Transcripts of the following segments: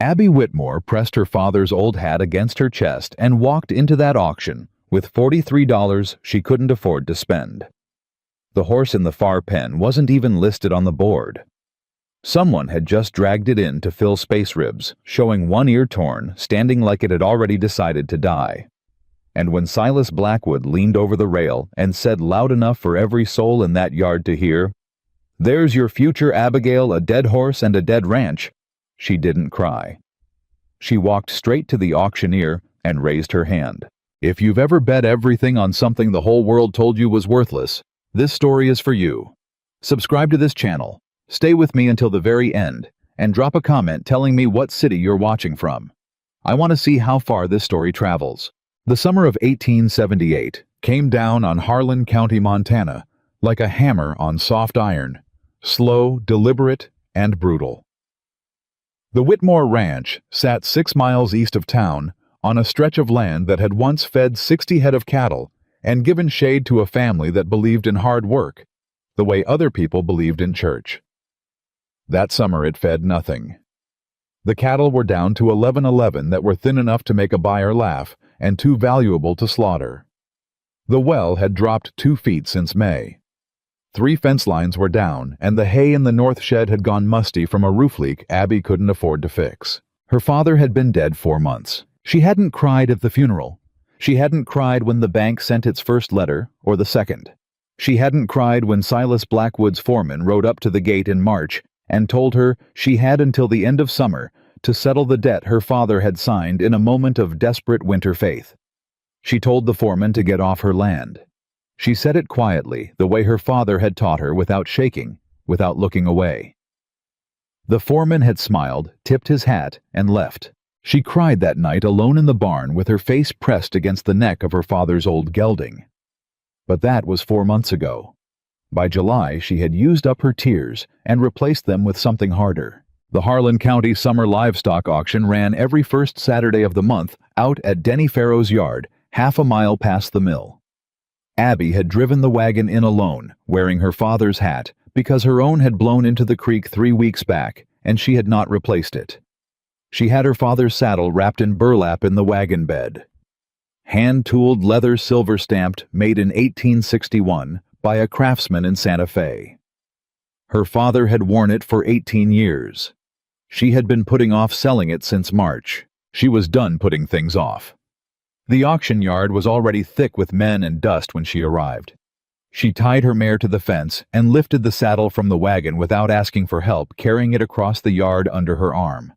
Abby Whitmore pressed her father's old hat against her chest and walked into that auction with $43 she couldn't afford to spend. The horse in the far pen wasn't even listed on the board. Someone had just dragged it in to fill space ribs, showing one ear torn, standing like it had already decided to die. And when Silas Blackwood leaned over the rail and said loud enough for every soul in that yard to hear, "There's your future Abigail, a dead horse and a dead ranch," she didn't cry. She walked straight to the auctioneer and raised her hand. If you've ever bet everything on something the whole world told you was worthless, this story is for you. Subscribe to this channel, stay with me until the very end, and drop a comment telling me what city you're watching from. I want to see how far this story travels. The summer of 1878 came down on Harlan County, Montana, like a hammer on soft iron, slow, deliberate, and brutal. The Whitmore Ranch sat 6 miles east of town on a stretch of land that had once fed 60 head of cattle and given shade to a family that believed in hard work, the way other people believed in church. That summer it fed nothing. The cattle were down to 11 that were thin enough to make a buyer laugh and too valuable to slaughter. The well had dropped 2 feet since May. 3 fence lines were down, and the hay in the north shed had gone musty from a roof leak Abby couldn't afford to fix. Her father had been dead 4 months. She hadn't cried at the funeral. She hadn't cried when the bank sent its first letter, or the second. She hadn't cried when Silas Blackwood's foreman rode up to the gate in March and told her she had until the end of summer to settle the debt her father had signed in a moment of desperate winter faith. She told the foreman to get off her land. She said it quietly, the way her father had taught her, without shaking, without looking away. The foreman had smiled, tipped his hat, and left. She cried that night alone in the barn with her face pressed against the neck of her father's old gelding. But that was 4 months ago. By July, she had used up her tears and replaced them with something harder. The Harlan County Summer Livestock Auction ran every first Saturday of the month out at Denny Farrow's yard, half a mile past the mill. Abby had driven the wagon in alone, wearing her father's hat, because her own had blown into the creek 3 weeks back, and she had not replaced it. She had her father's saddle wrapped in burlap in the wagon bed. Hand-tooled leather silver-stamped, made in 1861 by a craftsman in Santa Fe. Her father had worn it for 18 years. She had been putting off selling it since March. She was done putting things off. The auction yard was already thick with men and dust when she arrived. She tied her mare to the fence and lifted the saddle from the wagon without asking for help, carrying it across the yard under her arm.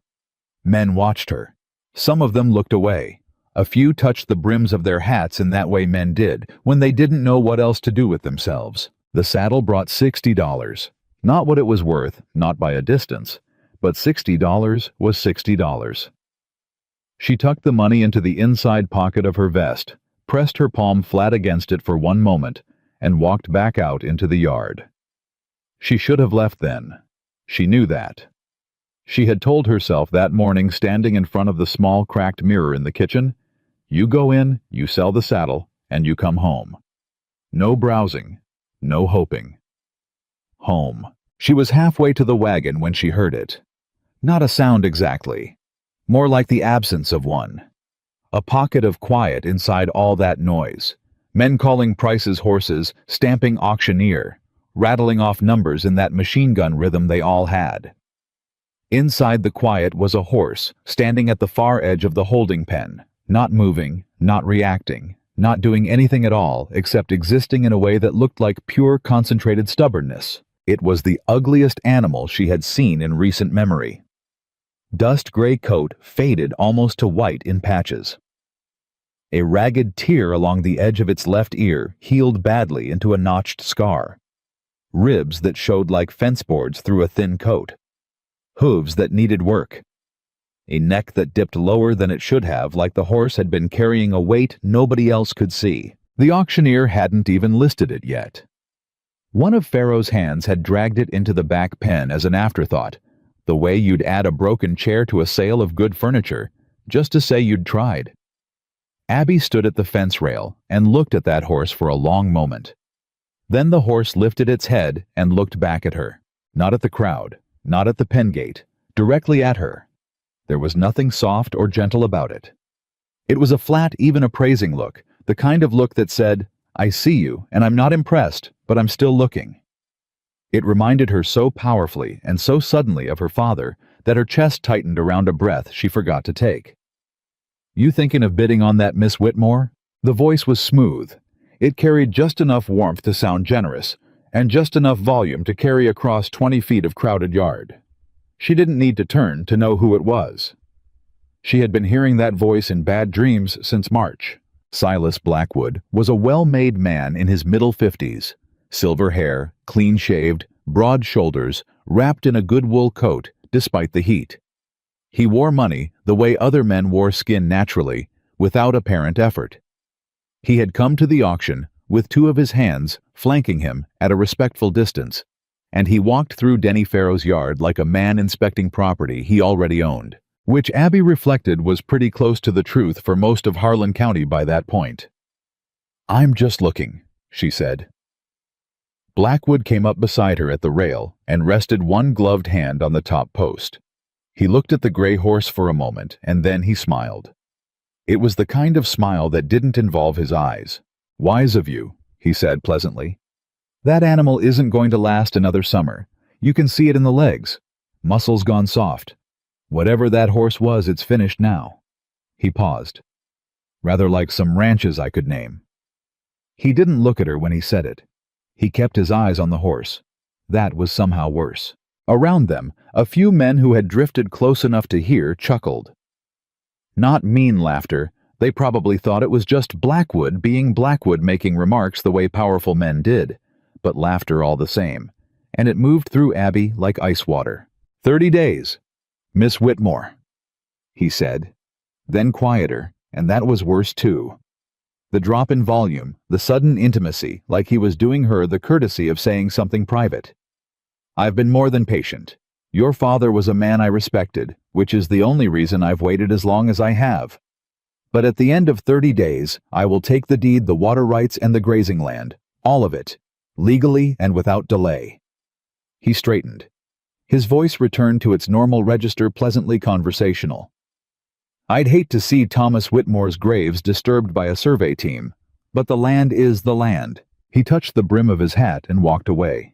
Men watched her. Some of them looked away. A few touched the brims of their hats in that way men did when they didn't know what else to do with themselves. The saddle brought $60. Not what it was worth, not by a distance, but $60 was $60. She tucked the money into the inside pocket of her vest, pressed her palm flat against it for one moment, and walked back out into the yard. She should have left then. She knew that. She had told herself that morning, standing in front of the small cracked mirror in the kitchen, "You go in, you sell the saddle, and you come home." No browsing, no hoping. Home. She was halfway to the wagon when she heard it. Not a sound exactly. More like the absence of one. A pocket of quiet inside all that noise. Men calling prices horses, stamping auctioneer, rattling off numbers in that machine gun rhythm they all had. Inside the quiet was a horse, standing at the far edge of the holding pen, not moving, not reacting, not doing anything at all except existing in a way that looked like pure concentrated stubbornness. It was the ugliest animal she had seen in recent memory. Dust-gray coat faded almost to white in patches. A ragged tear along the edge of its left ear healed badly into a notched scar. Ribs that showed like fence boards through a thin coat. Hooves that needed work. A neck that dipped lower than it should have, like the horse had been carrying a weight nobody else could see. The auctioneer hadn't even listed it yet. One of Farrow's hands had dragged it into the back pen as an afterthought, the way you'd add a broken chair to a sale of good furniture, just to say you'd tried. Abby stood at the fence rail and looked at that horse for a long moment. Then the horse lifted its head and looked back at her, not at the crowd, not at the pen gate, directly at her. There was nothing soft or gentle about it. It was a flat, even appraising look, the kind of look that said, "I see you, and I'm not impressed, but I'm still looking." It reminded her so powerfully and so suddenly of her father that her chest tightened around a breath she forgot to take. "You thinking of bidding on that, Miss Whitmore?" The voice was smooth. It carried just enough warmth to sound generous, and just enough volume to carry across 20 feet of crowded yard. She didn't need to turn to know who it was. She had been hearing that voice in bad dreams since March. Silas Blackwood was a well-made man in his middle 50s, silver hair, clean-shaved, broad shoulders, wrapped in a good wool coat despite the heat. He wore money the way other men wore skin naturally, without apparent effort. He had come to the auction with two of his hands flanking him at a respectful distance, and he walked through Denny Farrow's yard like a man inspecting property he already owned, which Abby reflected was pretty close to the truth for most of Harlan County by that point. "I'm just looking," she said. Blackwood came up beside her at the rail and rested one gloved hand on the top post. He looked at the gray horse for a moment, and then he smiled. It was the kind of smile that didn't involve his eyes. "Wise of you," he said pleasantly. "That animal isn't going to last another summer. You can see it in the legs. Muscles gone soft. Whatever that horse was, it's finished now." He paused. "Rather like some ranches I could name." He didn't look at her when he said it. He kept his eyes on the horse. That was somehow worse. Around them, a few men who had drifted close enough to hear chuckled. Not mean laughter. They probably thought it was just Blackwood being Blackwood making remarks the way powerful men did, but laughter all the same, and it moved through Abby like ice water. 30 days. Miss Whitmore," he said. Then quieter, and that was worse too. The drop in volume, the sudden intimacy, like he was doing her the courtesy of saying something private. "I've been more than patient. Your father was a man I respected, which is the only reason I've waited as long as I have. But at the end of 30 days, I will take the deed, the water rights, and the grazing land, all of it, legally and without delay." He straightened. His voice returned to its normal register, pleasantly conversational. "I'd hate to see Thomas Whitmore's graves disturbed by a survey team, but the land is the land." He touched the brim of his hat and walked away.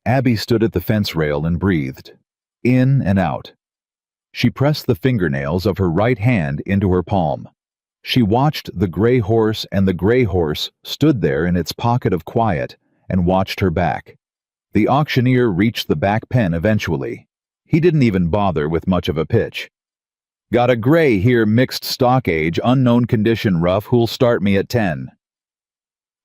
Abby stood at the fence rail and breathed, in and out. She pressed the fingernails of her right hand into her palm. She watched the gray horse, and the gray horse stood there in its pocket of quiet and watched her back. The auctioneer reached the back pen eventually. He didn't even bother with much of a pitch. "Got a gray here, mixed stock age, unknown condition rough, who'll start me at 10.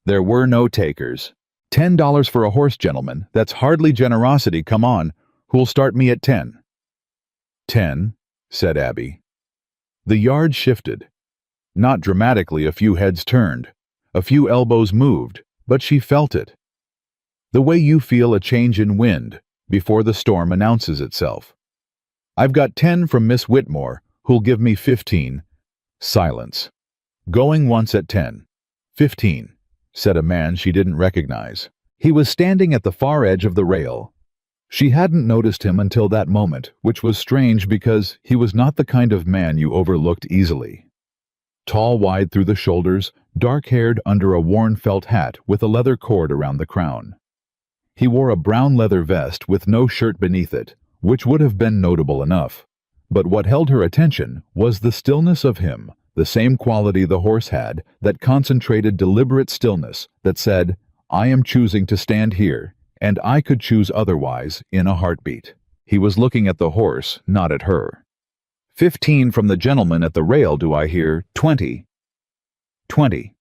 There were no takers. $10 for a horse, gentlemen. That's hardly generosity, come on. Who'll start me at 10? 10, said Abby. The yard shifted. Not dramatically, a few heads turned. A few elbows moved, but she felt it. The way you feel a change in wind before the storm announces itself. "I've got 10 from Miss Whitmore, who'll give me 15. Silence. "Going once at 10. 15, said a man she didn't recognize. He was standing at the far edge of the rail. She hadn't noticed him until that moment, which was strange because he was not the kind of man you overlooked easily. Tall wide through the shoulders, dark-haired under a worn felt hat with a leather cord around the crown. He wore a brown leather vest with no shirt beneath it, which would have been notable enough. But what held her attention was the stillness of him, the same quality the horse had, that concentrated deliberate stillness that said, "I am choosing to stand here, and I could choose otherwise in a heartbeat." He was looking at the horse, not at her. 15 from the gentleman at the rail, do I hear? 20. 20,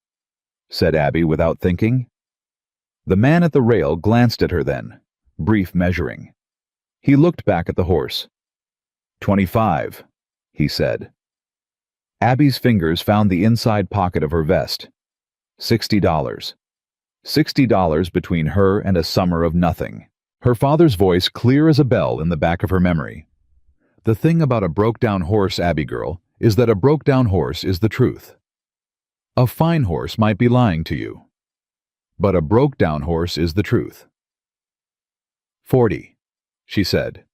said Abby without thinking. The man at the rail glanced at her then, brief measuring. He looked back at the horse. 25, he said. Abby's fingers found the inside pocket of her vest. $60. $60 between her and a summer of nothing. Her father's voice clear as a bell in the back of her memory. The thing about a broke-down horse, Abby girl, is that a broke-down horse is the truth. A fine horse might be lying to you, but a broke-down horse is the truth. 40, she said.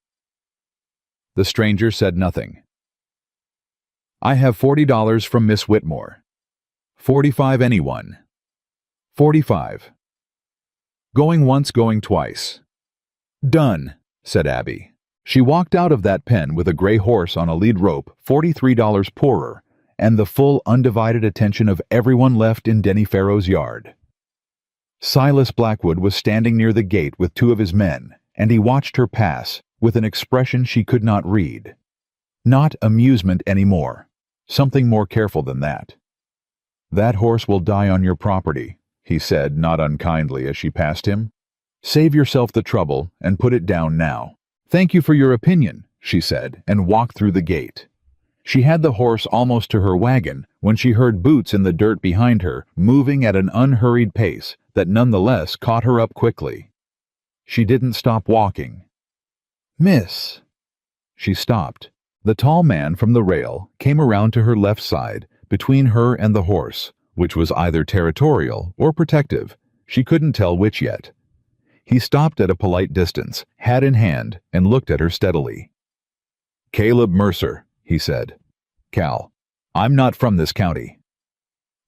The stranger said nothing. I have $40 from Miss Whitmore. 45 anyone. 45. Going once, going twice. Done, said Abby. She walked out of that pen with a gray horse on a lead rope, $43 poorer, and the full undivided attention of everyone left in Denny Farrow's yard. Silas Blackwood was standing near the gate with two of his men, and he watched her pass with an expression she could not read. Not amusement anymore. Something more careful than that. That horse will die on your property, he said not unkindly as she passed him. Save yourself the trouble and put it down now. Thank you for your opinion, she said, and walked through the gate. She had the horse almost to her wagon when she heard boots in the dirt behind her, moving at an unhurried pace that nonetheless caught her up quickly. She didn't stop walking. Miss. She stopped. The tall man from the rail came around to her left side, between her and the horse, which was either territorial or protective. She couldn't tell which yet. He stopped at a polite distance, hat in hand, and looked at her steadily. Caleb Mercer, he said. Cal, I'm not from this county.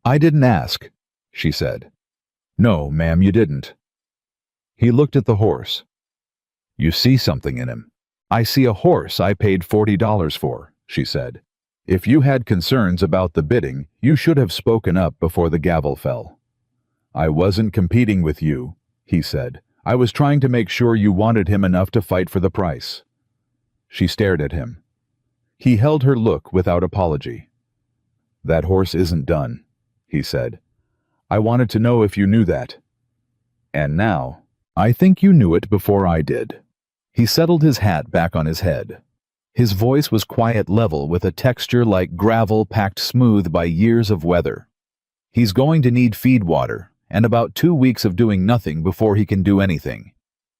I didn't ask, she said. No, ma'am, you didn't. He looked at the horse. You see something in him. I see a horse I paid $40 for, she said. If you had concerns about the bidding, you should have spoken up before the gavel fell. I wasn't competing with you, he said. I was trying to make sure you wanted him enough to fight for the price. She stared at him. He held her look without apology. That horse isn't done, he said. I wanted to know if you knew that. And now, I think you knew it before I did. He settled his hat back on his head. His voice was quiet, level, with a texture like gravel packed smooth by years of weather. He's going to need feed water, and about 2 weeks of doing nothing before he can do anything.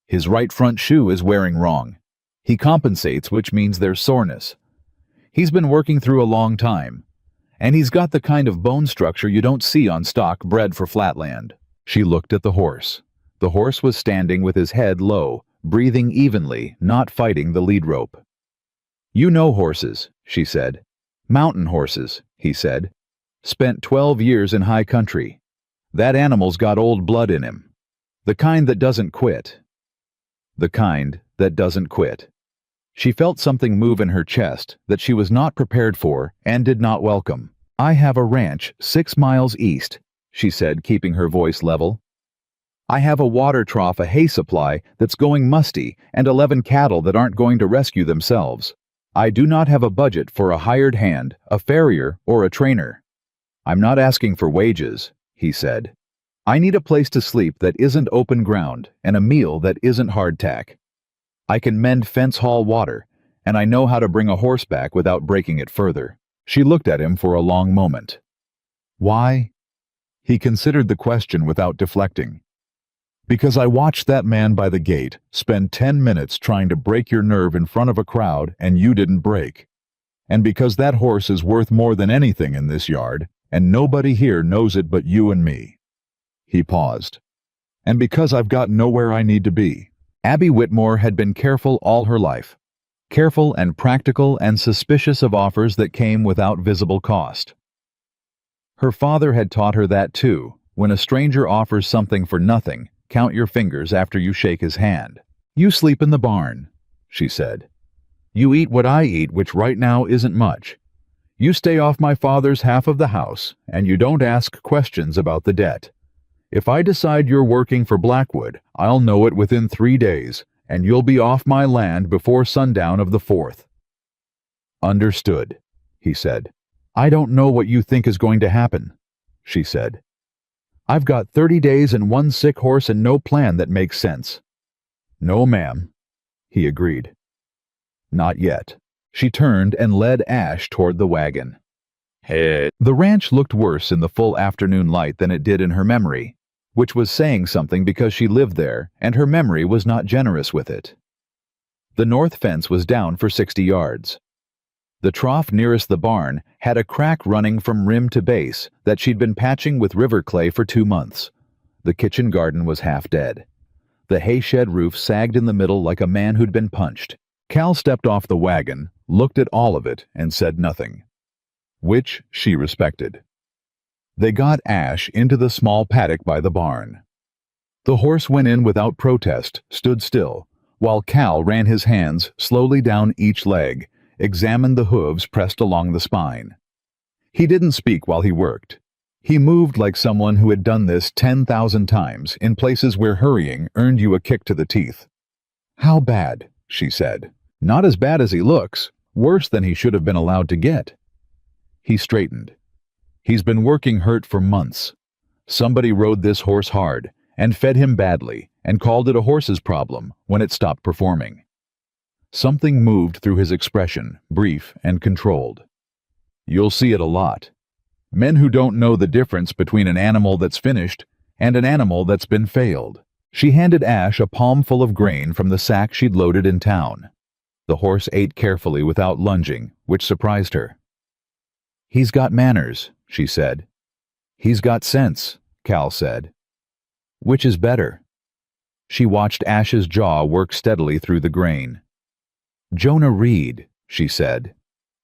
His right front shoe is wearing wrong. He compensates, which means there's soreness. He's been working through a long time, and he's got the kind of bone structure you don't see on stock bred for flatland. She looked at the horse. The horse was standing with his head low, breathing evenly, not fighting the lead rope. You know horses, she said. Mountain horses, he said. Spent 12 years in high country. That animal's got old blood in him. The kind that doesn't quit. The kind that doesn't quit. She felt something move in her chest that she was not prepared for and did not welcome. I have a ranch 6 miles east, she said, keeping her voice level. I have a water trough, a hay supply that's going musty, and 11 cattle that aren't going to rescue themselves. I do not have a budget for a hired hand, a farrier, or a trainer. I'm not asking for wages, he said. I need a place to sleep that isn't open ground and a meal that isn't hardtack. I can mend fence haul water, and I know how to bring a horse back without breaking it further. She looked at him for a long moment. Why? He considered the question without deflecting. Because I watched that man by the gate spend 10 minutes trying to break your nerve in front of a crowd and you didn't break. And because that horse is worth more than anything in this yard, and nobody here knows it but you and me. He paused. And because I've got nowhere I need to be. Abby Whitmore had been careful all her life. Careful and practical and suspicious of offers that came without visible cost. Her father had taught her that too. When a stranger offers something for nothing, count your fingers after you shake his hand. You sleep in the barn, she said. You eat what I eat, which right now isn't much. You stay off my father's half of the house, and you don't ask questions about the debt. If I decide you're working for Blackwood, I'll know it within 3 days, and you'll be off my land before sundown of the 4th. Understood, he said. I don't know what you think is going to happen, she said. I've got 30 days and 1 sick horse and no plan that makes sense. No, ma'am, he agreed. Not yet. She turned and led Ash toward the wagon. Hey. The ranch looked worse in the full afternoon light than it did in her memory, which was saying something because she lived there and her memory was not generous with it. The north fence was down for 60 yards. The trough nearest the barn had a crack running from rim to base that she'd been patching with river clay for 2 months. The kitchen garden was half dead. The hay shed roof sagged in the middle like a man who'd been punched. Cal stepped off the wagon, looked at all of it, and said nothing. which she respected. They got Ash into the small paddock by the barn. The horse went in without protest, stood still, while Cal ran his hands slowly down each leg, examined the hooves pressed along the spine. He didn't speak while he worked. He moved like someone who had done this 10,000 times in places where hurrying earned you a kick to the teeth. "How bad?" she said. "Not as bad as he looks. Worse than he should have been allowed to get." He straightened. "He's been working hurt for months. Somebody rode this horse hard and fed him badly and called it a horse's problem when it stopped performing." Something moved through his expression, brief and controlled. "You'll see it a lot. Men who don't know the difference between an animal that's finished and an animal that's been failed." She handed Ash a palmful of grain from the sack she'd loaded in town. The horse ate carefully without lunging, which surprised her. "He's got manners," she said. "He's got sense," Cal said. "Which is better?" She watched Ash's jaw work steadily through the grain. "Jonah Reed," she said.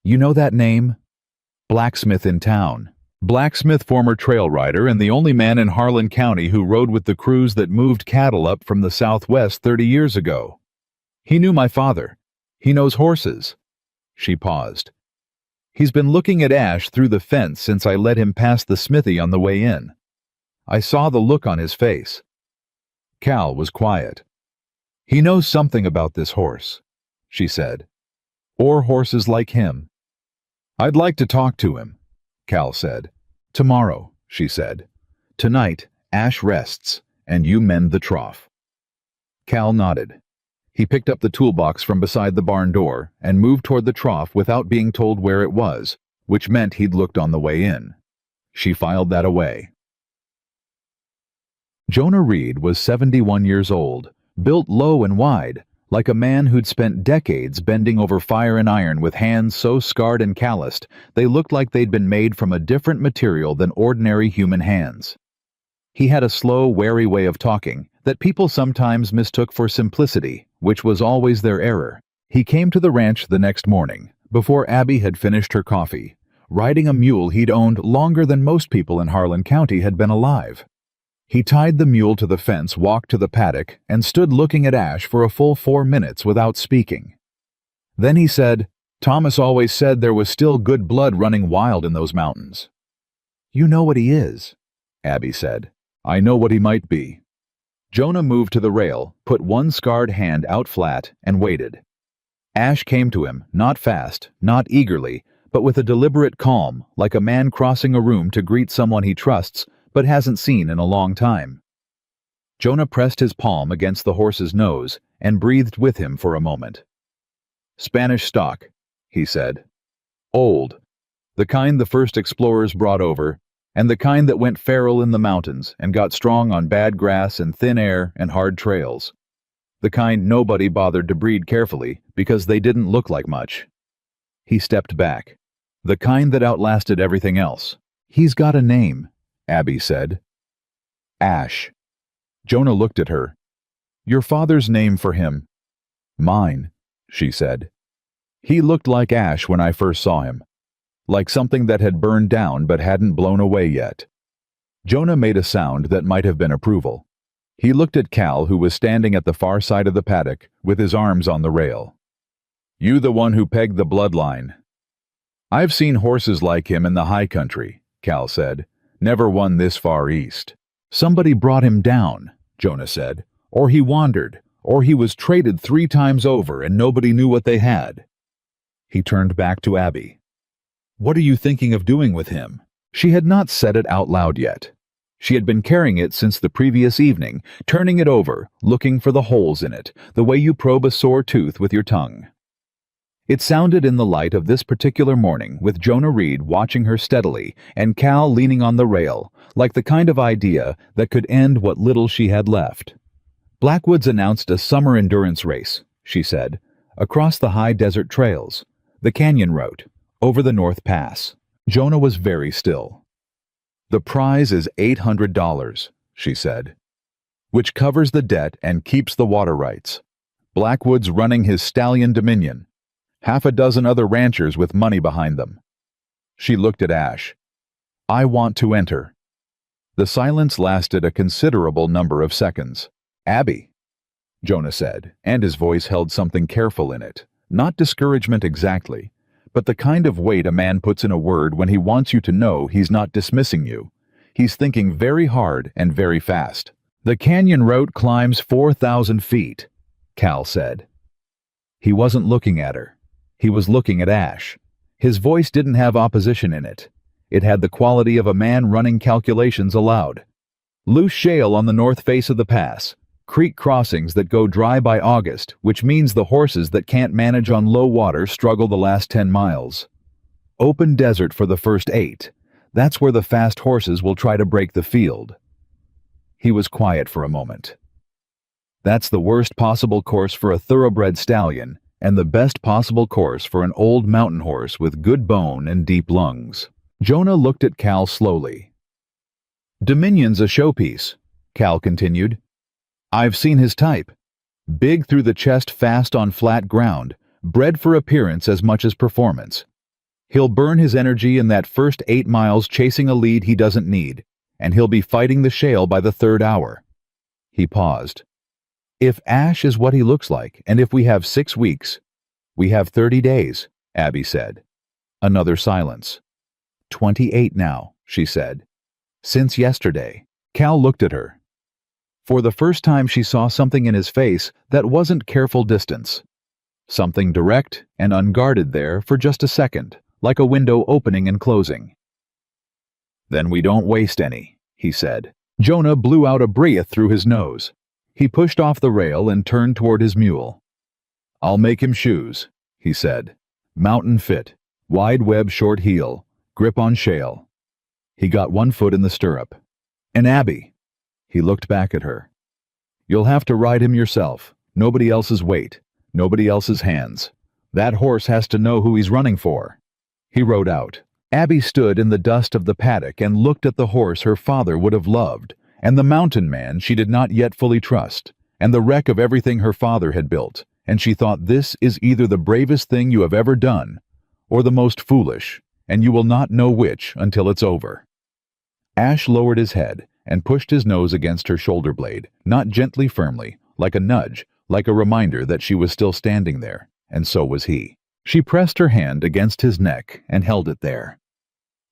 "You know that name? Blacksmith in town." Blacksmith, former trail rider, and the only man in Harlan County who rode with the crews that moved cattle up from the Southwest 30 years ago. "He knew my father. He knows horses." She paused. "He's been looking at Ash through the fence since I let him pass the smithy on the way in. I saw the look on his face." Cal was quiet. "He knows something about this horse," she said. "Or horses like him." "I'd like to talk to him," Cal said. "Tomorrow," she said. "Tonight, Ash rests, and you mend the trough." Cal nodded. He picked up the toolbox from beside the barn door and moved toward the trough without being told where it was, which meant he'd looked on the way in. She filed that away. Jonah Reed was 71 years old, built low and wide, like a man who'd spent decades bending over fire and iron with hands so scarred and calloused they looked like they'd been made from a different material than ordinary human hands. He had a slow, wary way of talking that people sometimes mistook for simplicity, which was always their error. He came to the ranch the next morning, before Abby had finished her coffee, riding a mule he'd owned longer than most people in Harlan County had been alive. He tied the mule to the fence, walked to the paddock, and stood looking at Ash for a full 4 minutes without speaking. Then he said, "Thomas always said there was still good blood running wild in those mountains." "You know what he is," Abby said. "I know what he might be." Jonah moved to the rail, put one scarred hand out flat, and waited. Ash came to him, not fast, not eagerly, but with a deliberate calm, like a man crossing a room to greet someone he trusts but hasn't seen in a long time. Jonah pressed his palm against the horse's nose and breathed with him for a moment. "Spanish stock," he said. "Old. The kind the first explorers brought over, and the kind that went feral in the mountains and got strong on bad grass and thin air and hard trails. The kind nobody bothered to breed carefully because they didn't look like much." He stepped back. "The kind that outlasted everything else. He's got a name," Abby said. "Ash." Jonah looked at her. "Your father's name for him." "Mine," she said. "He looked like ash when I first saw him. Like something that had burned down but hadn't blown away yet." Jonah made a sound that might have been approval. He looked at Cal, who was standing at the far side of the paddock, with his arms on the rail. "You the one who pegged the bloodline." "I've seen horses like him in the high country," Cal said. "Never one this far east." "Somebody brought him down," Jonah said. "Or he wandered, or he was traded 3 times over and nobody knew what they had." He turned back to Abby. "What are you thinking of doing with him?" She had not said it out loud yet. She had been carrying it since the previous evening, turning it over, looking for the holes in it, the way you probe a sore tooth with your tongue. It sounded in the light of this particular morning, with Jonah Reed watching her steadily and Cal leaning on the rail, like the kind of idea that could end what little she had left. "Blackwood's announced a summer endurance race," she said, "across the high desert trails, the canyon route, over the North Pass." Jonah was very still. "The prize is $800, she said, "which covers the debt and keeps the water rights. Blackwood's running his stallion Dominion. 6 other ranchers with money behind them." She looked at Ash. "I want to enter." The silence lasted a considerable number of seconds. "Abby," Jonah said, and his voice held something careful in it. Not discouragement exactly, but the kind of weight a man puts in a word when he wants you to know he's not dismissing you. He's thinking very hard and very fast. "The canyon route climbs 4,000 feet, Cal said. He wasn't looking at her. He was looking at Ash. His voice didn't have opposition in it. It had the quality of a man running calculations aloud. "Loose shale on the north face of the pass. Creek crossings that go dry by August, which means the horses that can't manage on low water struggle the last 10 miles. Open desert for the first 8. That's where the fast horses will try to break the field." He was quiet for a moment. "That's the worst possible course for a thoroughbred stallion, and the best possible course for an old mountain horse with good bone and deep lungs." Jonah looked at Cal slowly. "Dominion's a showpiece," Cal continued. "I've seen his type. Big through the chest, fast on flat ground, bred for appearance as much as performance. He'll burn his energy in that first 8 miles chasing a lead he doesn't need, and he'll be fighting the shale by the 3rd hour." He paused. "If Ash is what he looks like, and if we have 6 weeks—" "We have 30 days, Abby said. Another silence. 28 now, she said. "Since yesterday." Cal looked at her. For the first time she saw something in his face that wasn't careful distance. Something direct and unguarded there for just a second, like a window opening and closing. "Then we don't waste any," he said. Jonah blew out a breath through his nose. He pushed off the rail and turned toward his mule. "I'll make him shoes," he said. "Mountain fit, wide web short heel, grip on shale." He got one foot in the stirrup. "And Abby," he looked back at her. "You'll have to ride him yourself. Nobody else's weight, nobody else's hands. That horse has to know who he's running for." He rode out. Abby stood in the dust of the paddock and looked at the horse her father would have loved, and the mountain man she did not yet fully trust, and the wreck of everything her father had built, and she thought, this is either the bravest thing you have ever done, or the most foolish, and you will not know which until it's over. Ash lowered his head and pushed his nose against her shoulder blade, not gently, firmly, like a nudge, like a reminder that she was still standing there, and so was he. She pressed her hand against his neck and held it there.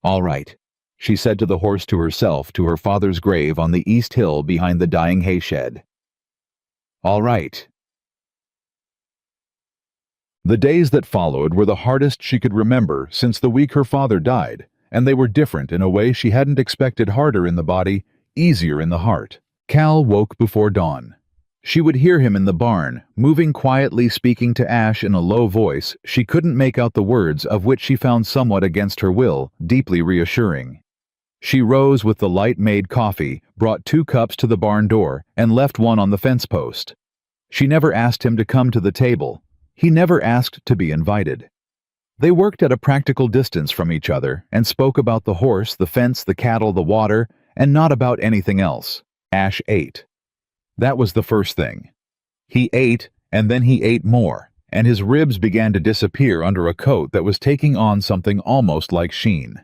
"All right," she said to the horse, to herself, to her father's grave on the east hill behind the dying hay shed. "All right." The days that followed were the hardest she could remember since the week her father died, and they were different in a way she hadn't expected, harder in the body, easier in the heart. Cal woke before dawn. She would hear him in the barn, moving quietly, speaking to Ash in a low voice she couldn't make out the words of, which she found somewhat against her will, deeply reassuring. She rose with the light-made coffee, brought 2 cups to the barn door, and left one on the fence post. She never asked him to come to the table. He never asked to be invited. They worked at a practical distance from each other and spoke about the horse, the fence, the cattle, the water, and not about anything else. Ash ate. That was the first thing. He ate, and then he ate more, and his ribs began to disappear under a coat that was taking on something almost like sheen.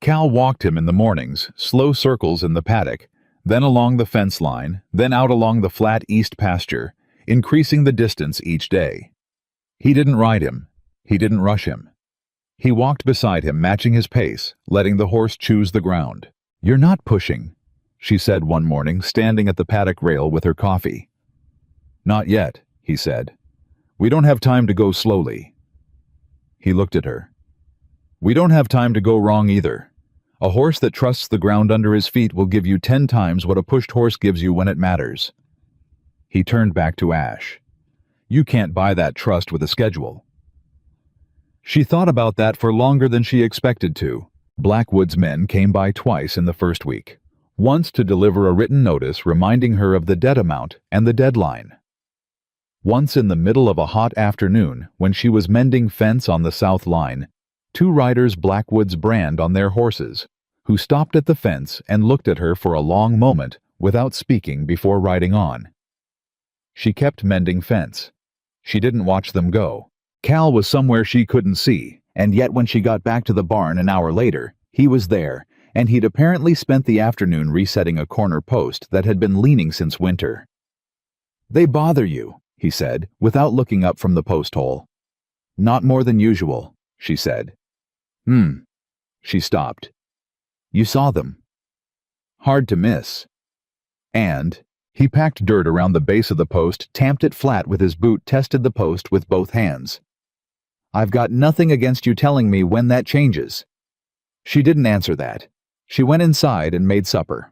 Cal walked him in the mornings, slow circles in the paddock, then along the fence line, then out along the flat east pasture, increasing the distance each day. He didn't ride him. He didn't rush him. He walked beside him, matching his pace, letting the horse choose the ground. "You're not pushing," she said one morning, standing at the paddock rail with her coffee. "Not yet," he said. "We don't have time to go slowly." He looked at her. "We don't have time to go wrong either. A horse that trusts the ground under his feet will give you 10 times what a pushed horse gives you when it matters." He turned back to Ash. "You can't buy that trust with a schedule." She thought about that for longer than she expected to. Blackwood's men came by twice in the first week. Once to deliver a written notice reminding her of the debt amount and the deadline. Once in the middle of a hot afternoon when she was mending fence on the south line, 2 riders Blackwood's brand on their horses, who stopped at the fence and looked at her for a long moment without speaking before riding on. She kept mending fence. She didn't watch them go. Cal was somewhere she couldn't see, And yet when she got back to the barn an hour later, he was there, and he'd apparently spent the afternoon resetting a corner post that had been leaning since winter. "They bother you," he said, without looking up from the post hole. "Not more than usual," she said. She stopped. "You saw them." "Hard to miss." And he packed dirt around the base of the post, tamped it flat with his boot, tested the post with both hands. "I've got nothing against you telling me when that changes." She didn't answer that. She went inside and made supper.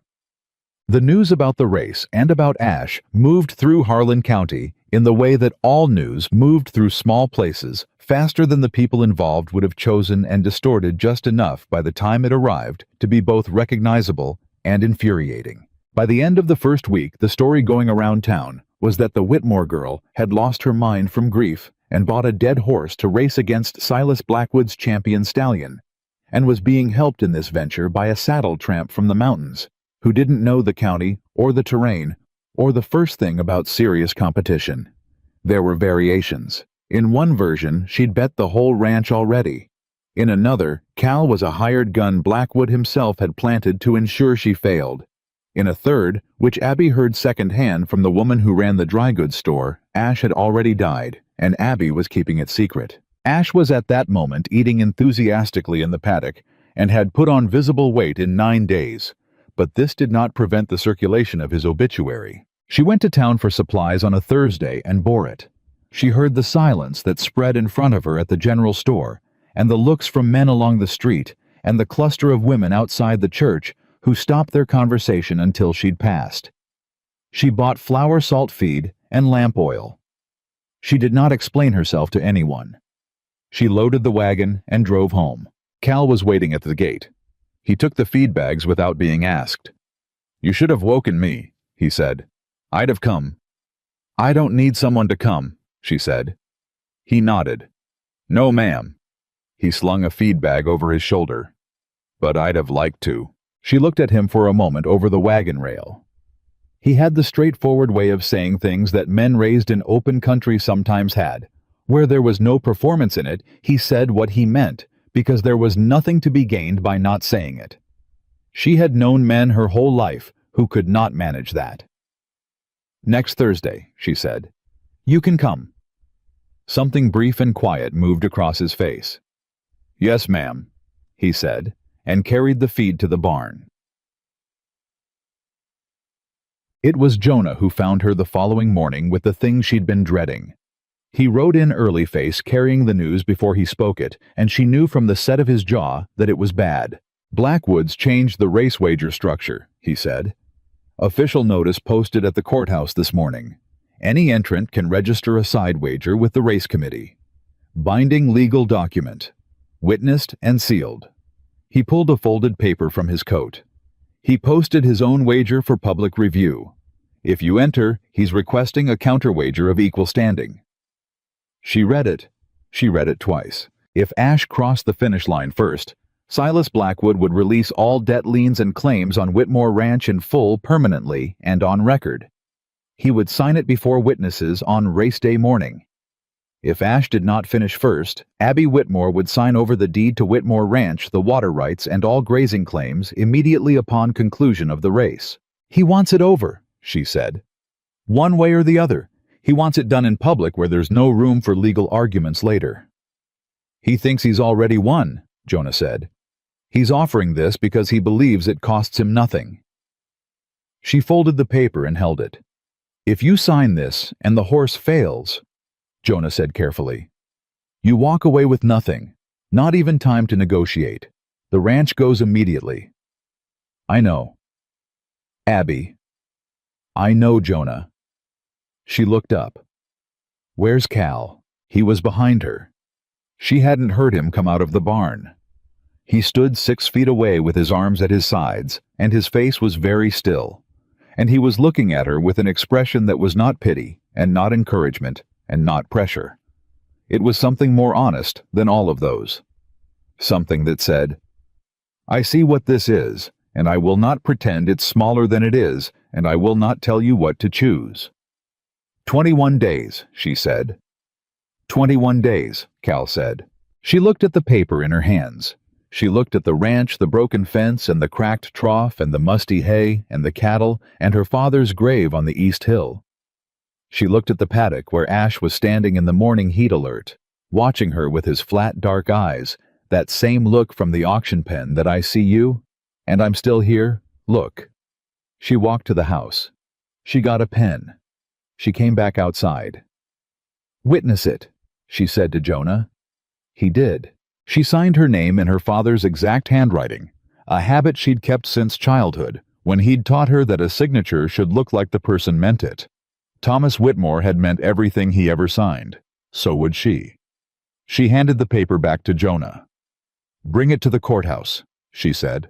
The news about the race and about Ash moved through Harlan County in the way that all news moved through small places, faster than the people involved would have chosen, and distorted just enough by the time it arrived to be both recognizable and infuriating. By the end of the first week, the story going around town was that the Whitmore girl had lost her mind from grief and bought a dead horse to race against Silas Blackwood's champion stallion, and was being helped in this venture by a saddle tramp from the mountains, who didn't know the county or the terrain or the first thing about serious competition. There were variations. In one version, she'd bet the whole ranch already. In another, Cal was a hired gun Blackwood himself had planted to ensure she failed. In a third, which Abby heard secondhand from the woman who ran the dry goods store, Ash had already died, and Abby was keeping it secret. Ash was at that moment eating enthusiastically in the paddock and had put on visible weight in 9 days. But this did not prevent the circulation of his obituary. She went to town for supplies on a Thursday and bore it. She heard the silence that spread in front of her at the general store, and the looks from men along the street, and the cluster of women outside the church who stopped their conversation until she'd passed. She bought flour salt feed and lamp oil. She did not explain herself to anyone. She loaded the wagon and drove home. Cal was waiting at the gate. He took the feed bags without being asked. "You should have woken me," he said. "I'd have come." "I don't need someone to come," she said. He nodded. "No, ma'am." He slung a feed bag over his shoulder. "But I'd have liked to." She looked at him for a moment over the wagon rail. He had the straightforward way of saying things that men raised in open country sometimes had. Where there was no performance in it, he said what he meant, because there was nothing to be gained by not saying it. She had known men her whole life who could not manage that. "Next Thursday," she said. "You can come." Something brief and quiet moved across his face. "Yes, ma'am," he said, and carried the feed to the barn. It was Jonah who found her the following morning with the thing she'd been dreading. He rode in early face, carrying the news before he spoke it, and she knew from the set of his jaw that it was bad. "Blackwood's changed the race wager structure," he said. "Official notice posted at the courthouse this morning. Any entrant can register a side wager with the race committee. Binding legal document. Witnessed and sealed." He pulled a folded paper from his coat. He posted his own wager for public review. If you enter, he's requesting a counter-wager of equal standing. She read it. She read it twice. If Ash crossed the finish line first, Silas Blackwood would release all debt liens and claims on Whitmore Ranch in full, permanently, and on record. He would sign it before witnesses on race day morning. If Ash did not finish first, Abby Whitmore would sign over the deed to Whitmore Ranch, the water rights, and all grazing claims immediately upon conclusion of the race. "He wants it over," she said. "One way or the other. He wants it done in public where there's no room for legal arguments later." "He thinks he's already won," Jonah said. "He's offering this because he believes it costs him nothing." She folded the paper and held it. "If you sign this and the horse fails," Jonah said carefully, "you walk away with nothing, not even time to negotiate. The ranch goes immediately." "I know." "Abby." "I know, Jonah." She looked up. "Where's Cal?" He was behind her. She hadn't heard him come out of the barn. He stood 6 feet away with his arms at his sides, and his face was very still, and he was looking at her with an expression that was not pity, and not encouragement, and not pressure. It was something more honest than all of those. Something that said, "I see what this is, and I will not pretend it's smaller than it is, and I will not tell you what to choose." 21 days, she said. 21 days, Cal said. She looked at the paper in her hands. She looked at the ranch, the broken fence, and the cracked trough, and the musty hay, and the cattle, and her father's grave on the East Hill. She looked at the paddock where Ash was standing in the morning heat alert, watching her with his flat, dark eyes, that same look from the auction pen that I see you, and I'm still here, look. She walked to the house. She got a pen. She came back outside. "Witness it," she said to Jonah. He did. She signed her name in her father's exact handwriting, a habit she'd kept since childhood, when he'd taught her that a signature should look like the person meant it. Thomas Whitmore had meant everything he ever signed. So would she. She handed the paper back to Jonah. "Bring it to the courthouse," she said.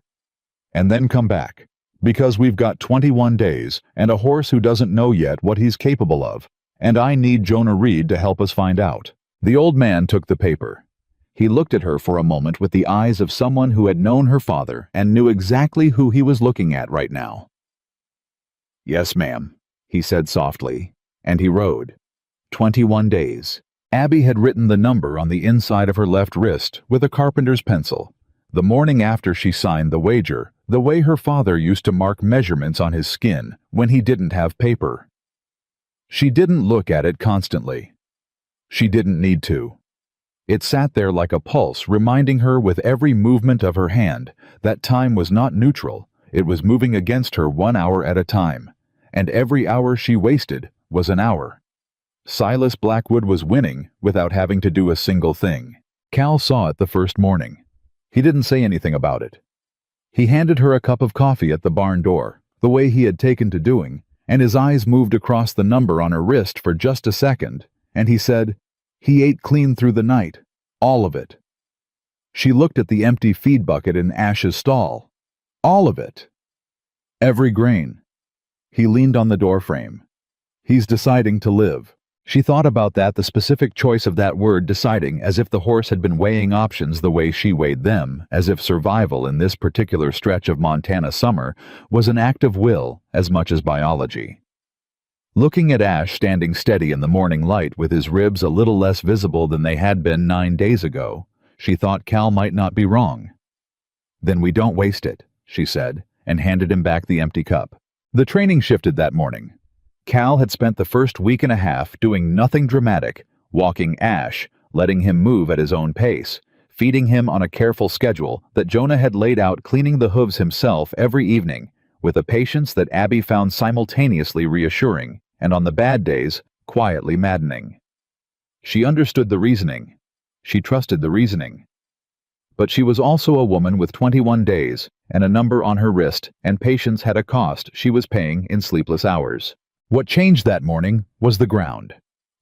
"And then come back, because we've got 21 days and a horse who doesn't know yet what he's capable of, and I need Jonah Reed to help us find out." The old man took the paper. He looked at her for a moment with the eyes of someone who had known her father and knew exactly who he was looking at right now. "Yes, ma'am," he said softly, and he rode. 21 days. Abby had written the number on the inside of her left wrist with a carpenter's pencil. The morning after she signed the wager, the way her father used to mark measurements on his skin when he didn't have paper. She didn't look at it constantly. She didn't need to. It sat there like a pulse, reminding her with every movement of her hand that time was not neutral, it was moving against her 1 hour at a time, and every hour she wasted was an hour. Silas Blackwood was winning without having to do a single thing. Cal saw it the first morning. He didn't say anything about it. He handed her a cup of coffee at the barn door, the way he had taken to doing, and his eyes moved across the number on her wrist for just a second, and he said, "He ate clean through the night. All of it." She looked at the empty feed bucket in Ash's stall. All of it. Every grain. He leaned on the doorframe. "He's deciding to live." She thought about that, the specific choice of that word, deciding, as if the horse had been weighing options the way she weighed them, as if survival in this particular stretch of Montana summer was an act of will as much as biology. Looking at Ash standing steady in the morning light with his ribs a little less visible than they had been 9 days ago, she thought Cal might not be wrong. "Then we don't waste it," she said, and handed him back the empty cup. The training shifted that morning. Cal had spent the first week and a half doing nothing dramatic, walking Ash, letting him move at his own pace, feeding him on a careful schedule that Jonah had laid out, cleaning the hooves himself every evening, with a patience that Abby found simultaneously reassuring, and on the bad days, quietly maddening. She understood the reasoning. She trusted the reasoning. But she was also a woman with 21 days, and a number on her wrist, and patience had a cost she was paying in sleepless hours. What changed that morning was the ground.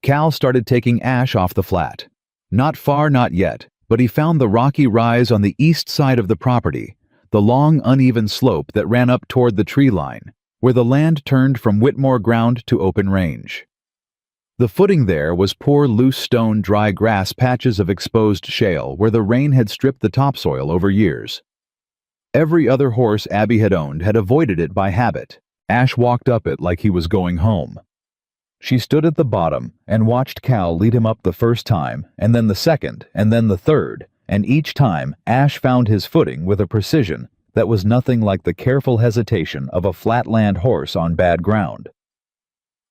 Cal started taking Ash off the flat. Not far, not yet, but he found the rocky rise on the east side of the property, the long, uneven slope that ran up toward the tree line, where the land turned from Whitmore ground to open range. The footing there was poor loose stone, dry grass patches of exposed shale where the rain had stripped the topsoil over years. Every other horse Abby had owned had avoided it by habit. Ash walked up it like he was going home. She stood at the bottom and watched Cal lead him up the first time, and then the second, and then the third, and each time Ash found his footing with a precision that was nothing like the careful hesitation of a flatland horse on bad ground.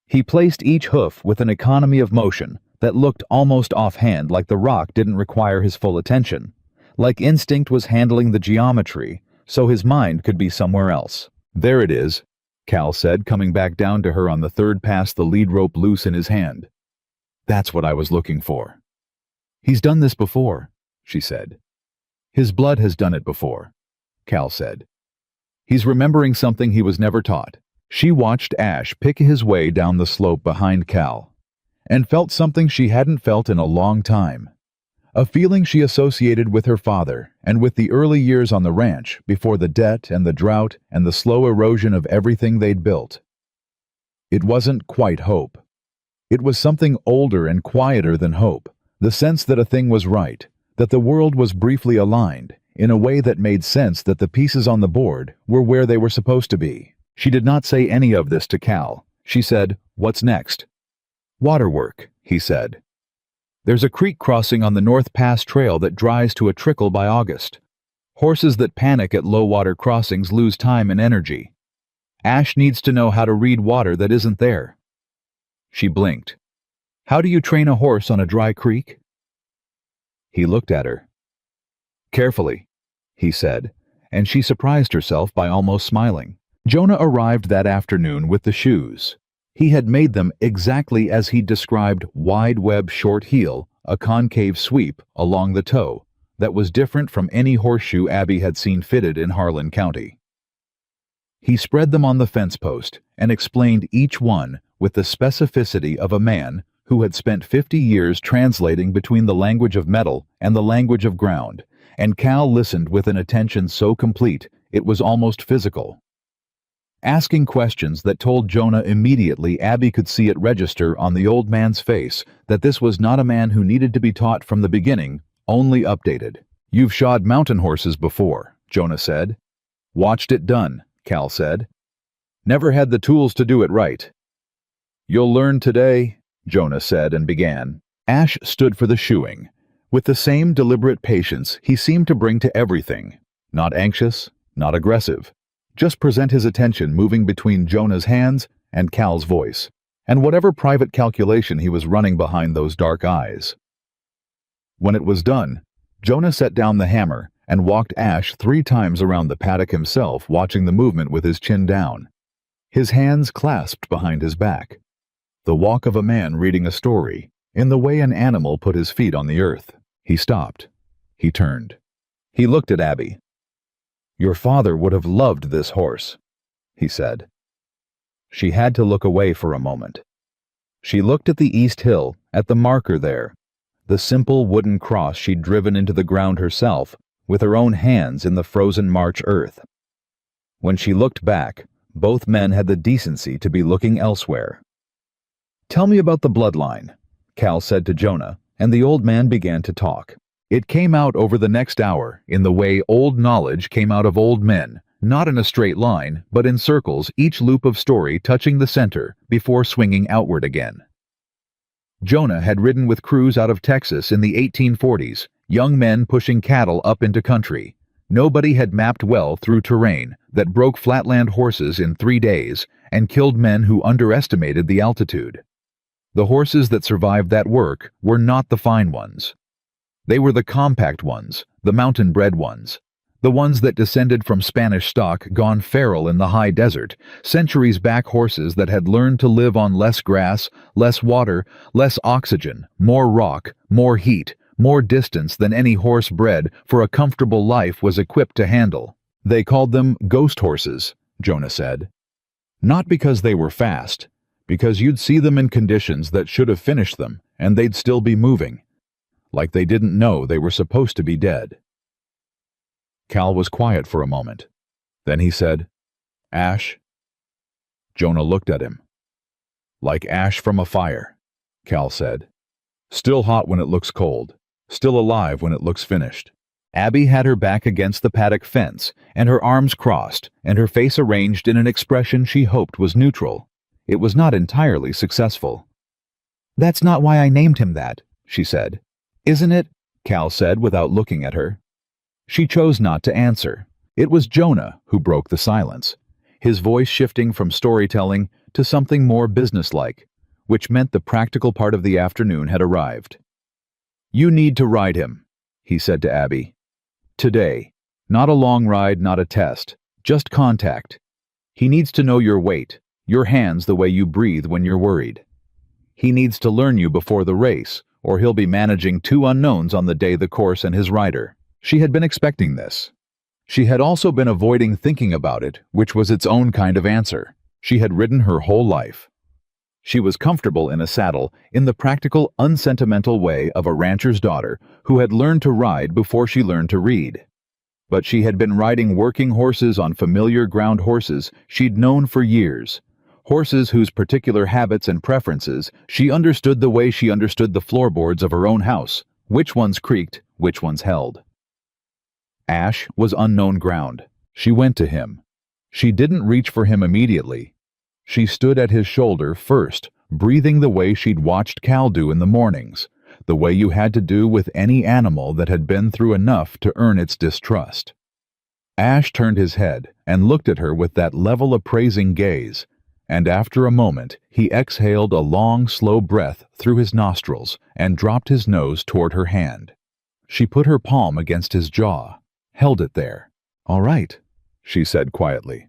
He placed each hoof with an economy of motion that looked almost offhand, like the rock didn't require his full attention, like instinct was handling the geometry, so his mind could be somewhere else. "There it is," Cal said, coming back down to her on the third pass, the lead rope loose in his hand. "That's what I was looking for." "He's done this before," she said. "His blood has done it before," Cal said. "He's remembering something he was never taught." She watched Ash pick his way down the slope behind Cal, and felt something she hadn't felt in a long time. A feeling she associated with her father and with the early years on the ranch before the debt and the drought and the slow erosion of everything they'd built. It wasn't quite hope. It was something older and quieter than hope, the sense that a thing was right, that the world was briefly aligned, in a way that made sense, that the pieces on the board were where they were supposed to be. She did not say any of this to Cal. She said, "What's next?" "Waterwork," he said. There's a creek crossing on the North Pass Trail that dries to a trickle by August. Horses that panic at low-water crossings lose time and energy. Ash needs to know how to read water that isn't there." She blinked. "How do you train a horse on a dry creek?" He looked at her. "Carefully," he said, and she surprised herself by almost smiling. Jonah arrived that afternoon with the shoes. He had made them exactly as he'd described: wide web short heel, a concave sweep along the toe that was different from any horseshoe Abby had seen fitted in Harlan County. He spread them on the fence post and explained each one with the specificity of a man who had spent 50 years translating between the language of metal and the language of ground, and Cal listened with an attention so complete it was almost physical. Asking questions that told Jonah immediately Abby could see it register on the old man's face that this was not a man who needed to be taught from the beginning, only updated. "You've shod mountain horses before," Jonah said. "Watched it done," Cal said. "Never had the tools to do it right." "You'll learn today," Jonah said and began. Ash stood for the shoeing. With the same deliberate patience he seemed to bring to everything. Not anxious, not aggressive. Just present his attention moving between Jonah's hands and Cal's voice, and whatever private calculation he was running behind those dark eyes. When it was done, Jonah set down the hammer and walked Ash 3 times around the paddock himself, watching the movement with his chin down, his hands clasped behind his back. The walk of a man reading a story, in the way an animal put his feet on the earth. He stopped. He turned. He looked at Abby. "Your father would have loved this horse," he said. She had to look away for a moment. She looked at the East Hill, at the marker there, the simple wooden cross she'd driven into the ground herself, with her own hands in the frozen March earth. When she looked back, both men had the decency to be looking elsewhere. "Tell me about the bloodline," Cal said to Jonah, and the old man began to talk. It came out over the next hour in the way old knowledge came out of old men, not in a straight line, but in circles, each loop of story touching the center before swinging outward again. Jonah had ridden with crews out of Texas in the 1840s, young men pushing cattle up into country. Nobody had mapped well through terrain that broke flatland horses in 3 days and killed men who underestimated the altitude. The horses that survived that work were not the fine ones. They were the compact ones, the mountain-bred ones, the ones that descended from Spanish stock gone feral in the high desert, centuries back horses that had learned to live on less grass, less water, less oxygen, more rock, more heat, more distance than any horse bred for a comfortable life was equipped to handle. They called them ghost horses, Jonah said. Not because they were fast, because you'd see them in conditions that should have finished them, and they'd still be moving. Like they didn't know they were supposed to be dead. Cal was quiet for a moment. Then he said, "Ash?" Jonah looked at him. "Like ash from a fire," Cal said. "Still hot when it looks cold, still alive when it looks finished." Abby had her back against the paddock fence, and her arms crossed, and her face arranged in an expression she hoped was neutral. It was not entirely successful. "That's not why I named him that," she said. "Isn't it?" Cal said without looking at her. She chose not to answer. It was Jonah who broke the silence, his voice shifting from storytelling to something more businesslike, which meant the practical part of the afternoon had arrived. "You need to ride him," he said to Abby. "Today. Not a long ride, not a test. Just contact. He needs to know your weight, your hands the way you breathe when you're worried. He needs to learn you before the race, or he'll be managing 2 unknowns on the day the course and his rider." She had been expecting this. She had also been avoiding thinking about it, which was its own kind of answer. She had ridden her whole life. She was comfortable in a saddle in the practical, unsentimental way of a rancher's daughter who had learned to ride before she learned to read. But she had been riding working horses on familiar ground horses she'd known for years, horses whose particular habits and preferences she understood the way she understood the floorboards of her own house, which ones creaked, which ones held. Ash was unknown ground. She went to him. She didn't reach for him immediately. She stood at his shoulder first, breathing the way she'd watched Cal do in the mornings, the way you had to do with any animal that had been through enough to earn its distrust. Ash turned his head and looked at her with that level appraising gaze, and after a moment he exhaled a long, slow breath through his nostrils and dropped his nose toward her hand. She put her palm against his jaw, held it there. "All right," she said quietly.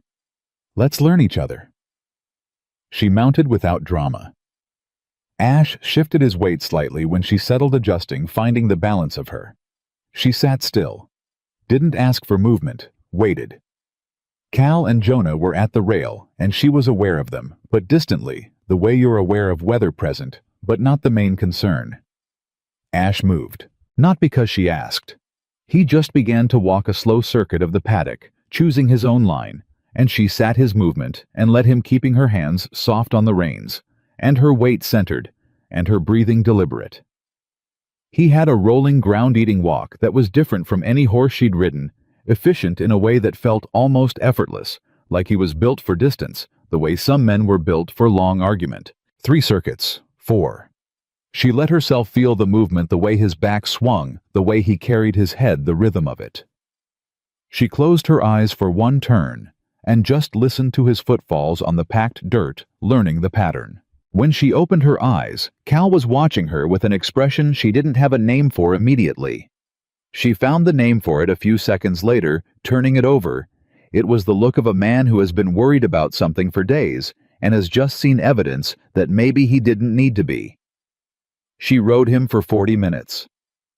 "Let's learn each other." She mounted without drama. Ash shifted his weight slightly when she settled, adjusting, finding the balance of her. She sat still, didn't ask for movement, waited. Cal and Jonah were at the rail, and she was aware of them, but distantly, the way you're aware of weather present, but not the main concern. Ash moved, not because she asked. He just began to walk a slow circuit of the paddock, choosing his own line, and she sat his movement and let him, keeping her hands soft on the reins, and her weight centered, and her breathing deliberate. He had a rolling, ground-eating walk that was different from any horse she'd ridden, efficient in a way that felt almost effortless, like he was built for distance, the way some men were built for long argument. 3 circuits, 4. She let herself feel the movement, the way his back swung, the way he carried his head, the rhythm of it. She closed her eyes for one turn, and just listened to his footfalls on the packed dirt, learning the pattern. When she opened her eyes, Cal was watching her with an expression she didn't have a name for immediately. She found the name for it a few seconds later, turning it over. It was the look of a man who has been worried about something for days and has just seen evidence that maybe he didn't need to be. She rode him for 40 minutes.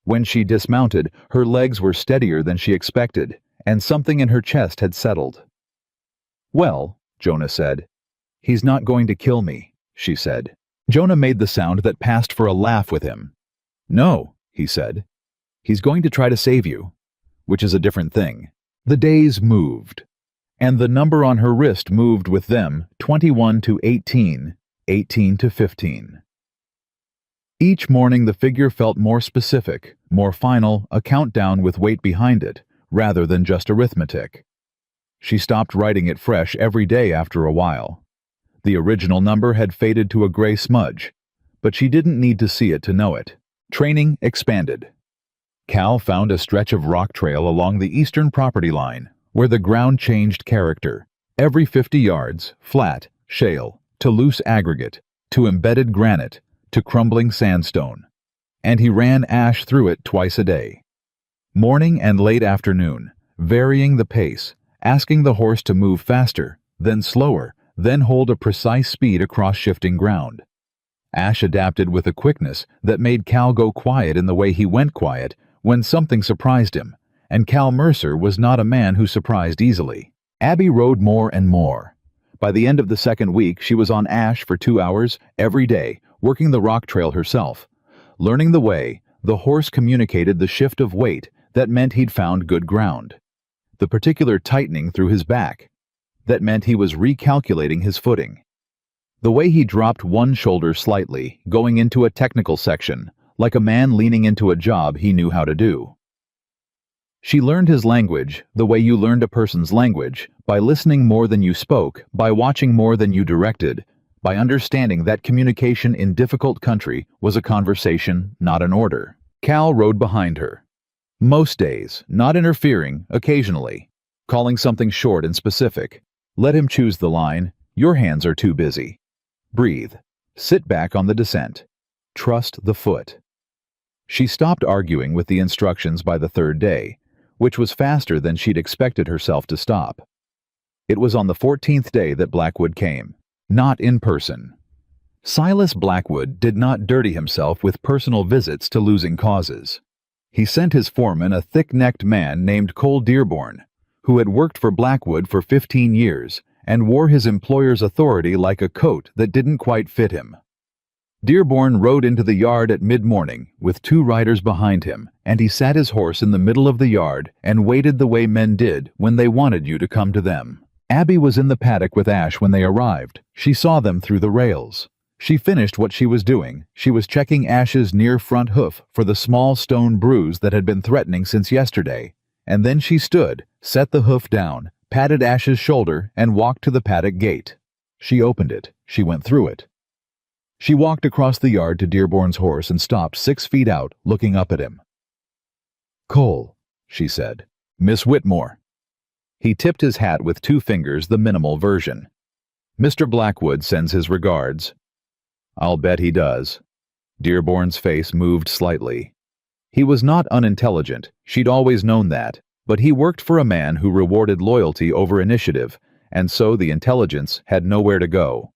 When she dismounted, her legs were steadier than she expected, and something in her chest had settled. "Well," Jonah said. "He's not going to kill me," she said. Jonah made the sound that passed for a laugh with him. "No," he said. "He's going to try to save you," which is a different thing. The days moved, and the number on her wrist moved with them, 21 to 18, 18 to 15. Each morning the figure felt more specific, more final, a countdown with weight behind it, rather than just arithmetic. She stopped writing it fresh every day after a while. The original number had faded to a gray smudge, but she didn't need to see it to know it. Training expanded. Cal found a stretch of rock trail along the eastern property line, where the ground changed character. Every 50 yards, flat, shale, to loose aggregate, to embedded granite, to crumbling sandstone. And he ran Ash through it twice a day. Morning and late afternoon, varying the pace, asking the horse to move faster, then slower, then hold a precise speed across shifting ground. Ash adapted with a quickness that made Cal go quiet in the way he went quiet when something surprised him, and Cal Mercer was not a man who surprised easily. Abby rode more and more. By the end of the second week, she was on Ash for 2 hours every day, working the rock trail herself. Learning the way, the horse communicated the shift of weight that meant he'd found good ground. The particular tightening through his back that meant he was recalculating his footing. The way he dropped one shoulder slightly, going into a technical section, like a man leaning into a job he knew how to do. She learned his language, the way you learned a person's language, by listening more than you spoke, by watching more than you directed, by understanding that communication in difficult country was a conversation, not an order. Cal rode behind her. Most days, not interfering, occasionally. Calling something short and specific. Let him choose the line. Your hands are too busy. Breathe. Sit back on the descent. Trust the foot. She stopped arguing with the instructions by the 3rd day, which was faster than she'd expected herself to stop. It was on the 14th day that Blackwood came. Not in person. Silas Blackwood did not dirty himself with personal visits to losing causes. He sent his foreman a thick-necked man named Cole Dearborn, who had worked for Blackwood for 15 years and wore his employer's authority like a coat that didn't quite fit him. Dearborn rode into the yard at mid-morning with 2 riders behind him, and he sat his horse in the middle of the yard and waited the way men did when they wanted you to come to them. Abby was in the paddock with Ash when they arrived. She saw them through the rails. She finished what she was doing. She was checking Ash's near front hoof for the small stone bruise that had been threatening since yesterday, and then she stood, set the hoof down, patted Ash's shoulder, and walked to the paddock gate. She opened it. She went through it. She walked across the yard to Dearborn's horse and stopped 6 feet out, looking up at him. "Cole," she said. "Miss Whitmore." He tipped his hat with 2 fingers, the minimal version. "Mr. Blackwood sends his regards." "I'll bet he does." Dearborn's face moved slightly. He was not unintelligent, she'd always known that, but he worked for a man who rewarded loyalty over initiative, and so the intelligence had nowhere to go.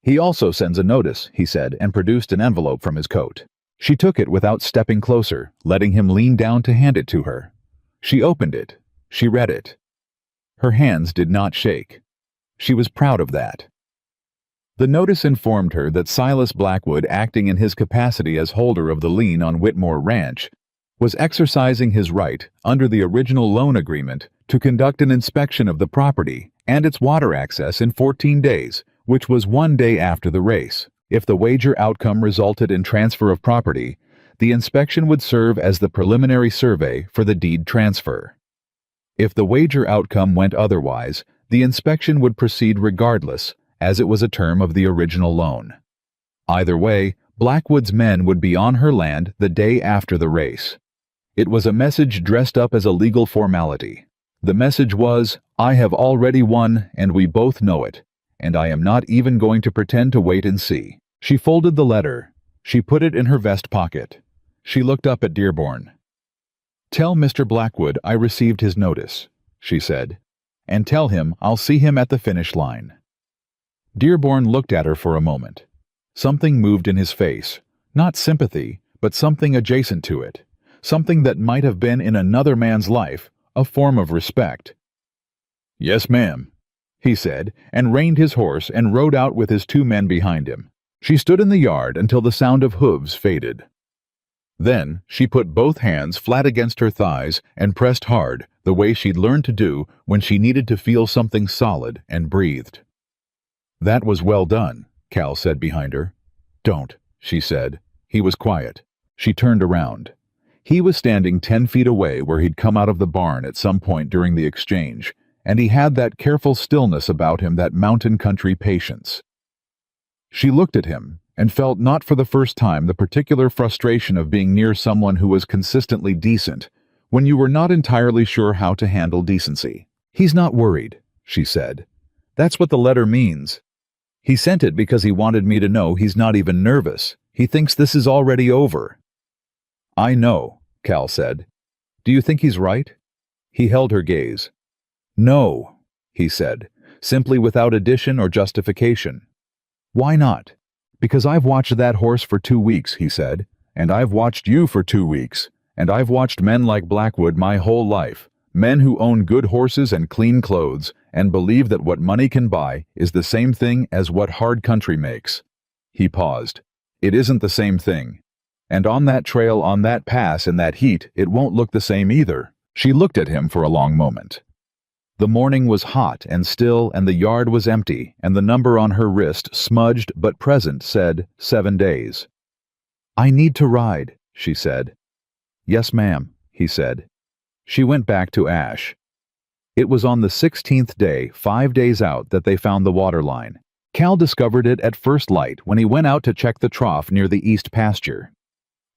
"He also sends a notice," he said, and produced an envelope from his coat. She took it without stepping closer, letting him lean down to hand it to her. She opened it. She read it. Her hands did not shake. She was proud of that. The notice informed her that Silas Blackwood, acting in his capacity as holder of the lien on Whitmore Ranch, was exercising his right, under the original loan agreement, to conduct an inspection of the property and its water access in 14 days, which was 1 day after the race. If the wager outcome resulted in transfer of property, the inspection would serve as the preliminary survey for the deed transfer. If the wager outcome went otherwise, the inspection would proceed regardless, as it was a term of the original loan. Either way, Blackwood's men would be on her land the day after the race. It was a message dressed up as a legal formality. The message was, "I have already won, and we both know it, and I am not even going to pretend to wait and see." She folded the letter. She put it in her vest pocket. She looked up at Dearborn. "Tell Mr. Blackwood I received his notice," she said, "and tell him I'll see him at the finish line." Dearborn looked at her for a moment. Something moved in his face, not sympathy, but something adjacent to it, something that might have been in another man's life, a form of respect. "Yes, ma'am," he said, and reined his horse and rode out with his 2 men behind him. She stood in the yard until the sound of hooves faded. Then she put both hands flat against her thighs and pressed hard, the way she'd learned to do when she needed to feel something solid, and breathed. "That was well done," Cal said behind her. "Don't," she said. He was quiet. She turned around. He was standing 10 feet away where he'd come out of the barn at some point during the exchange, and he had that careful stillness about him, that mountain country patience. She looked at him and felt not for the first time the particular frustration of being near someone who was consistently decent when you were not entirely sure how to handle decency. "He's not worried," she said. "That's what the letter means. He sent it because he wanted me to know he's not even nervous. He thinks this is already over." "I know," Cal said. "Do you think he's right?" He held her gaze. "No," he said, simply without addition or justification. "Why not?" "Because I've watched that horse for 2 weeks," he said, "and I've watched you for 2 weeks, and I've watched men like Blackwood my whole life, men who own good horses and clean clothes, and believe that what money can buy is the same thing as what hard country makes." He paused. "It isn't the same thing. And on that trail, on that pass, in that heat, it won't look the same either." She looked at him for a long moment. The morning was hot and still, and the yard was empty, and the number on her wrist, smudged but present, said 7 days. "I need to ride," she said. "Yes, ma'am," he said. She went back to Ash. It was on the 16th day, 5 days out, that they found the water line. Cal discovered it at first light when he went out to check the trough near the east pasture.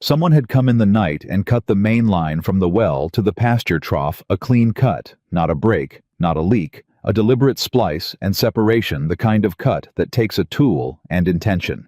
Someone had come in the night and cut the main line from the well to the pasture trough, a clean cut, not a break, not a leak, a deliberate splice and separation, the kind of cut that takes a tool and intention.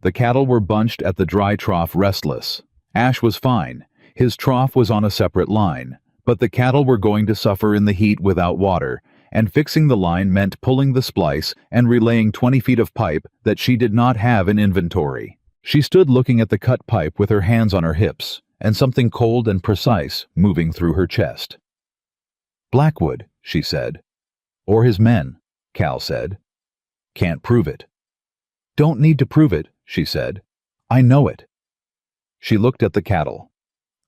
The cattle were bunched at the dry trough, restless. Ash was fine. His trough was on a separate line, but the cattle were going to suffer in the heat without water, and fixing the line meant pulling the splice and relaying 20 feet of pipe that she did not have in inventory. She stood looking at the cut pipe with her hands on her hips, and something cold and precise moving through her chest. "Blackwood," she said. "Or his men," Cal said. "Can't prove it." "Don't need to prove it," she said. "I know it." She looked at the cattle.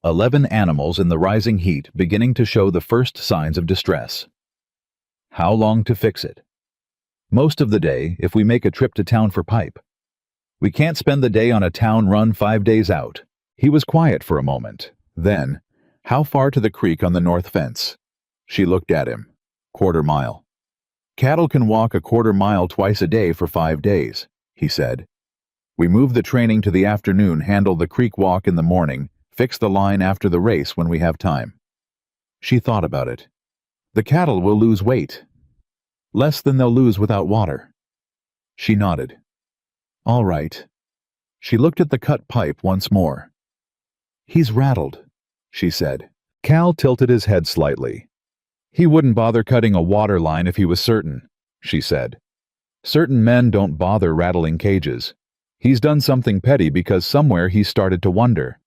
11 animals in the rising heat, beginning to show the first signs of distress. "How long to fix it?" "Most of the day, if we make a trip to town for pipe." "We can't spend the day on a town run 5 days out." He was quiet for a moment. Then, "How far to the creek on the north fence?" She looked at him. "Quarter mile." "Cattle can walk a quarter mile twice a day for 5 days," he said. We move the training to the afternoon, handle the creek walk in the morning, fix the line after the race when we have time. She thought about it. The cattle will lose weight. Less than they'll lose without water. She nodded. All right. She looked at the cut pipe once more. He's rattled, she said. Cal tilted his head slightly. He wouldn't bother cutting a water line if he was certain, she said. Certain men don't bother rattling cages. He's done something petty because somewhere he started to wonder.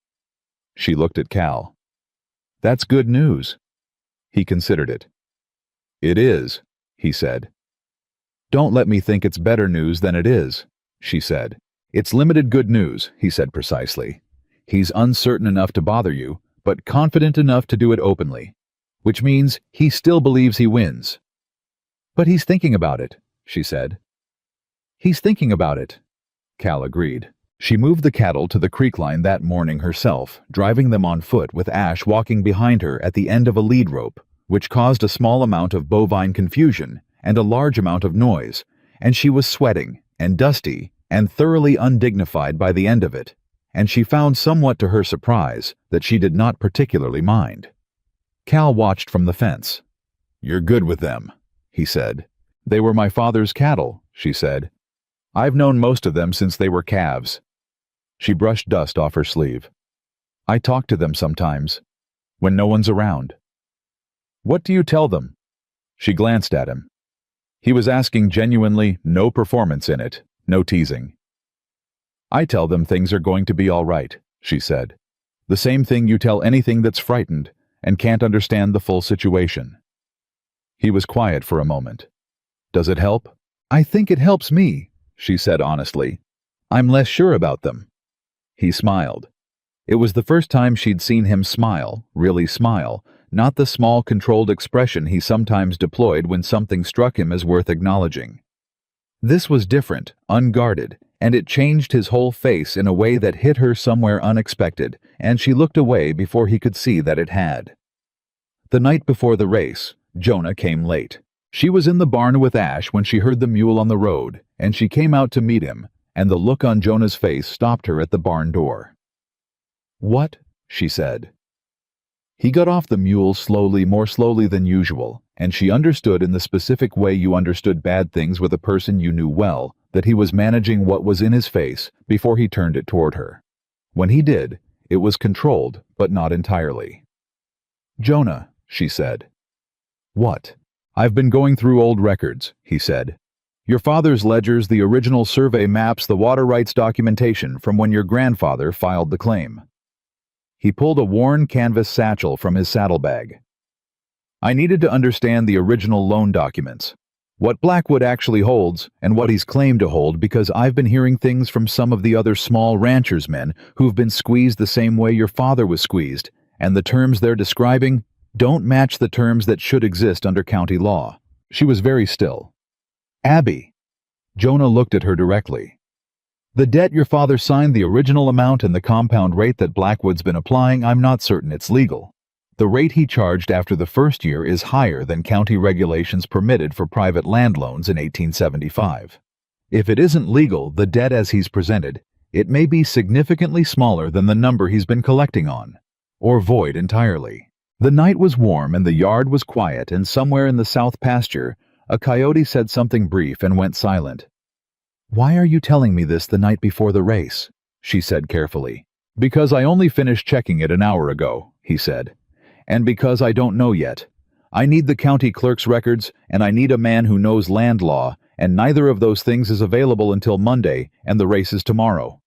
She looked at Cal. That's good news. He considered it. It is, he said. Don't let me think it's better news than it is, she said. It's limited good news, he said precisely. He's uncertain enough to bother you, but confident enough to do it openly, which means he still believes he wins. But he's thinking about it, she said. He's thinking about it, Cal agreed. She moved the cattle to the creek line that morning herself, driving them on foot with Ash walking behind her at the end of a lead rope, which caused a small amount of bovine confusion and a large amount of noise, and she was sweating and dusty and thoroughly undignified by the end of it, and she found somewhat to her surprise that she did not particularly mind. Cal watched from the fence. You're good with them, he said. They were my father's cattle, she said. I've known most of them since they were calves. She brushed dust off her sleeve. I talk to them sometimes, when no one's around. What do you tell them? She glanced at him. He was asking genuinely, no performance in it, no teasing. I tell them things are going to be all right, she said. The same thing you tell anything that's frightened and can't understand the full situation. He was quiet for a moment. Does it help? I think it helps me, she said honestly. I'm less sure about them. He smiled. It was the first time she'd seen him smile, really smile, not the small controlled expression he sometimes deployed when something struck him as worth acknowledging. This was different, unguarded, and it changed his whole face in a way that hit her somewhere unexpected, and she looked away before he could see that it had. The night before the race, Jonah came late. She was in the barn with Ash when she heard the mule on the road, and she came out to meet him, and the look on Jonah's face stopped her at the barn door. What? She said. He got off the mule slowly, more slowly than usual, and she understood in the specific way you understood bad things with a person you knew well, that he was managing what was in his face before he turned it toward her. When he did, it was controlled, but not entirely. Jonah, she said. What? I've been going through old records, he said. Your father's ledgers, the original survey maps, the water rights documentation from when your grandfather filed the claim. He pulled a worn canvas satchel from his saddlebag. I needed to understand the original loan documents, what Blackwood actually holds and what he's claimed to hold, because I've been hearing things from some of the other small ranchers' men who've been squeezed the same way your father was squeezed, and the terms they're describing don't match the terms that should exist under county law. She was very still. Abby. Jonah looked at her directly. The debt your father signed, the original amount and the compound rate that Blackwood's been applying, I'm not certain it's legal. The rate he charged after the first year is higher than county regulations permitted for private land loans in 1875. If it isn't legal, the debt as he's presented, it may be significantly smaller than the number he's been collecting on, or void entirely. The night was warm and the yard was quiet, and somewhere in the south pasture, a coyote said something brief and went silent. Why are you telling me this the night before the race? She said carefully. Because I only finished checking it an hour ago, he said. And because I don't know yet. I need the county clerk's records, and I need a man who knows land law, and neither of those things is available until Monday, and the race is tomorrow.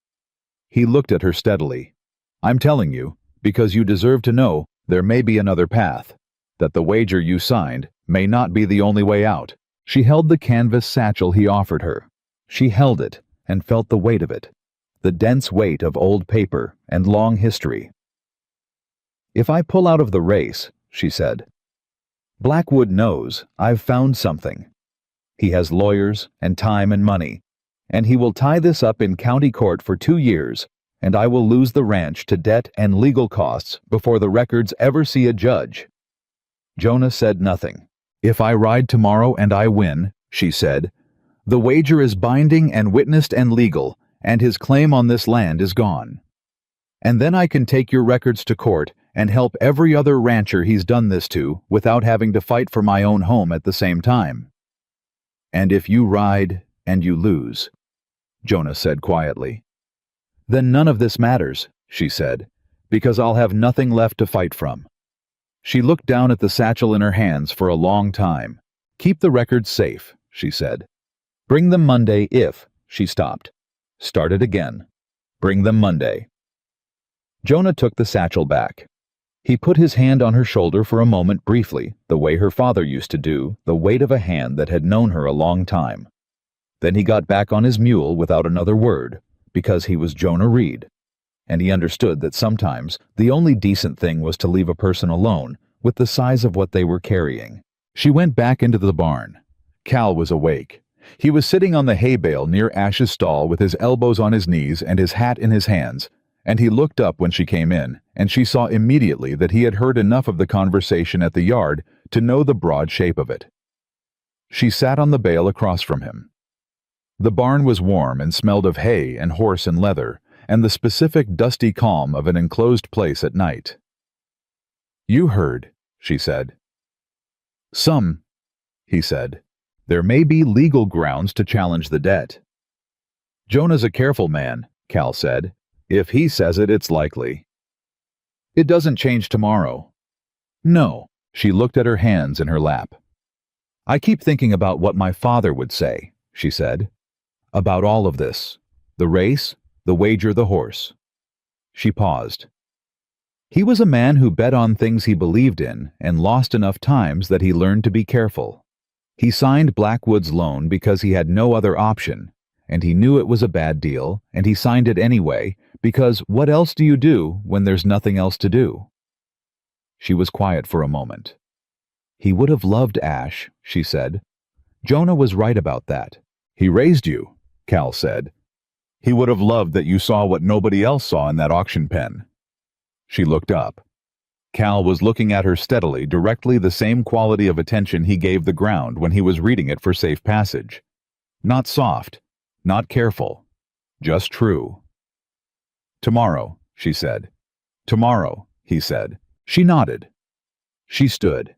He looked at her steadily. I'm telling you, because you deserve to know, there may be another path. That the wager you signed may not be the only way out. She held the canvas satchel he offered her. She held it and felt the weight of it, the dense weight of old paper and long history. If I pull out of the race, she said, Blackwood knows I've found something. He has lawyers and time and money, and he will tie this up in county court for 2 years, and I will lose the ranch to debt and legal costs before the records ever see a judge. Jonah said nothing. If I ride tomorrow and I win, she said, the wager is binding and witnessed and legal, and his claim on this land is gone. And then I can take your records to court and help every other rancher he's done this to without having to fight for my own home at the same time. And if you ride and you lose, Jonah said quietly. Then none of this matters, she said, because I'll have nothing left to fight from. She looked down at the satchel in her hands for a long time. Keep the records safe, she said. Bring them Monday if, she stopped. Started again. Bring them Monday. Jonah took the satchel back. He put his hand on her shoulder for a moment briefly, the way her father used to do, the weight of a hand that had known her a long time. Then he got back on his mule without another word, because he was Jonah Reed, and he understood that sometimes the only decent thing was to leave a person alone with the size of what they were carrying. She went back into the barn. Cal was awake. He was sitting on the hay bale near Ash's stall with his elbows on his knees and his hat in his hands, and he looked up when she came in, and she saw immediately that he had heard enough of the conversation at the yard to know the broad shape of it. She sat on the bale across from him. The barn was warm and smelled of hay and horse and leather, and the specific dusty calm of an enclosed place at night. You heard, she said. Some, he said. There may be legal grounds to challenge the debt. Jonah's a careful man, Cal said. If he says it, it's likely. It doesn't change tomorrow. No, she looked at her hands in her lap. I keep thinking about what my father would say, she said. About all of this. The race, the wager, the horse. She paused. He was a man who bet on things he believed in and lost enough times that he learned to be careful. He signed Blackwood's loan because he had no other option, and he knew it was a bad deal, and he signed it anyway, because what else do you do when there's nothing else to do? She was quiet for a moment. He would have loved Ash, she said. Jonah was right about that. He raised you, Cal said. He would have loved that you saw what nobody else saw in that auction pen. She looked up. Cal was looking at her steadily, directly the same quality of attention he gave the ground when he was reading it for safe passage. Not soft, not careful, just true. Tomorrow, she said. Tomorrow, he said. She nodded. She stood.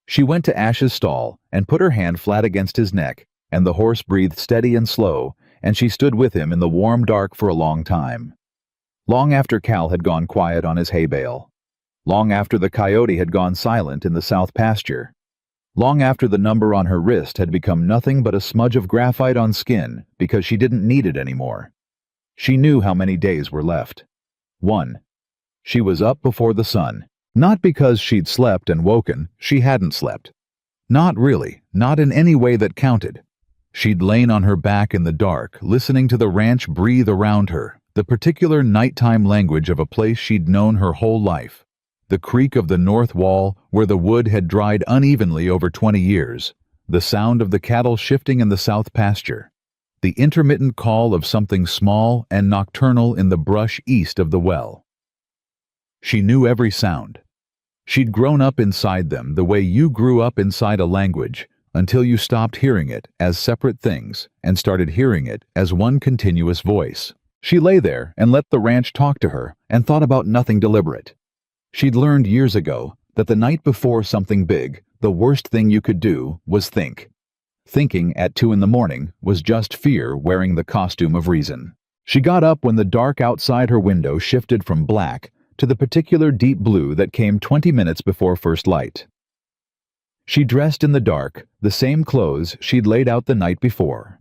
She went to Ash's stall and put her hand flat against his neck, and the horse breathed steady and slow, and she stood with him in the warm dark for a long time. Long after Cal had gone quiet on his hay bale. Long after the coyote had gone silent in the south pasture. Long after the number on her wrist had become nothing but a smudge of graphite on skin because she didn't need it anymore. She knew how many days were left. 1. She was up before the sun. Not because she'd slept and woken, she hadn't slept. Not really, not in any way that counted. She'd lain on her back in the dark, listening to the ranch breathe around her, the particular nighttime language of a place she'd known her whole life. The creak of the north wall where the wood had dried unevenly over 20 years, the sound of the cattle shifting in the south pasture, the intermittent call of something small and nocturnal in the brush east of the well. She knew every sound. She'd grown up inside them the way you grew up inside a language, until you stopped hearing it as separate things and started hearing it as one continuous voice. She lay there and let the ranch talk to her and thought about nothing deliberate. She'd learned years ago that the night before something big, the worst thing you could do was think. Thinking at 2 a.m. was just fear wearing the costume of reason. She got up when the dark outside her window shifted from black to the particular deep blue that came 20 minutes before first light. She dressed in the dark, the same clothes she'd laid out the night before.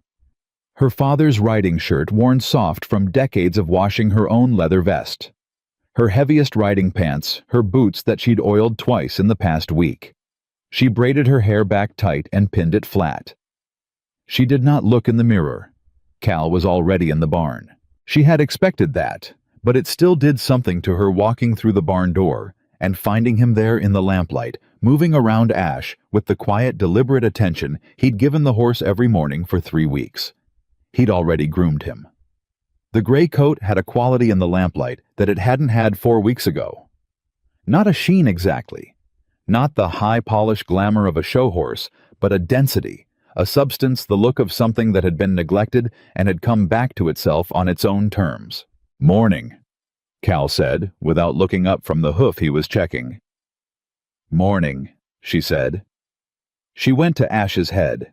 Her father's riding shirt worn soft from decades of washing her own leather vest. Her heaviest riding pants, her boots that she'd oiled twice in the past week. She braided her hair back tight and pinned it flat. She did not look in the mirror. Cal was already in the barn. She had expected that, but it still did something to her walking through the barn door and finding him there in the lamplight, moving around Ash with the quiet, deliberate attention he'd given the horse every morning for 3 weeks. He'd already groomed him. The gray coat had a quality in the lamplight that it hadn't had 4 weeks ago. Not a sheen exactly. Not the high-polished glamour of a show horse, but a density, a substance the look of something that had been neglected and had come back to itself on its own terms. "Morning," Cal said, without looking up from the hoof he was checking. "Morning," she said. She went to Ash's head.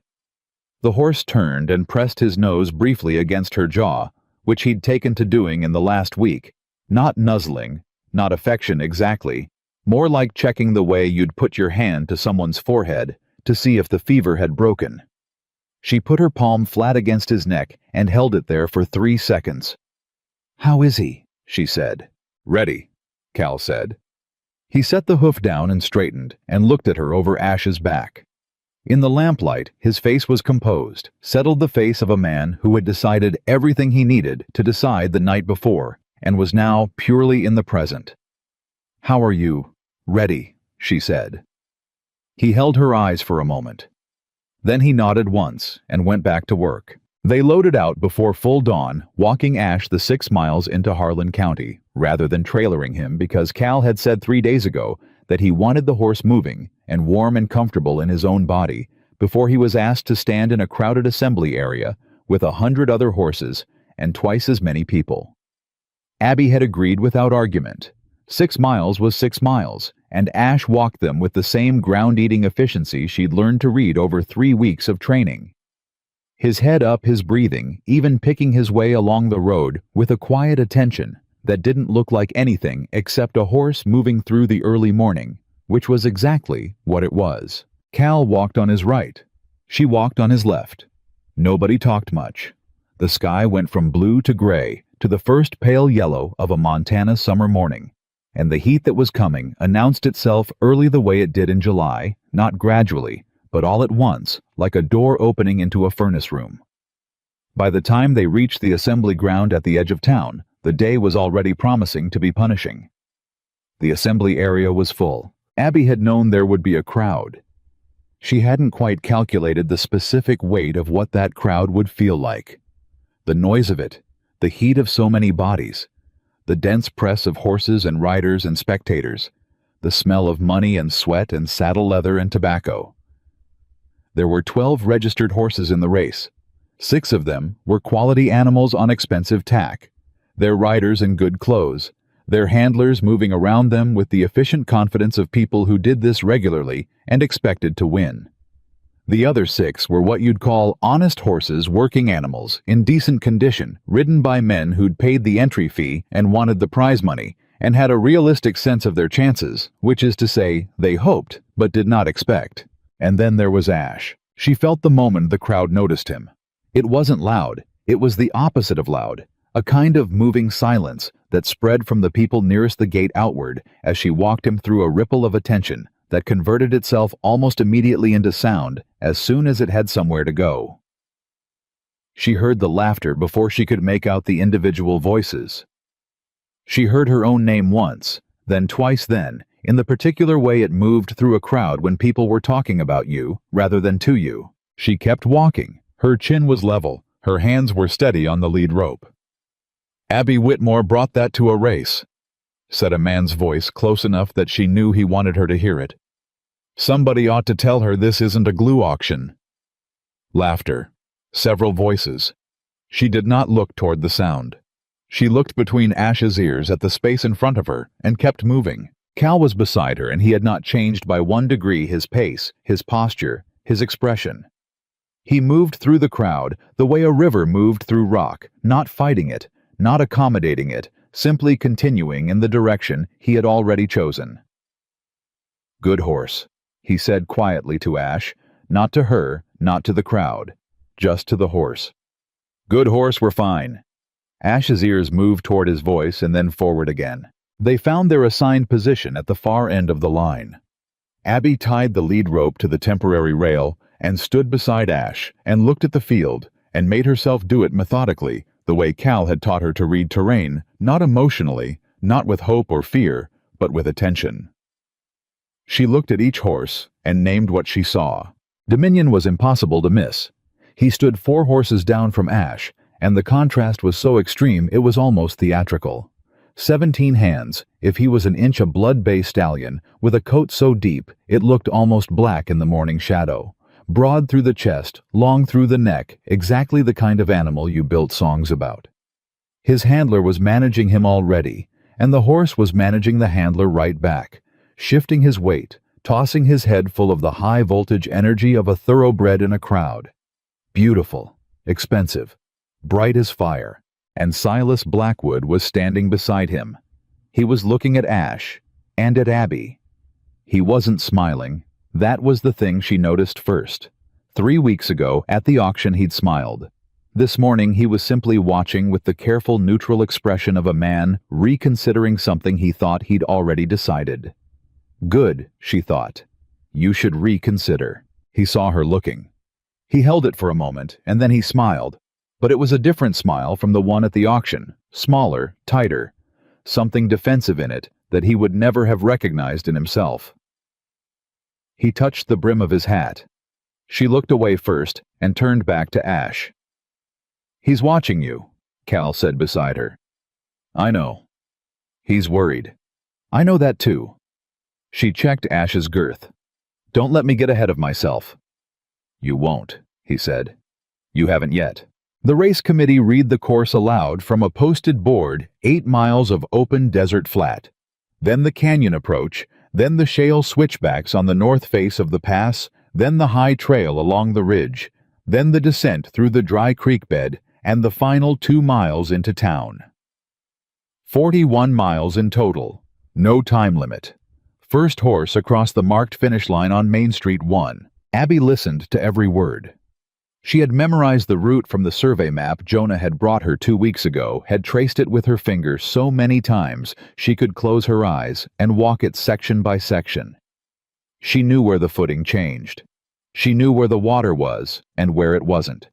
The horse turned and pressed his nose briefly against her jaw, which he'd taken to doing in the last week, not nuzzling, not affection exactly, more like checking the way you'd put your hand to someone's forehead to see if the fever had broken. She put her palm flat against his neck and held it there for 3 seconds. "How is he?" she said. "Ready," Cal said. He set the hoof down and straightened and looked at her over Ash's back. In the lamplight, his face was composed, settled the face of a man who had decided everything he needed to decide the night before and was now purely in the present. "How are you?" "Ready," she said. He held her eyes for a moment. Then he nodded once and went back to work. They loaded out before full dawn, walking Ash the 6 miles into Harlan County, rather than trailering him because Cal had said 3 days ago that he wanted the horse moving and warm and comfortable in his own body before he was asked to stand in a crowded assembly area with 100 other horses and twice as many people. Abby had agreed without argument. 6 miles was 6 miles, and Ash walked them with the same ground-eating efficiency she'd learned to read over 3 weeks of training. His head up, his breathing, even picking his way along the road with a quiet attention that didn't look like anything except a horse moving through the early morning, which was exactly what it was. Cal walked on his right. She walked on his left. Nobody talked much. The sky went from blue to gray to the first pale yellow of a Montana summer morning, and the heat that was coming announced itself early the way it did in July, not gradually, but all at once, like a door opening into a furnace room. By the time they reached the assembly ground at the edge of town, the day was already promising to be punishing. The assembly area was full. Abby had known there would be a crowd. She hadn't quite calculated the specific weight of what that crowd would feel like. The noise of it, the heat of so many bodies, the dense press of horses and riders and spectators, the smell of money and sweat and saddle leather and tobacco. There were 12 registered horses in the race. 6 of them were quality animals on expensive tack, their riders in good clothes, their handlers moving around them with the efficient confidence of people who did this regularly and expected to win. The other 6 were what you'd call honest horses, working animals, in decent condition, ridden by men who'd paid the entry fee and wanted the prize money, and had a realistic sense of their chances, which is to say, they hoped, but did not expect. And then there was Ash. She felt the moment the crowd noticed him. It wasn't loud, it was the opposite of loud, a kind of moving silence that spread from the people nearest the gate outward as she walked him through a ripple of attention that converted itself almost immediately into sound as soon as it had somewhere to go. She heard the laughter before she could make out the individual voices. She heard her own name once, then twice then, in the particular way it moved through a crowd when people were talking about you rather than to you. She kept walking. Her chin was level. Her hands were steady on the lead rope. "Abby Whitmore brought that to a race," said a man's voice close enough that she knew he wanted her to hear it. "Somebody ought to tell her this isn't a glue auction." Laughter. Several voices. She did not look toward the sound. She looked between Ash's ears at the space in front of her and kept moving. Cal was beside her, and he had not changed by 1 degree his pace, his posture, his expression. He moved through the crowd the way a river moved through rock, not fighting it, not accommodating it, simply continuing in the direction he had already chosen. "Good horse," he said quietly to Ash, not to her, not to the crowd, just to the horse. "Good horse, we're fine." Ash's ears moved toward his voice and then forward again. They found their assigned position at the far end of the line. Abby tied the lead rope to the temporary rail and stood beside Ash and looked at the field and made herself do it methodically, the way Cal had taught her to read terrain, not emotionally, not with hope or fear, but with attention. She looked at each horse and named what she saw. Dominion was impossible to miss. He stood 4 horses down from Ash, and the contrast was so extreme it was almost theatrical. 17 hands, if he was an inch a blood-bay stallion, with a coat so deep it looked almost black in the morning shadow, broad through the chest, long through the neck, exactly the kind of animal you built songs about. His handler was managing him already, and the horse was managing the handler right back, shifting his weight, tossing his head full of the high-voltage energy of a thoroughbred in a crowd. Beautiful, expensive, bright as fire, and Silas Blackwood was standing beside him. He was looking at Ash, and at Abby. He wasn't smiling. That was the thing she noticed first. 3 weeks ago, at the auction, he'd smiled. This morning, he was simply watching with the careful, neutral expression of a man reconsidering something he thought he'd already decided. Good, she thought. You should reconsider. He saw her looking. He held it for a moment, and then he smiled. But it was a different smile from the one at the auction, smaller, tighter, something defensive in it that he would never have recognized in himself. He touched the brim of his hat. She looked away first and turned back to Ash. "He's watching you," Cal said beside her. "I know." "He's worried." "I know that too." She checked Ash's girth. "Don't let me get ahead of myself." "You won't," he said. "You haven't yet." The race committee read the course aloud from a posted board, 8 miles of open desert flat. Then the canyon approach, then the shale switchbacks on the north face of the pass, then the high trail along the ridge, then the descent through the dry creek bed, and the final 2 miles into town. 41 miles in total. No time limit. First horse across the marked finish line on Main Street won. Abby listened to every word. She had memorized the route from the survey map Jonah had brought her 2 weeks ago, had traced it with her finger so many times she could close her eyes and walk it section by section. She knew where the footing changed. She knew where the water was and where it wasn't.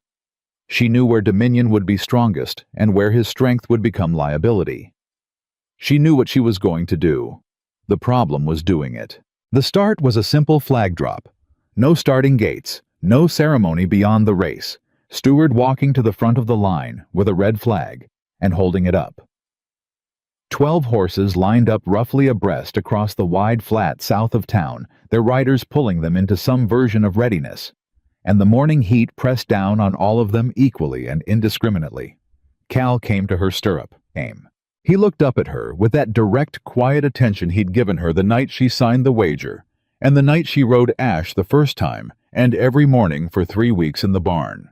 She knew where Dominion would be strongest and where his strength would become liability. She knew what she was going to do. The problem was doing it. The start was a simple flag drop. No starting gates. No ceremony beyond the race. Steward walking to the front of the line with a red flag and holding it up. 12 horses lined up roughly abreast across the wide flat south of town, their riders pulling them into some version of readiness. And the morning heat pressed down on all of them equally and indiscriminately. Cal came to her stirrup. Aim. He looked up at her with that direct, quiet attention he'd given her the night she signed the wager, and the night she rode Ash the first time, and every morning for 3 weeks in the barn.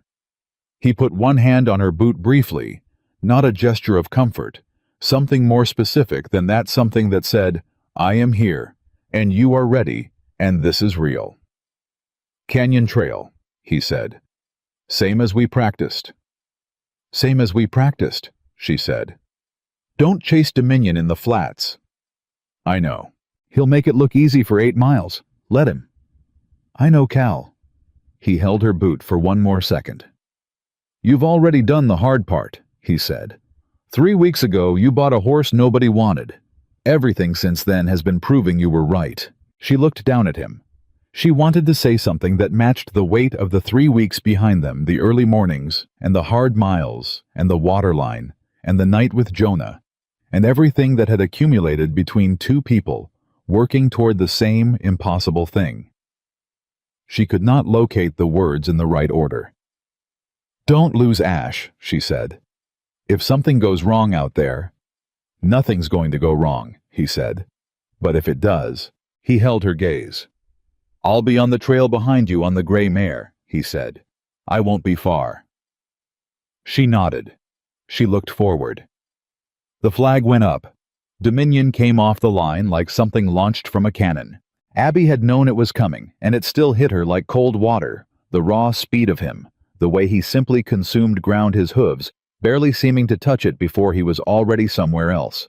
He put one hand on her boot briefly, not a gesture of comfort, something more specific than that something that said, "I am here, and you are ready, and this is real." "Canyon Trail," he said. "Same as we practiced." "Same as we practiced," she said. "Don't chase Dominion in the flats." "I know. He'll make it look easy for 8 miles. Let him." "I know, Cal." He held her boot for one more second. "You've already done the hard part," he said. 3 weeks ago, you bought a horse nobody wanted. Everything since then has been proving you were right." She looked down at him. She wanted to say something that matched the weight of the 3 weeks behind them, the early mornings, and the hard miles, and the waterline, and the night with Jonah, and everything that had accumulated between two people, working toward the same impossible thing. She could not locate the words in the right order. "Don't lose Ash," she said. "If something goes wrong out there—" "Nothing's going to go wrong," he said. "But if it does—" He held her gaze. "I'll be on the trail behind you on the gray mare," he said. "I won't be far." She nodded. She looked forward. The flag went up. Dominion came off the line like something launched from a cannon. Abby had known it was coming, and it still hit her like cold water, the raw speed of him, the way he simply consumed ground his hooves, barely seeming to touch it before he was already somewhere else.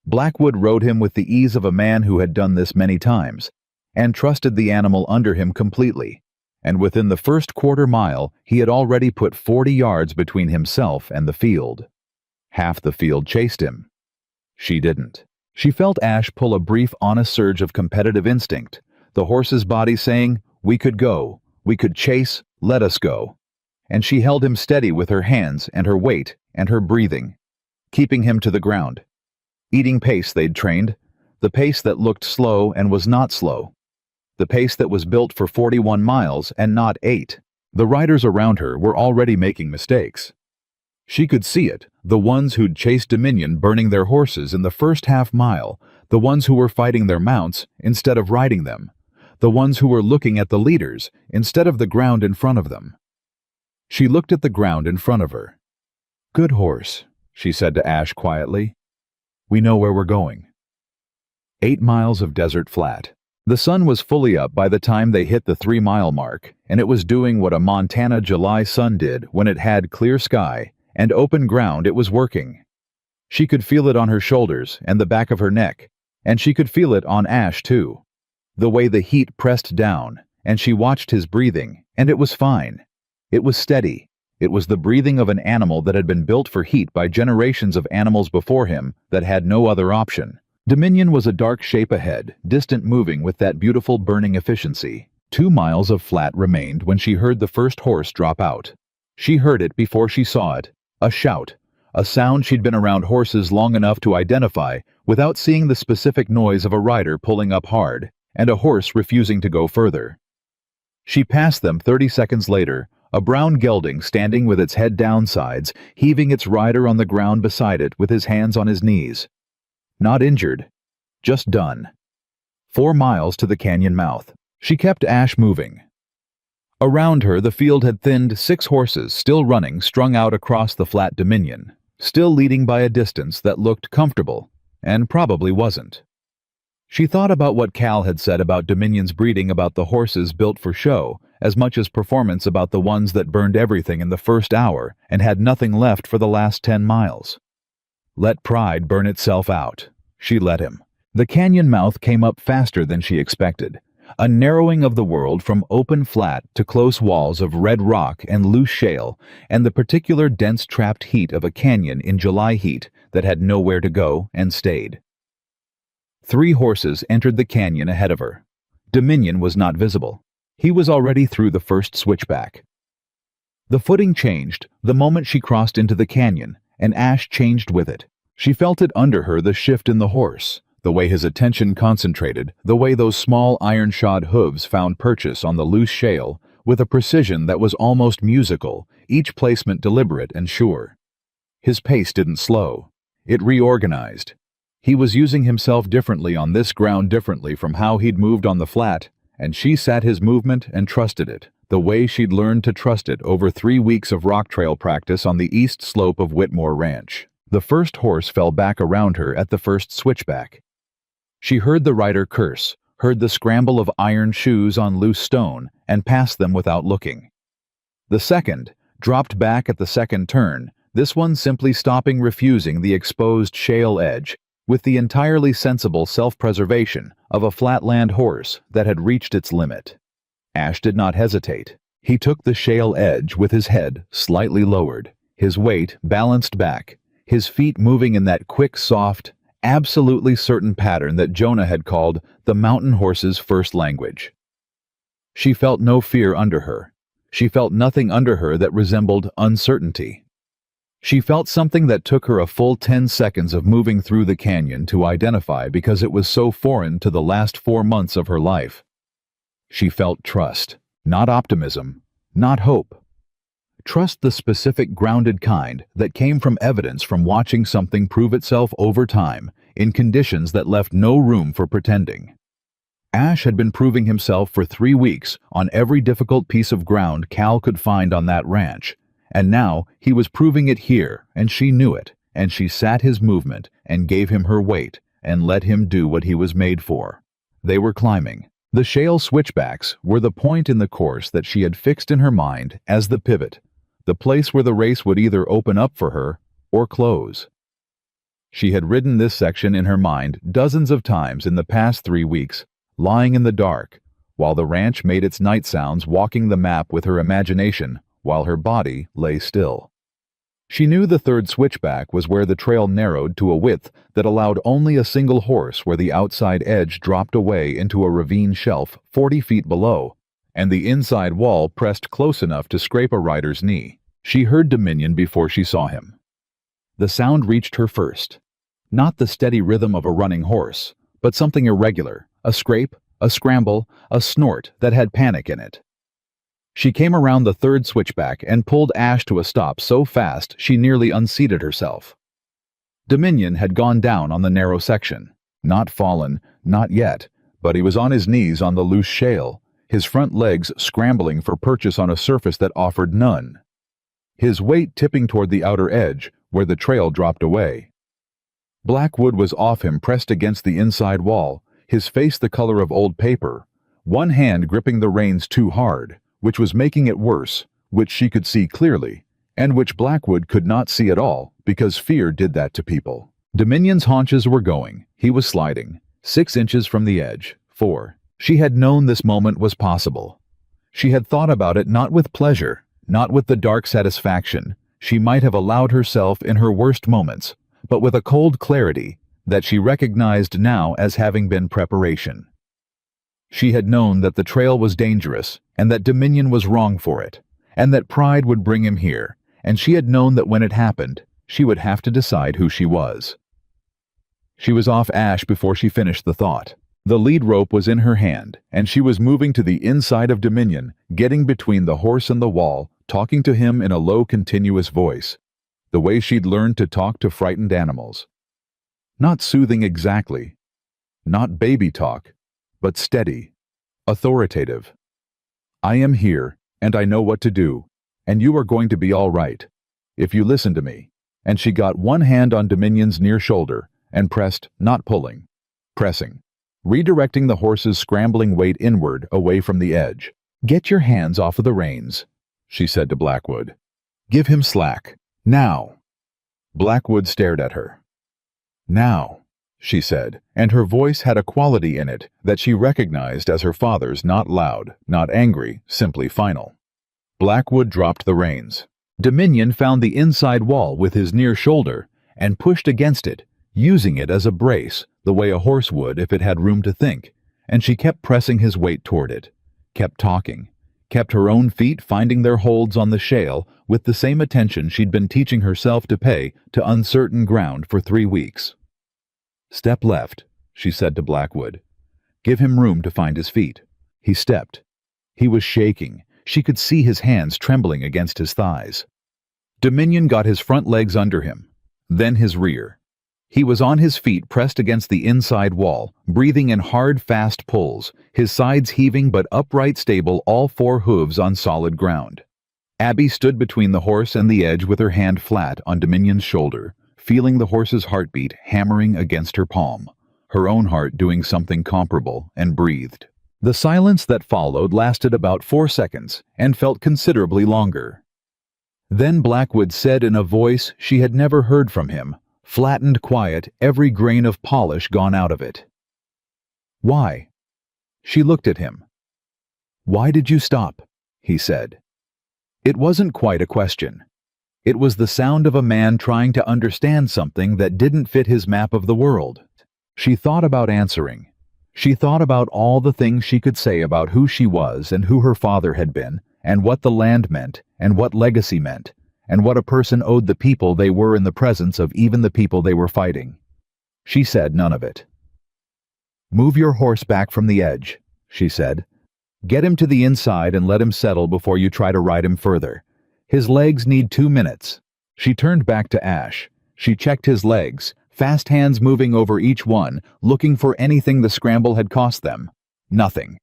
Blackwood rode him with the ease of a man who had done this many times, and trusted the animal under him completely, and within the first quarter mile he had already put 40 yards between himself and the field. Half the field chased him. She didn't. She felt Ash pull a brief, honest surge of competitive instinct, the horse's body saying, "We could go, we could chase, let us go." And she held him steady with her hands and her weight and her breathing, keeping him to the ground. Eating pace they'd trained, the pace that looked slow and was not slow. the pace that was built for 41 miles and not 8. The riders around her were already making mistakes. She could see it, the ones who'd chased Dominion burning their horses in the first half mile, the ones who were fighting their mounts instead of riding them, the ones who were looking at the leaders instead of the ground in front of them. She looked at the ground in front of her. "Good horse," she said to Ash quietly. "We know where we're going." 8 miles of desert flat. The sun was fully up by the time they hit the 3-mile mark, and it was doing what a Montana July sun did when it had clear sky and open ground. It was working. She could feel it on her shoulders and the back of her neck, and she could feel it on Ash too. The way the heat pressed down, and she watched his breathing, and it was fine. It was steady. It was the breathing of an animal that had been built for heat by generations of animals before him that had no other option. Dominion was a dark shape ahead, distant, moving with that beautiful burning efficiency. 2 miles of flat remained when she heard the first horse drop out. She heard it before she saw it. A shout. A sound she'd been around horses long enough to identify without seeing the specific noise of a rider pulling up hard and a horse refusing to go further. She passed them 30 seconds later, a brown gelding standing with its head down sides, heaving its rider on the ground beside it with his hands on his knees. Not injured. Just done. 4 miles to the canyon mouth. She kept Ash moving. Around her, the field had thinned. 6 horses, still running, strung out across the flat Dominion, still leading by a distance that looked comfortable, and probably wasn't. She thought about what Cal had said about Dominion's breeding, about the horses built for show, as much as performance, about the ones that burned everything in the first hour and had nothing left for the last 10 miles. Let pride burn itself out. She let him. The canyon mouth came up faster than she expected. A narrowing of the world from open flat to close walls of red rock and loose shale, and the particular dense trapped heat of a canyon in July heat that had nowhere to go and stayed. 3 horses entered the canyon ahead of her. Dominion was not visible. He was already through the first switchback. The footing changed the moment she crossed into the canyon, and Ash changed with it. She felt it under her, the shift in the horse, the way his attention concentrated, the way those small iron-shod hooves found purchase on the loose shale with a precision that was almost musical, each placement deliberate and sure. His pace didn't slow. It reorganized. He was using himself differently on this ground, differently from how he'd moved on the flat, and she sat his movement and trusted it, the way she'd learned to trust it over 3 weeks of rock trail practice on the east slope of Whitmore Ranch. The first horse fell back around her at the first switchback. She heard the rider curse, heard the scramble of iron shoes on loose stone, and passed them without looking. The second dropped back at the second turn, this one simply stopping, refusing the exposed shale edge, with the entirely sensible self-preservation of a flatland horse that had reached its limit. Ash did not hesitate. He took the shale edge with his head slightly lowered, his weight balanced back, his feet moving in that quick, soft, absolutely certain pattern that Jonah had called the mountain horse's first language. She felt no fear under her. She felt nothing under her that resembled uncertainty. She felt something that took her a full 10 seconds of moving through the canyon to identify, because it was so foreign to the last 4 months of her life. She felt trust, not optimism, not hope. Trust, the specific, grounded kind that came from evidence, from watching something prove itself over time in conditions that left no room for pretending. Ash had been proving himself for 3 weeks on every difficult piece of ground Cal could find on that ranch, and now he was proving it here, and she knew it, and she sat his movement and gave him her weight and let him do what he was made for. They were climbing. The shale switchbacks were the point in the course that she had fixed in her mind as the pivot, the place where the race would either open up for her or close. She had ridden this section in her mind dozens of times in the past 3 weeks, lying in the dark, while the ranch made its night sounds, walking the map with her imagination, while her body lay still. She knew the third switchback was where the trail narrowed to a width that allowed only a single horse, where the outside edge dropped away into a ravine shelf 40 feet below, and the inside wall pressed close enough to scrape a rider's knee. She heard Dominion before she saw him. The sound reached her first. Not the steady rhythm of a running horse, but something irregular, a scrape, a scramble, a snort that had panic in it. She came around the third switchback and pulled Ash to a stop so fast she nearly unseated herself. Dominion had gone down on the narrow section. Not fallen, not yet, but he was on his knees on the loose shale, his front legs scrambling for purchase on a surface that offered none. His weight tipping toward the outer edge, where the trail dropped away. Blackwood was off him, pressed against the inside wall, his face the color of old paper, one hand gripping the reins too hard, which was making it worse, which she could see clearly, and which Blackwood could not see at all, because fear did that to people. Dominion's haunches were going, he was sliding, 6 inches from the edge, 4. She had known this moment was possible. She had thought about it not with pleasure, not with the dark satisfaction she might have allowed herself in her worst moments, but with a cold clarity that she recognized now as having been preparation. She had known that the trail was dangerous, and that Dominion was wrong for it, and that pride would bring him here, and she had known that when it happened, she would have to decide who she was. She was off Ash before she finished the thought. The lead rope was in her hand, and she was moving to the inside of Dominion, getting between the horse and the wall, talking to him in a low, continuous voice, the way she'd learned to talk to frightened animals. Not soothing exactly, not baby talk, but steady, authoritative. I am here, and I know what to do, and you are going to be all right, if you listen to me. And she got one hand on Dominion's near shoulder, and pressed, not pulling, pressing, redirecting the horse's scrambling weight inward away from the edge. Get your hands off of the reins, she said to Blackwood. Give him slack. Now. Blackwood stared at her. Now, she said, and her voice had a quality in it that she recognized as her father's, not loud, not angry, simply final. Blackwood dropped the reins. Dominion found the inside wall with his near shoulder and pushed against it, using it as a brace, the way a horse would if it had room to think, and she kept pressing his weight toward it, kept talking, kept her own feet finding their holds on the shale with the same attention she'd been teaching herself to pay to uncertain ground for 3 weeks. Step left, she said to Blackwood. Give him room to find his feet. He stepped. He was shaking. She could see his hands trembling against his thighs. Dominion got his front legs under him, then his rear. He was on his feet pressed against the inside wall, breathing in hard, fast pulls, his sides heaving but upright stable, all 4 hooves on solid ground. Abby stood between the horse and the edge with her hand flat on Dominion's shoulder, feeling the horse's heartbeat hammering against her palm, her own heart doing something comparable, and breathed. The silence that followed lasted about 4 seconds and felt considerably longer. Then Blackwood said in a voice she had never heard from him, flattened quiet, every grain of polish gone out of it. Why? She looked at him. Why did you stop? He said. It wasn't quite a question. It was the sound of a man trying to understand something that didn't fit his map of the world. She thought about answering. She thought about all the things she could say about who she was and who her father had been, and what the land meant, and what legacy meant, and what a person owed the people they were in the presence of, even the people they were fighting. She said none of it. Move your horse back from the edge, she said. Get him to the inside and let him settle before you try to ride him further. His legs need 2 minutes. She turned back to Ash. She checked his legs, fast hands moving over each one, looking for anything the scramble had cost them. Nothing.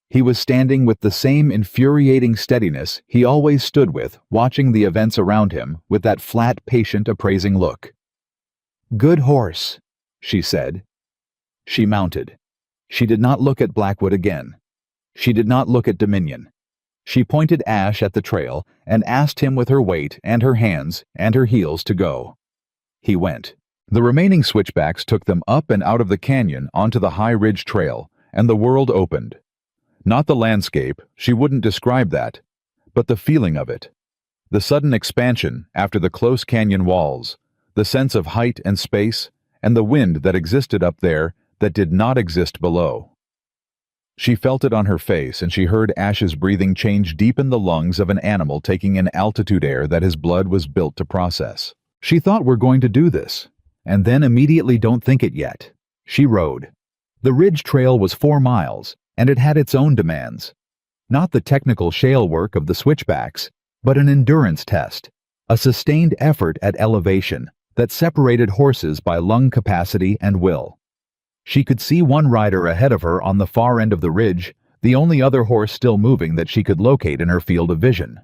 He was standing with the same infuriating steadiness he always stood with, watching the events around him with that flat, patient, appraising look. Good horse, she said. She mounted. She did not look at Blackwood again. She did not look at Dominion. She pointed Ash at the trail and asked him with her weight and her hands and her heels to go. He went. The remaining switchbacks took them up and out of the canyon onto the high ridge trail, and the world opened. Not the landscape, she wouldn't describe that, but the feeling of it. The sudden expansion after the close canyon walls, the sense of height and space, and the wind that existed up there that did not exist below. She felt it on her face, and she heard Ash's breathing change deep in the lungs of an animal taking in altitude air that his blood was built to process. She thought, we're going to do this, and then immediately don't think it yet. She rode. The ridge trail was 4 miles, and it had its own demands. Not the technical shale work of the switchbacks, but an endurance test, a sustained effort at elevation that separated horses by lung capacity and will. She could see one rider ahead of her on the far end of the ridge, the only other horse still moving that she could locate in her field of vision.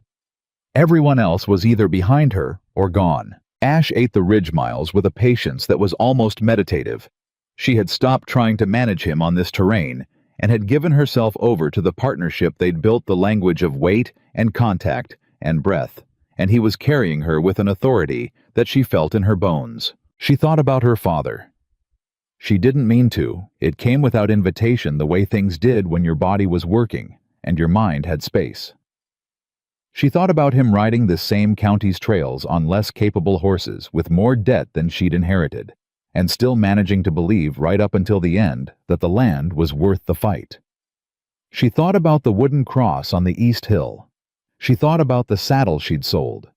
Everyone else was either behind her or gone. Ash ate the ridge miles with a patience that was almost meditative. She had stopped trying to manage him on this terrain and had given herself over to the partnership they'd built, the language of weight and contact and breath, and he was carrying her with an authority that she felt in her bones. She thought about her father. She didn't mean to. It came without invitation, the way things did when your body was working and your mind had space. She thought about him riding the same county's trails on less capable horses with more debt than she'd inherited, and still managing to believe right up until the end that the land was worth the fight. She thought about the wooden cross on the East Hill. She thought about the saddle she'd sold.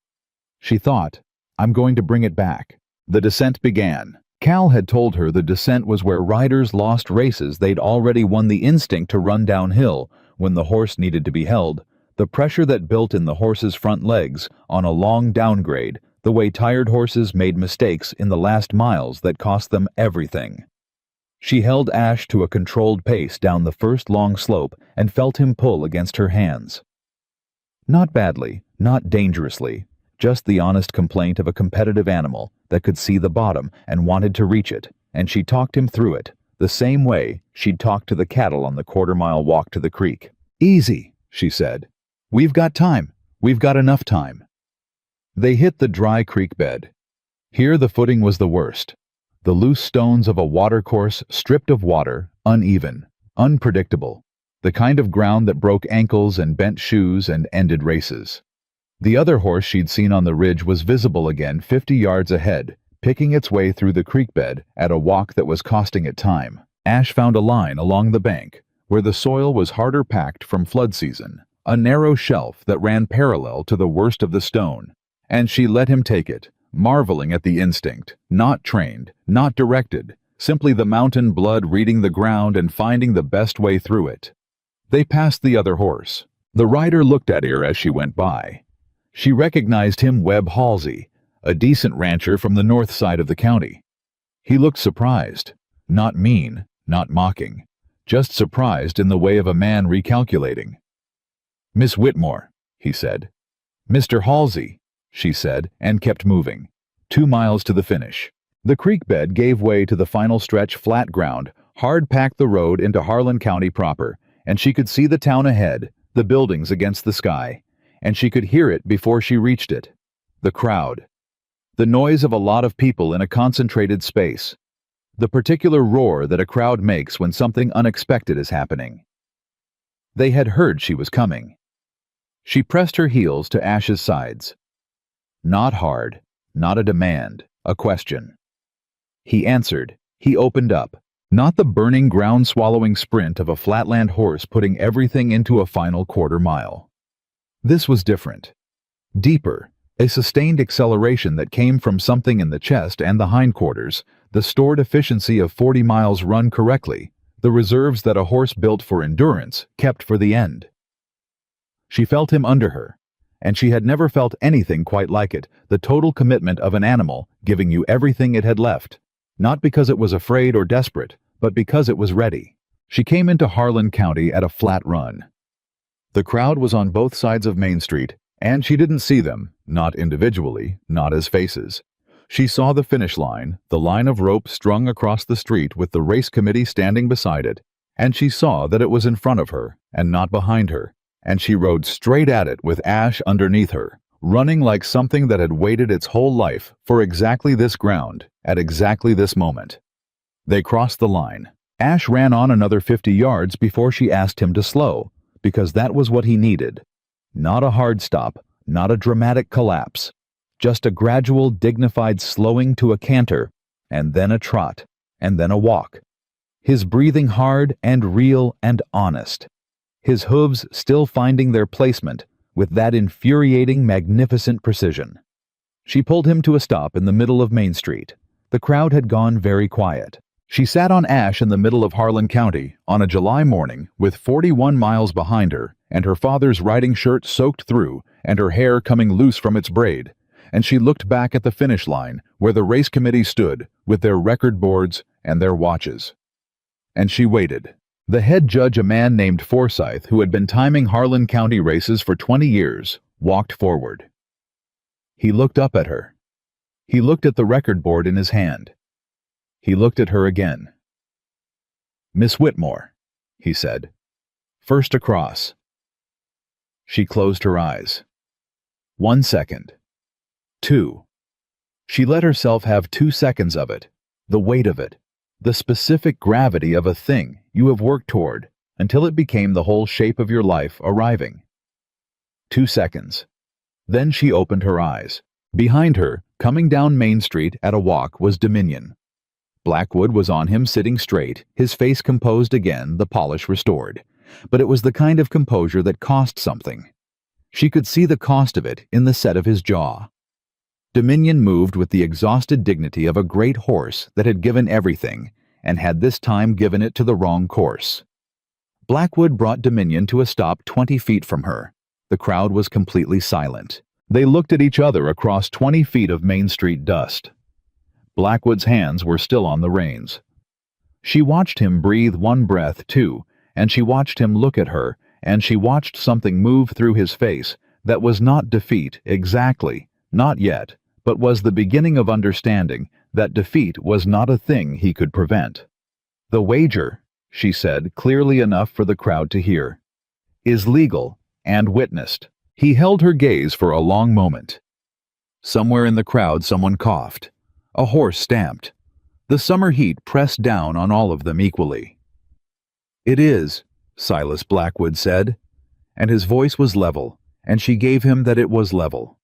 She thought, I'm going to bring it back. The descent began. Cal had told her the descent was where riders lost races they'd already won, the instinct to run downhill when the horse needed to be held, the pressure that built in the horse's front legs on a long downgrade, the way tired horses made mistakes in the last miles that cost them everything. She held Ash to a controlled pace down the first long slope and felt him pull against her hands. Not badly, not dangerously, just the honest complaint of a competitive animal that could see the bottom and wanted to reach it, and she talked him through it, the same way she'd talked to the cattle on the quarter-mile walk to the creek. Easy, she said. We've got time. We've got enough time. They hit the dry creek bed. Here the footing was the worst. The loose stones of a watercourse stripped of water, uneven, unpredictable, the kind of ground that broke ankles and bent shoes and ended races. The other horse she'd seen on the ridge was visible again 50 yards ahead, picking its way through the creek bed at a walk that was costing it time. Ash found a line along the bank, where the soil was harder packed from flood season, a narrow shelf that ran parallel to the worst of the stone, and she let him take it, marveling at the instinct, not trained, not directed, simply the mountain blood reading the ground and finding the best way through it. They passed the other horse. The rider looked at her as she went by. She recognized him, Webb Halsey, a decent rancher from the north side of the county. He looked surprised, not mean, not mocking, just surprised in the way of a man recalculating. Miss Whitmore, he said. Mr. Halsey, she said, and kept moving. 2 miles to the finish. The creek bed gave way to the final stretch, flat ground, hard-packed the road into Harlan County proper, and she could see the town ahead, the buildings against the sky, and she could hear it before she reached it. The crowd. The noise of a lot of people in a concentrated space. The particular roar that a crowd makes when something unexpected is happening. They had heard she was coming. She pressed her heels to Ash's sides. Not hard, not a demand, a question. He answered. He opened up. Not the burning, ground-swallowing sprint of a flatland horse putting everything into a final quarter mile. This was different. Deeper, a sustained acceleration that came from something in the chest and the hindquarters, the stored efficiency of 40 miles run correctly, the reserves that a horse built for endurance kept for the end. She felt him under her, and she had never felt anything quite like it, the total commitment of an animal giving you everything it had left, not because it was afraid or desperate, but because it was ready. She came into Harlan County at a flat run. The crowd was on both sides of Main Street, and she didn't see them, not individually, not as faces. She saw the finish line, the line of rope strung across the street with the race committee standing beside it, and she saw that it was in front of her and not behind her, and she rode straight at it with Ash underneath her, running like something that had waited its whole life for exactly this ground, at exactly this moment. They crossed the line. Ash ran on another 50 yards before she asked him to slow, because that was what he needed. Not a hard stop, not a dramatic collapse, just a gradual, dignified slowing to a canter, and then a trot, and then a walk. His breathing hard and real and honest. His hooves still finding their placement with that infuriating, magnificent precision. She pulled him to a stop in the middle of Main Street. The crowd had gone very quiet. She sat on ash in the middle of Harlan County on a July morning with 41 miles behind her and her father's riding shirt soaked through and her hair coming loose from its braid, and she looked back at the finish line where the race committee stood with their record boards and their watches. And she waited. The head judge, a man named Forsyth, who had been timing Harlan County races for 20 years, walked forward. He looked up at her. He looked at the record board in his hand. He looked at her again. "Miss Whitmore," he said. "First across." She closed her eyes. 1 second. 2. She let herself have 2 seconds of it, the weight of it, the specific gravity of a thing you have worked toward, until it became the whole shape of your life arriving. 2 seconds. Then she opened her eyes. Behind her, coming down Main Street at a walk, was Dominion. Blackwood was on him, sitting straight, his face composed again, the polish restored. But it was the kind of composure that cost something. She could see the cost of it in the set of his jaw. Dominion moved with the exhausted dignity of a great horse that had given everything, and had this time given it to the wrong course. Blackwood brought Dominion to a stop 20 feet from her. The crowd was completely silent. They looked at each other across 20 feet of Main Street dust. Blackwood's hands were still on the reins. She watched him breathe one breath, too, and she watched him look at her, and she watched something move through his face that was not defeat exactly, not yet, but was the beginning of understanding that defeat was not a thing he could prevent. "The wager," she said, clearly enough for the crowd to hear, "is legal and witnessed." He held her gaze for a long moment. Somewhere in the crowd someone coughed. A horse stamped. The summer heat pressed down on all of them equally. "It is," Silas Blackwood said, and his voice was level, and she gave him that it was level.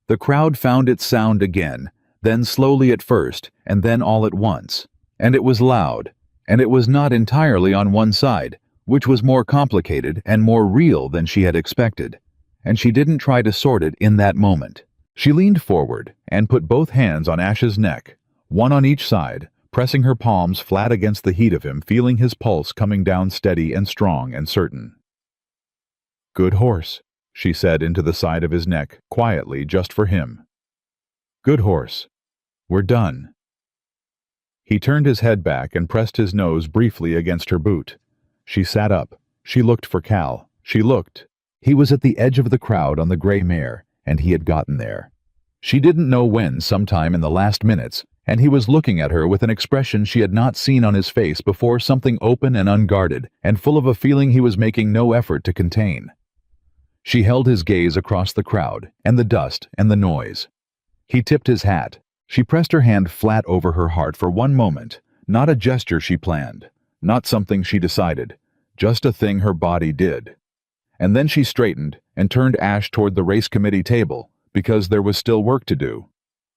The crowd found its sound again, then slowly at first, and then all at once, and it was loud, and it was not entirely on one side, which was more complicated and more real than she had expected, and she didn't try to sort it in that moment. She leaned forward and put both hands on Ash's neck, one on each side, pressing her palms flat against the heat of him, feeling his pulse coming down steady and strong and certain. "Good horse," she said into the side of his neck, quietly, just for him. "Good horse. We're done." He turned his head back and pressed his nose briefly against her boot. She sat up. She looked for Cal. She looked. He was at the edge of the crowd on the gray mare, and he had gotten there. She didn't know when, sometime in the last minutes, and he was looking at her with an expression she had not seen on his face before, something open and unguarded, and full of a feeling he was making no effort to contain. She held his gaze across the crowd, and the dust, and the noise. He tipped his hat. She pressed her hand flat over her heart for one moment, not a gesture she planned, not something she decided, just a thing her body did. And then she straightened and turned Ash toward the race committee table, because there was still work to do.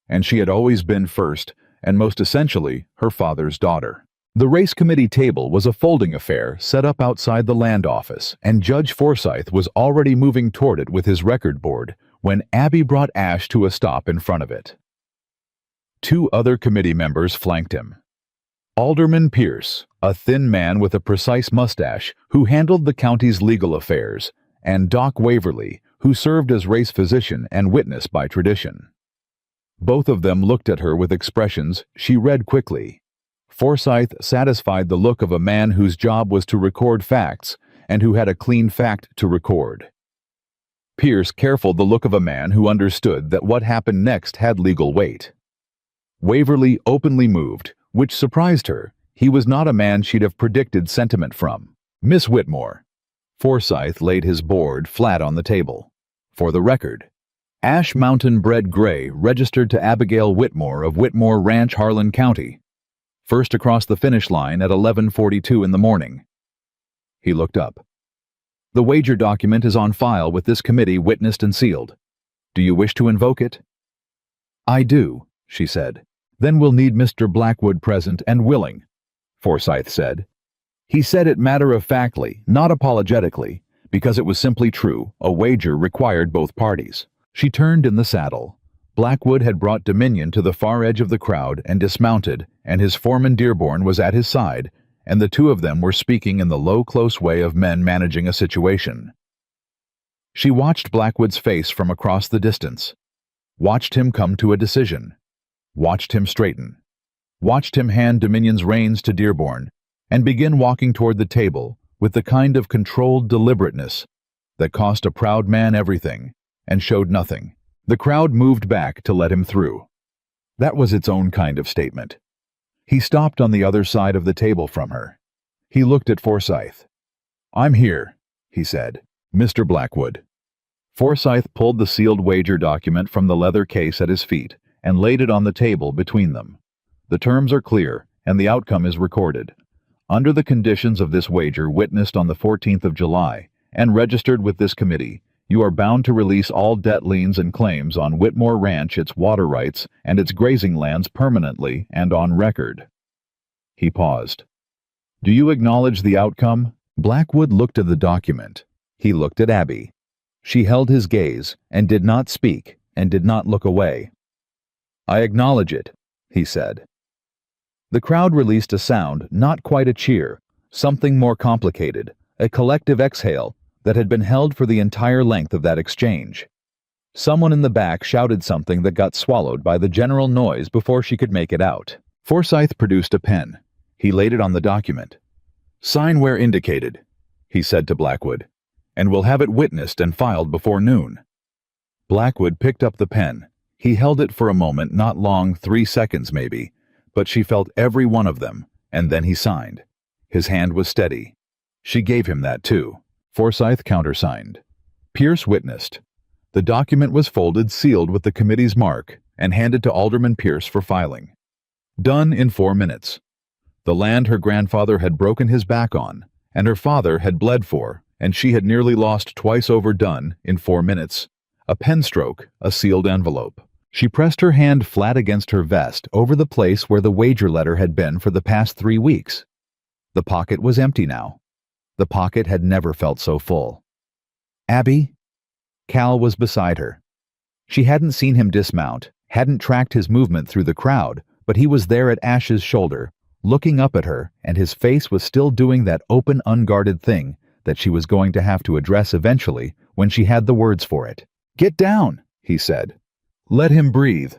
And she had always been first, and most essentially, her father's daughter. The race committee table was a folding affair set up outside the land office, and Judge Forsyth was already moving toward it with his record board when Abby brought Ash to a stop in front of it. 2 other committee members flanked him. Alderman Pierce, a thin man with a precise mustache who handled the county's legal affairs, and Doc Waverly, who served as race physician and witness by tradition. Both of them looked at her with expressions she read quickly. Forsyth satisfied the look of a man whose job was to record facts and who had a clean fact to record. Pierce careful the look of a man who understood that what happened next had legal weight. Waverly openly moved, which surprised her. He was not a man she'd have predicted sentiment from. "Miss Whitmore." Forsyth laid his board flat on the table. "For the record, Ash Mountain bred gray registered to Abigail Whitmore of Whitmore Ranch, Harlan County. First across the finish line at 11:42 in the morning." He looked up. "The wager document is on file with this committee, witnessed and sealed. Do you wish to invoke it?" "I do," she said. "Then we'll need Mr. Blackwood present and willing," Forsyth said. He said it matter-of-factly, not apologetically, because it was simply true. A wager required both parties. She turned in the saddle. Blackwood had brought Dominion to the far edge of the crowd and dismounted, and his foreman Dearborn was at his side, and the two of them were speaking in the low, close way of men managing a situation. She watched Blackwood's face from across the distance, watched him come to a decision, watched him straighten, watched him hand Dominion's reins to Dearborn, and begin walking toward the table with the kind of controlled deliberateness that cost a proud man everything and showed nothing. The crowd moved back to let him through. That was its own kind of statement. He stopped on the other side of the table from her. He looked at Forsyth. "I'm here," he said. "Mr. Blackwood." Forsyth pulled the sealed wager document from the leather case at his feet and laid it on the table between them. "The terms are clear, and the outcome is recorded. Under the conditions of this wager witnessed on the 14th of July and registered with this committee, you are bound to release all debt liens and claims on Whitmore Ranch, its water rights, and its grazing lands permanently and on record." He paused. "Do you acknowledge the outcome?" Blackwood looked at the document. He looked at Abby. She held his gaze and did not speak and did not look away. "I acknowledge it," he said. The crowd released a sound, not quite a cheer, something more complicated, a collective exhale that had been held for the entire length of that exchange. Someone in the back shouted something that got swallowed by the general noise before she could make it out. Forsyth produced a pen. He laid it on the document. "Sign where indicated," he said to Blackwood, "and we'll have it witnessed and filed before noon." Blackwood picked up the pen. He held it for a moment, not long, 3 seconds maybe, but she felt every one of them, and then he signed. His hand was steady. She gave him that too. Forsyth countersigned. Pierce witnessed. The document was folded, sealed with the committee's mark, and handed to Alderman Pierce for filing. Done in 4 minutes. The land her grandfather had broken his back on, and her father had bled for, and she had nearly lost twice over, done in 4 minutes. A pen stroke, a sealed envelope. She pressed her hand flat against her vest over the place where the wager letter had been for the past 3 weeks. The pocket was empty now. The pocket had never felt so full. "Abby?" Cal was beside her. She hadn't seen him dismount, hadn't tracked his movement through the crowd, but he was there at Ash's shoulder, looking up at her, and his face was still doing that open, unguarded thing that she was going to have to address eventually when she had the words for it. "Get down," he said. "Let him breathe."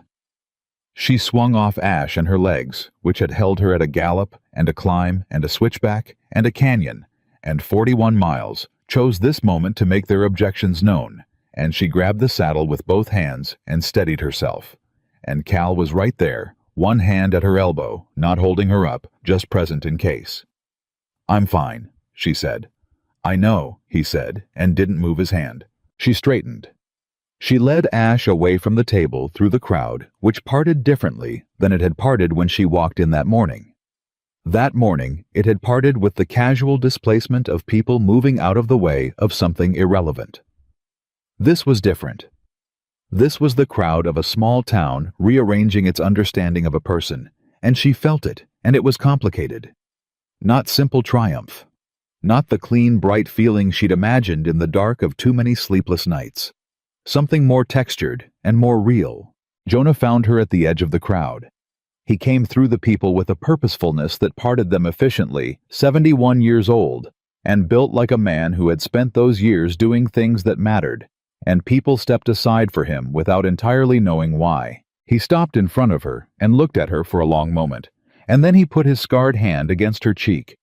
She swung off Ash and her legs, which had held her at a gallop and a climb and a switchback and a canyon, and 41 miles, chose this moment to make their objections known, and she grabbed the saddle with both hands and steadied herself. And Cal was right there, one hand at her elbow, not holding her up, just present in case. "I'm fine," she said. "I know," he said, and didn't move his hand. She straightened. She led Ash away from the table through the crowd, which parted differently than it had parted when she walked in that morning. That morning, it had parted with the casual displacement of people moving out of the way of something irrelevant. This was different. This was the crowd of a small town rearranging its understanding of a person, and she felt it, and it was complicated. Not simple triumph. Not the clean, bright feeling she'd imagined in the dark of too many sleepless nights. Something more textured and more real. Jonah found her at the edge of the crowd. He came through the people with a purposefulness that parted them efficiently, 71 years old, and built like a man who had spent those years doing things that mattered, and people stepped aside for him without entirely knowing why. He stopped in front of her and looked at her for a long moment, and then he put his scarred hand against her cheek,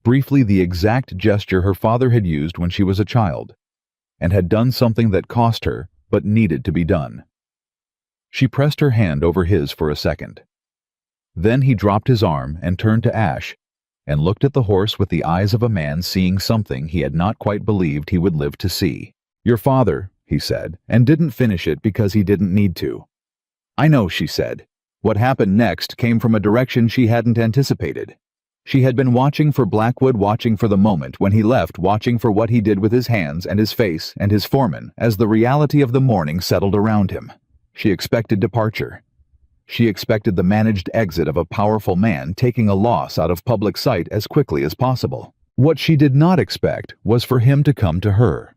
briefly the exact gesture her father had used when she was a child, and had done something that cost her but needed to be done. She pressed her hand over his for a second. Then he dropped his arm and turned to Ash, and looked at the horse with the eyes of a man seeing something he had not quite believed he would live to see. "Your father," he said, and didn't finish it because he didn't need to. "I know," she said. What happened next came from a direction she hadn't anticipated. She had been watching for Blackwood, watching for the moment when he left, watching for what he did with his hands and his face and his foreman as the reality of the morning settled around him. She expected departure. She expected the managed exit of a powerful man taking a loss out of public sight as quickly as possible. What she did not expect was for him to come to her.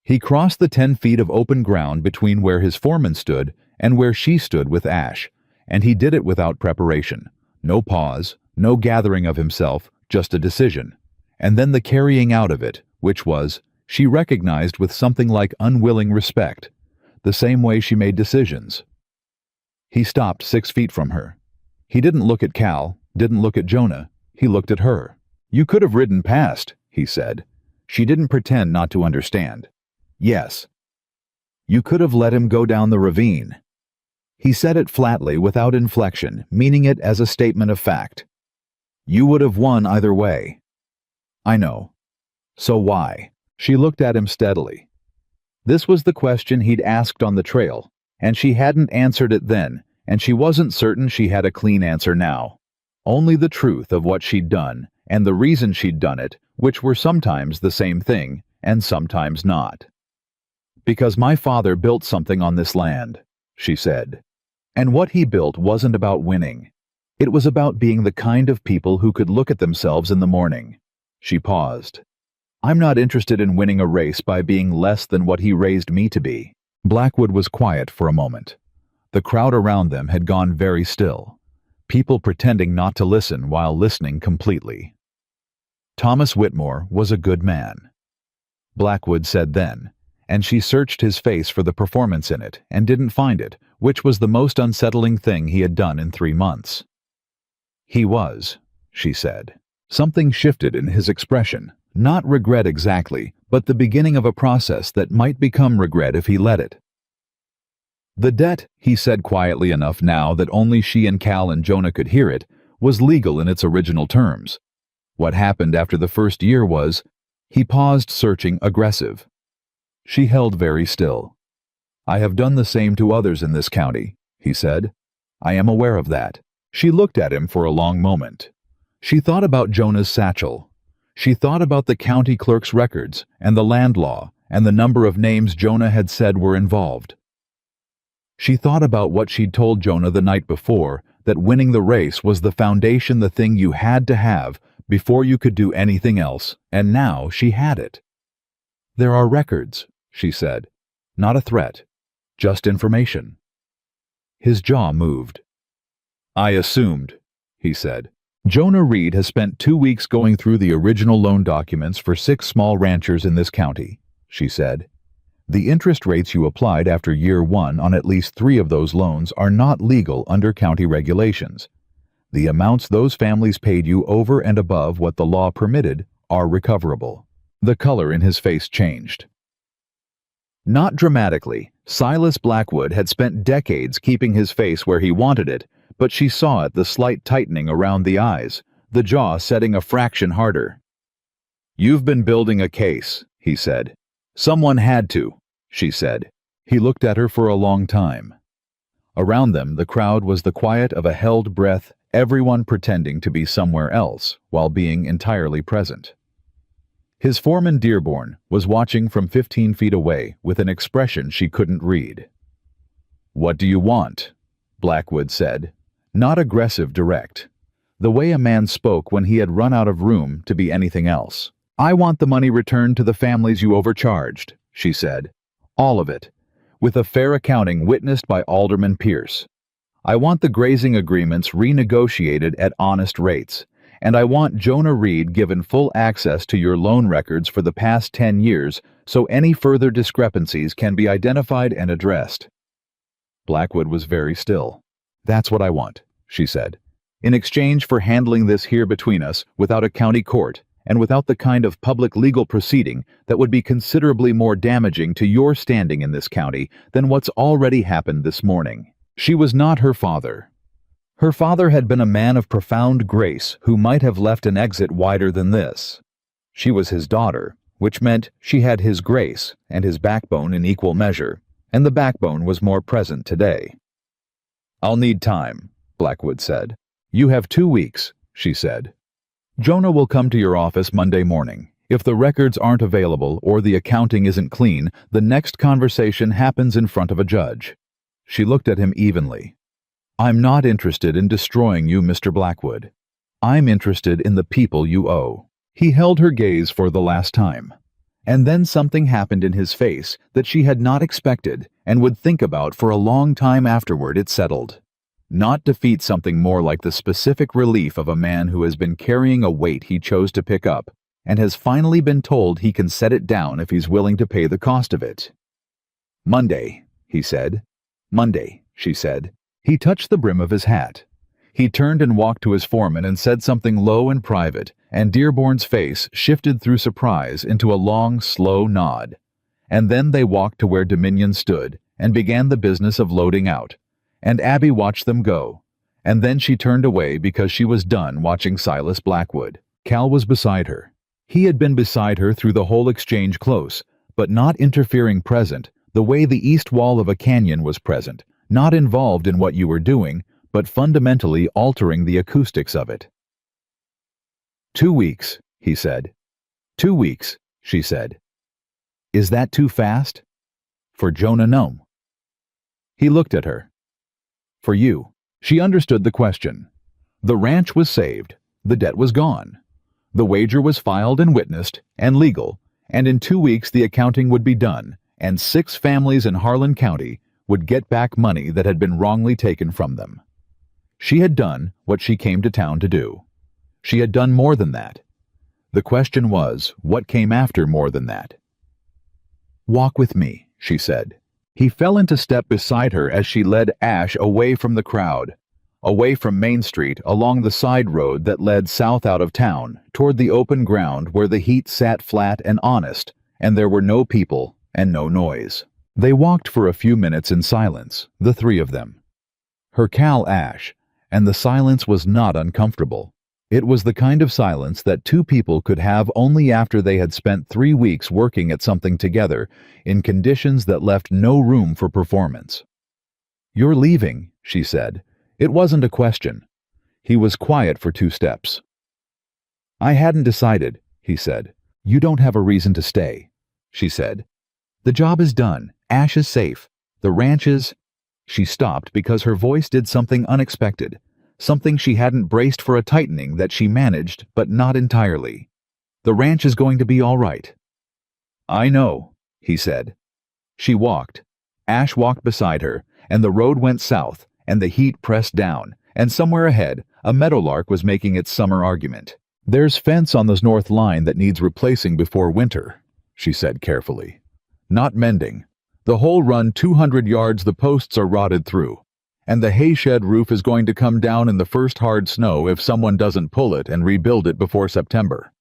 He crossed the 10 feet of open ground between where his foreman stood and where she stood with Ash, and he did it without preparation. No pause, no gathering of himself, just a decision. And then the carrying out of it, which was, she recognized with something like unwilling respect, the same way she made decisions. He stopped 6 feet from her. He didn't look at Cal, didn't look at Jonah, he looked at her. "You could have ridden past," he said. She didn't pretend not to understand. "Yes." "You could have let him go down the ravine." He said it flatly, without inflection, meaning it as a statement of fact. "You would have won either way." "I know. So why?" She looked at him steadily. This was the question he'd asked on the trail, and she hadn't answered it then, and she wasn't certain she had a clean answer now. Only the truth of what she'd done, and the reason she'd done it, which were sometimes the same thing, and sometimes not. "Because my father built something on this land," she said. "And what he built wasn't about winning. It was about being the kind of people who could look at themselves in the morning." She paused. "I'm not interested in winning a race by being less than what he raised me to be." Blackwood was quiet for a moment. The crowd around them had gone very still, people pretending not to listen while listening completely. "Thomas Whitmore was a good man," Blackwood said then, and she searched his face for the performance in it and didn't find it, which was the most unsettling thing he had done in 3 months. "He was," she said. Something shifted in his expression, not regret exactly, but the beginning of a process that might become regret if he let it. "The debt," he said quietly enough now that only she and Cal and Jonah could hear it, "was legal in its original terms. What happened after the first year was—" He paused, searching, aggressive. She held very still. "I have done the same to others in this county," he said. "I am aware of that." She looked at him for a long moment. She thought about Jonah's satchel. She thought about the county clerk's records and the land law and the number of names Jonah had said were involved. She thought about what she'd told Jonah the night before, that winning the race was the foundation, the thing you had to have before you could do anything else, and now she had it. "There are records," she said. "Not a threat, just information." His jaw moved. "I assumed," he said. "Jonah Reed has spent 2 weeks going through the original loan documents for 6 small ranchers in this county," she said. "The interest rates you applied after year 1 on at least 3 of those loans are not legal under county regulations. The amounts those families paid you over and above what the law permitted are recoverable." The color in his face changed. Not dramatically. Silas Blackwood had spent decades keeping his face where he wanted it, but she saw it, the slight tightening around the eyes, the jaw setting a fraction harder. "You've been building a case," he said. "Someone had to," she said. He looked at her for a long time. Around them, the crowd was the quiet of a held breath, everyone pretending to be somewhere else while being entirely present. His foreman Dearborn was watching from 15 feet away with an expression she couldn't read. "What do you want?" Blackwood said, not aggressive, direct, the way a man spoke when he had run out of room to be anything else. "I want the money returned to the families you overcharged," she said. "All of it, with a fair accounting witnessed by Alderman Pierce. I want the grazing agreements renegotiated at honest rates, and I want Jonah Reed given full access to your loan records for the past 10 years so any further discrepancies can be identified and addressed." Blackwood was very still. "That's what I want," she said. "In exchange for handling this here between us without a county court and without the kind of public legal proceeding that would be considerably more damaging to your standing in this county than what's already happened this morning." She was not her father. Her father had been a man of profound grace who might have left an exit wider than this. She was his daughter, which meant she had his grace and his backbone in equal measure, and the backbone was more present today. "I'll need time," Blackwood said. "You have 2 weeks," she said. "Jonah will come to your office Monday morning. If the records aren't available or the accounting isn't clean, the next conversation happens in front of a judge." She looked at him evenly. "I'm not interested in destroying you, Mr. Blackwood. I'm interested in the people you owe." He held her gaze for the last time. And then something happened in his face that she had not expected and would think about for a long time afterward it settled. Not defeat something more like the specific relief of a man who has been carrying a weight he chose to pick up and has finally been told he can set it down if he's willing to pay the cost of it. "Monday," he said. "Monday," she said. He touched the brim of his hat. He turned and walked to his foreman and said something low and private, and Dearborn's face shifted through surprise into a long, slow nod. And then they walked to where Dominion stood and began the business of loading out, and Abby watched them go. And then she turned away because she was done watching Silas Blackwood. Cal was beside her. He had been beside her through the whole exchange close, but not interfering, present, the way the east wall of a canyon was present, not involved in what you were doing, but fundamentally altering the acoustics of it. 2 weeks, he said. 2 weeks, she said. Is that too fast? For Jonah, no. He looked at her. For you. She understood the question. The ranch was saved. The debt was gone. The wager was filed and witnessed, and legal, and in 2 weeks the accounting would be done, and 6 families in Harlan County would get back money that had been wrongly taken from them. She had done what she came to town to do. She had done more than that. The question was, what came after more than that? "Walk with me," she said. He fell into step beside her as she led Ash away from the crowd, away from Main Street along the side road that led south out of town, toward the open ground where the heat sat flat and honest, and there were no people and no noise. They walked for a few minutes in silence, the 3 of them. Her Cal Ash, and the silence was not uncomfortable. It was the kind of silence that 2 people could have only after they had spent 3 weeks working at something together in conditions that left no room for performance. "You're leaving," she said. It wasn't a question. He was quiet for 2 steps. "I hadn't decided," he said. "You don't have a reason to stay," she said. "The job is done. Ash is safe. The ranch is—" She stopped because her voice did something unexpected, something she hadn't braced for, a tightening that she managed, but not entirely. "The ranch is going to be all right." "I know," he said. She walked. Ash walked beside her, and the road went south, and the heat pressed down, and somewhere ahead, a meadowlark was making its summer argument. "There's fence on this north line that needs replacing before winter," she said carefully. "Not mending. The whole run 200 yards the posts are rotted through, and the hay shed roof is going to come down in the first hard snow if someone doesn't pull it and rebuild it before September."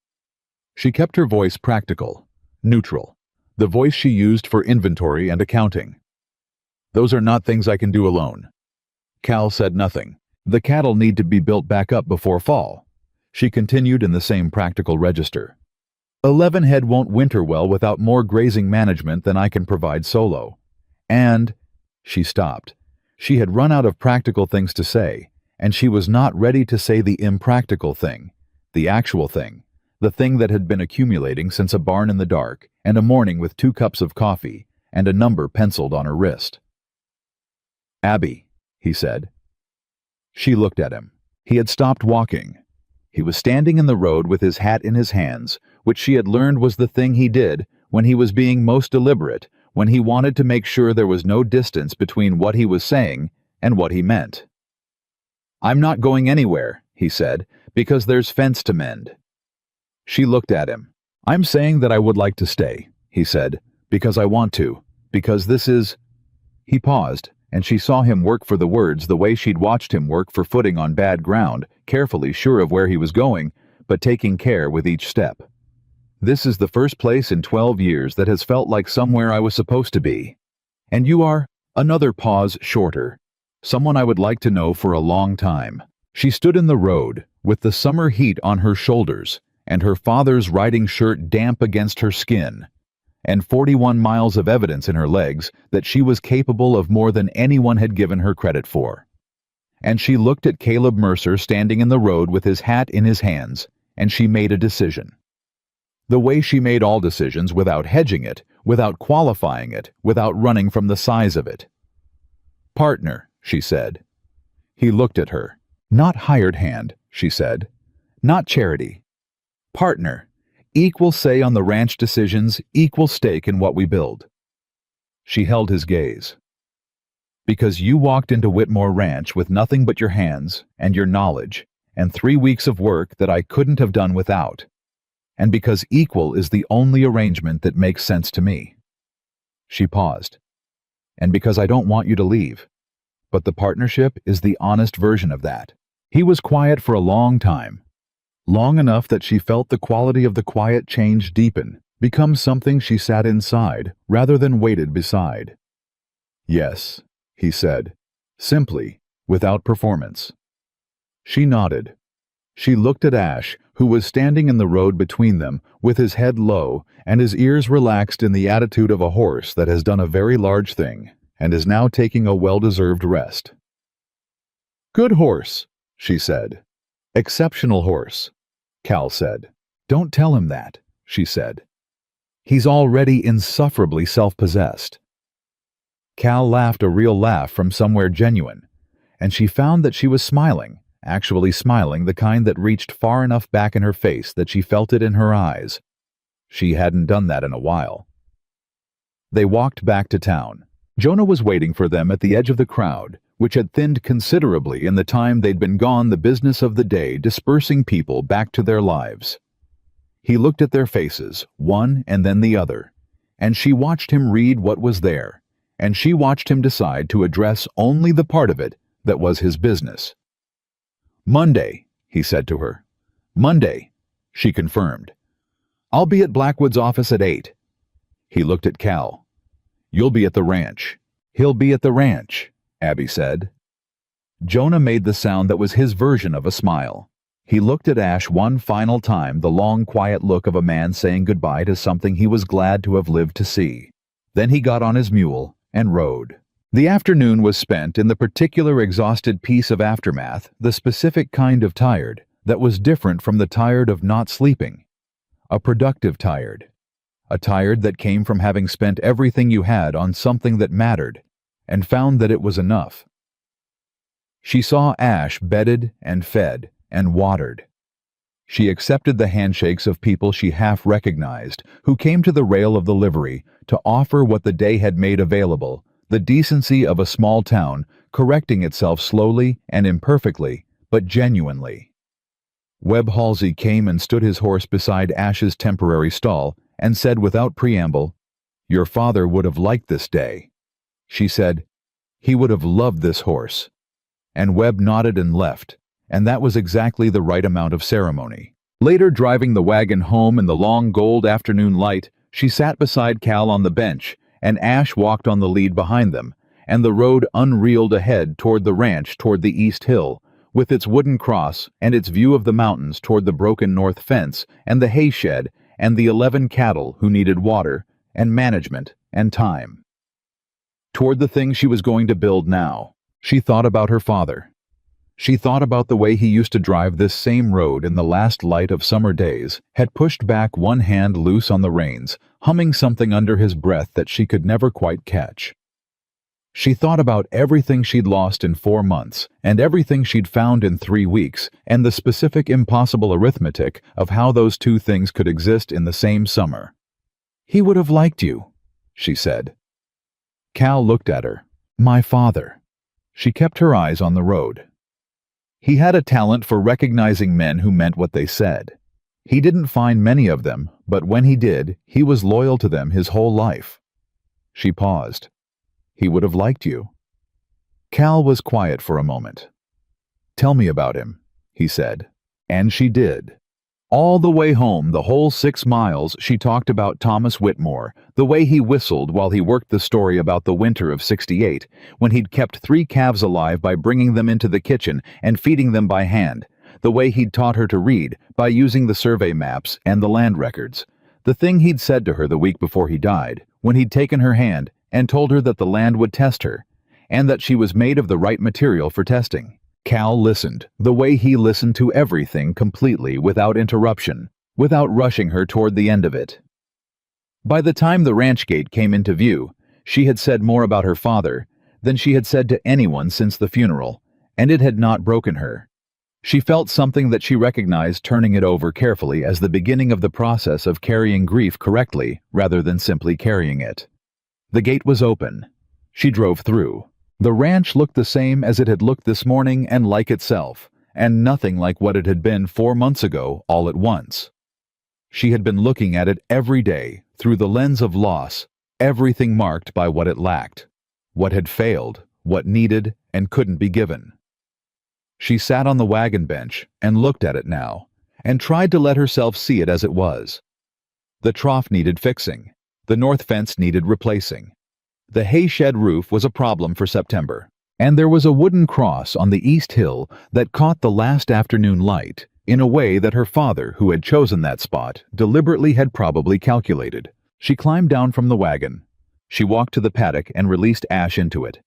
She kept her voice practical, neutral, the voice she used for inventory and accounting. "Those are not things I can do alone." Cal said nothing. "The cattle need to be built back up before fall." She continued in the same practical register. 11 head won't winter well without more grazing management than I can provide solo. And—" She stopped. She had run out of practical things to say, and she was not ready to say the impractical thing, the actual thing, the thing that had been accumulating since a barn in the dark, and a morning with 2 cups of coffee, and a number penciled on her wrist. "Abby," he said. She looked at him. He had stopped walking. He was standing in the road with his hat in his hands, which she had learned was the thing he did when he was being most deliberate, when he wanted to make sure there was no distance between what he was saying and what he meant. "I'm not going anywhere," he said, "because there's fence to mend." She looked at him. "I'm saying that I would like to stay," he said, "because I want to, because this is—" He paused, and she saw him work for the words the way she'd watched him work for footing on bad ground, carefully sure of where he was going, but taking care with each step. "This is the first place in 12 years that has felt like somewhere I was supposed to be. And you are—" Another pause shorter. "Someone I would like to know for a long time." She stood in the road, with the summer heat on her shoulders, and her father's riding shirt damp against her skin, and 41 miles of evidence in her legs that she was capable of more than anyone had given her credit for. And she looked at Caleb Mercer standing in the road with his hat in his hands, and she made a decision. The way she made all decisions, without hedging it, without qualifying it, without running from the size of it. "Partner," she said. He looked at her. "Not hired hand," she said. "Not charity. Partner. equal say on the ranch decisions, equal stake in what we build. She held his gaze. Because you walked into Whitmore Ranch with nothing but your hands and your knowledge and 3 weeks of work that I couldn't have done without. And because equal is the only arrangement that makes sense to me. She paused. And because I don't want you to leave. But the partnership is the honest version of that. He was quiet for a long time. Long enough that she felt the quality of the quiet change deepen, become something she sat inside rather than waited beside. Yes, he said, simply, without performance. She nodded. She looked at Ash, who was standing in the road between them, with his head low and his ears relaxed in the attitude of a horse that has done a very large thing and is now taking a well-deserved rest. Good horse, she said. Exceptional horse, Cal said. Don't tell him that, she said. He's already insufferably self-possessed. Cal laughed a real laugh from somewhere genuine, and she found that she was smiling, actually smiling, the kind that reached far enough back in her face that she felt it in her eyes. She hadn't done that in a while. They walked back to town. Jonah was waiting for them at the edge of the crowd, which had thinned considerably in the time they'd been gone, the business of the day dispersing people back to their lives. He looked at their faces, one and then the other, and she watched him read what was there, and she watched him decide to address only the part of it that was his business. Monday, he said to her. Monday, she confirmed. I'll be at Blackwood's office at 8. He looked at Cal. You'll be at the ranch. He'll be at the ranch, Abby said. Jonah made the sound that was his version of a smile. He looked at Ash one final time, the long, quiet look of a man saying goodbye to something he was glad to have lived to see. Then he got on his mule and rode. The afternoon was spent in the particular exhausted piece of aftermath, the specific kind of tired, that was different from the tired of not sleeping. A productive tired. A tired that came from having spent everything you had on something that mattered, and found that it was enough. She saw Ash bedded and fed and watered. She accepted the handshakes of people she half recognized, who came to the rail of the livery to offer what the day had made available, the decency of a small town, correcting itself slowly and imperfectly, but genuinely. Webb Halsey came and stood his horse beside Ash's temporary stall and said without preamble, "Your father would have liked this day." She said, "He would have loved this horse." And Webb nodded and left, and that was exactly the right amount of ceremony. Later, driving the wagon home in the long gold afternoon light, she sat beside Cal on the bench, and Ash walked on the lead behind them, and the road unreeled ahead toward the ranch toward the east hill, with its wooden cross and its view of the mountains toward the broken north fence and the hay shed and the 11 cattle who needed water and management and time. Toward the thing she was going to build now. She thought about her father. She thought about the way he used to drive this same road in the last light of summer days, had pushed back one hand loose on the reins, humming something under his breath that she could never quite catch. She thought about everything she'd lost in 4 months, and everything she'd found in 3 weeks, and the specific impossible arithmetic of how those two things could exist in the same summer. "He would have liked you," she said. Cal looked at her. "My father." She kept her eyes on the road. He had a talent for recognizing men who meant what they said. He didn't find many of them, but when he did, he was loyal to them his whole life. She paused. "He would have liked you." Cal was quiet for a moment. "Tell me about him," he said. And she did. All the way home, the whole 6 miles, she talked about Thomas Whitmore, the way he whistled while he worked the story about the winter of '68, when he'd kept 3 calves alive by bringing them into the kitchen and feeding them by hand, the way he'd taught her to read by using the survey maps and the land records, the thing he'd said to her the week before he died, when he'd taken her hand and told her that the land would test her, and that she was made of the right material for testing. Cal listened, the way he listened to everything completely, without interruption, without rushing her toward the end of it. By the time the ranch gate came into view, she had said more about her father than she had said to anyone since the funeral, and it had not broken her. She felt something that she recognized, turning it over carefully as the beginning of the process of carrying grief correctly rather than simply carrying it. The gate was open. She drove through. The ranch looked the same as it had looked this morning and like itself, and nothing like what it had been 4 months ago all at once. She had been looking at it every day through the lens of loss, everything marked by what it lacked, what had failed, what needed and couldn't be given. She sat on the wagon bench and looked at it now, and tried to let herself see it as it was. The trough needed fixing. The north fence needed replacing. The hay shed roof was a problem for September, and there was a wooden cross on the east hill that caught the last afternoon light in a way that her father, who had chosen that spot, deliberately had probably calculated. She climbed down from the wagon. She walked to the paddock and released Ash into it.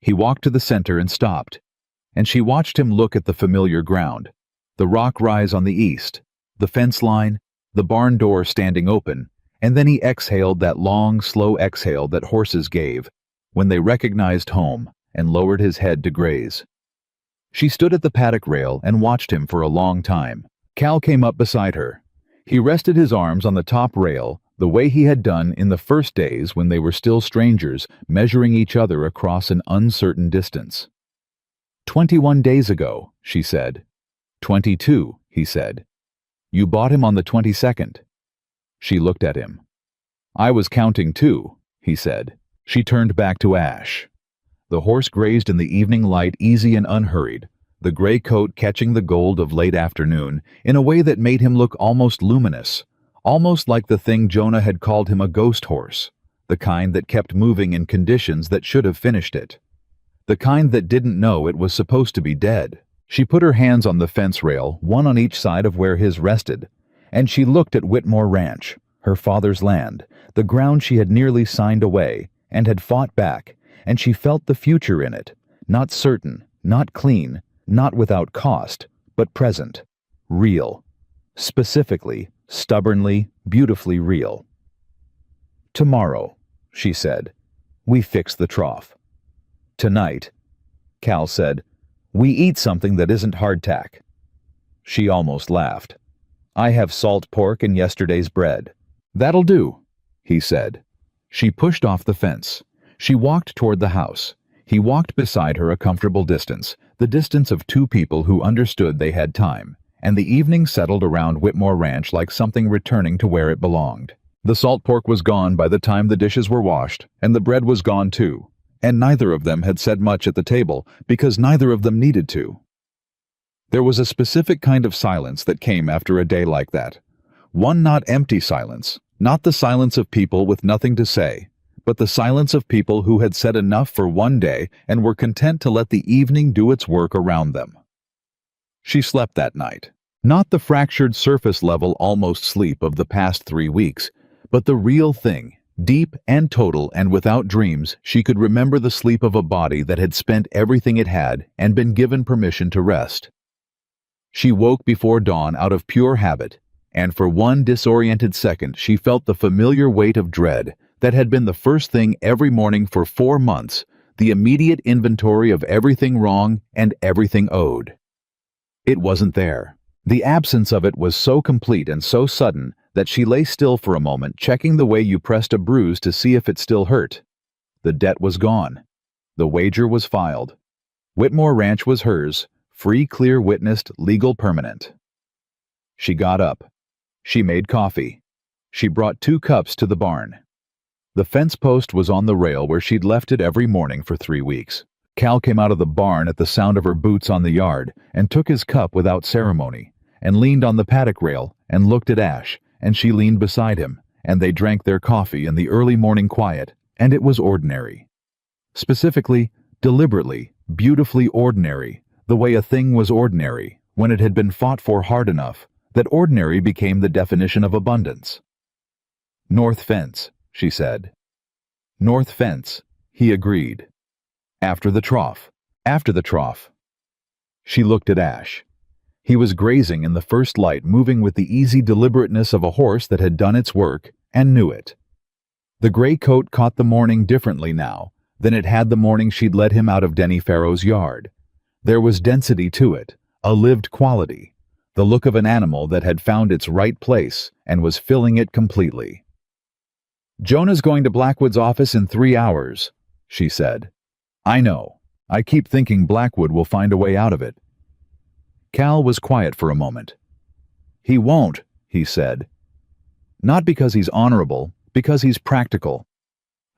He walked to the center and stopped, and she watched him look at the familiar ground, the rock rise on the east, the fence line, the barn door standing open, and then he exhaled that long, slow exhale that horses gave when they recognized home and lowered his head to graze. She stood at the paddock rail and watched him for a long time. Cal came up beside her. He rested his arms on the top rail the way he had done in the first days when they were still strangers, measuring each other across an uncertain distance. 21 days ago, she said. 22, he said. You bought him on the 22nd. She looked at him. I was counting too, he said. She turned back to Ash. The horse grazed in the evening light, easy and unhurried, the gray coat catching the gold of late afternoon in a way that made him look almost luminous, almost like the thing Jonah had called him, a ghost horse, the kind that kept moving in conditions that should have finished it, the kind that didn't know it was supposed to be dead. She put her hands on the fence rail, one on each side of where his rested, and she looked at Whitmore Ranch, her father's land, the ground she had nearly signed away and had fought back, and she felt the future in it, not certain, not clean, not without cost, but present, real, specifically, stubbornly, beautifully real. Tomorrow, she said, we fix the trough. Tonight, Cal said, we eat something that isn't hardtack. She almost laughed. I have salt pork and yesterday's bread. That'll do, he said. She pushed off the fence. She walked toward the house. He walked beside her a comfortable distance, the distance of two people who understood they had time, and the evening settled around Whitmore Ranch like something returning to where it belonged. The salt pork was gone by the time the dishes were washed, and the bread was gone too, and neither of them had said much at the table because neither of them needed to. There was a specific kind of silence that came after a day like that. One not empty silence, not the silence of people with nothing to say, but the silence of people who had said enough for one day and were content to let the evening do its work around them. She slept that night. Not the fractured surface level almost sleep of the past 3 weeks, but the real thing, deep and total and without dreams. She could remember the sleep of a body that had spent everything it had and been given permission to rest. She woke before dawn out of pure habit, and for one disoriented second she felt the familiar weight of dread that had been the first thing every morning for 4 months, the immediate inventory of everything wrong and everything owed. It wasn't there. The absence of it was so complete and so sudden that she lay still for a moment, checking the way you pressed a bruise to see if it still hurt. The debt was gone. The wager was filed. Whitmore Ranch was hers, free, clear, witnessed, legal, permanent. She got up. She made coffee. She brought 2 cups to the barn. The fence post was on the rail where she'd left it every morning for 3 weeks. Cal came out of the barn at the sound of her boots on the yard and took his cup without ceremony, and leaned on the paddock rail and looked at Ash, and she leaned beside him, and they drank their coffee in the early morning quiet, and it was ordinary. Specifically, deliberately, beautifully ordinary, the way a thing was ordinary when it had been fought for hard enough that ordinary became the definition of abundance. North fence, she said. North fence, he agreed. After the trough. After the trough. She looked at Ash. He was grazing in the first light, moving with the easy deliberateness of a horse that had done its work and knew it. The gray coat caught the morning differently now than it had the morning she'd led him out of Denny Farrow's yard. There was density to it, A lived quality, the look of an animal that had found its right place and was filling it completely. "Jonah's going to Blackwood's office in 3 hours," she said. "I know. I keep thinking Blackwood will find a way out of it." Cal was quiet for a moment. "He won't," he said. "Not because he's honorable, because he's practical.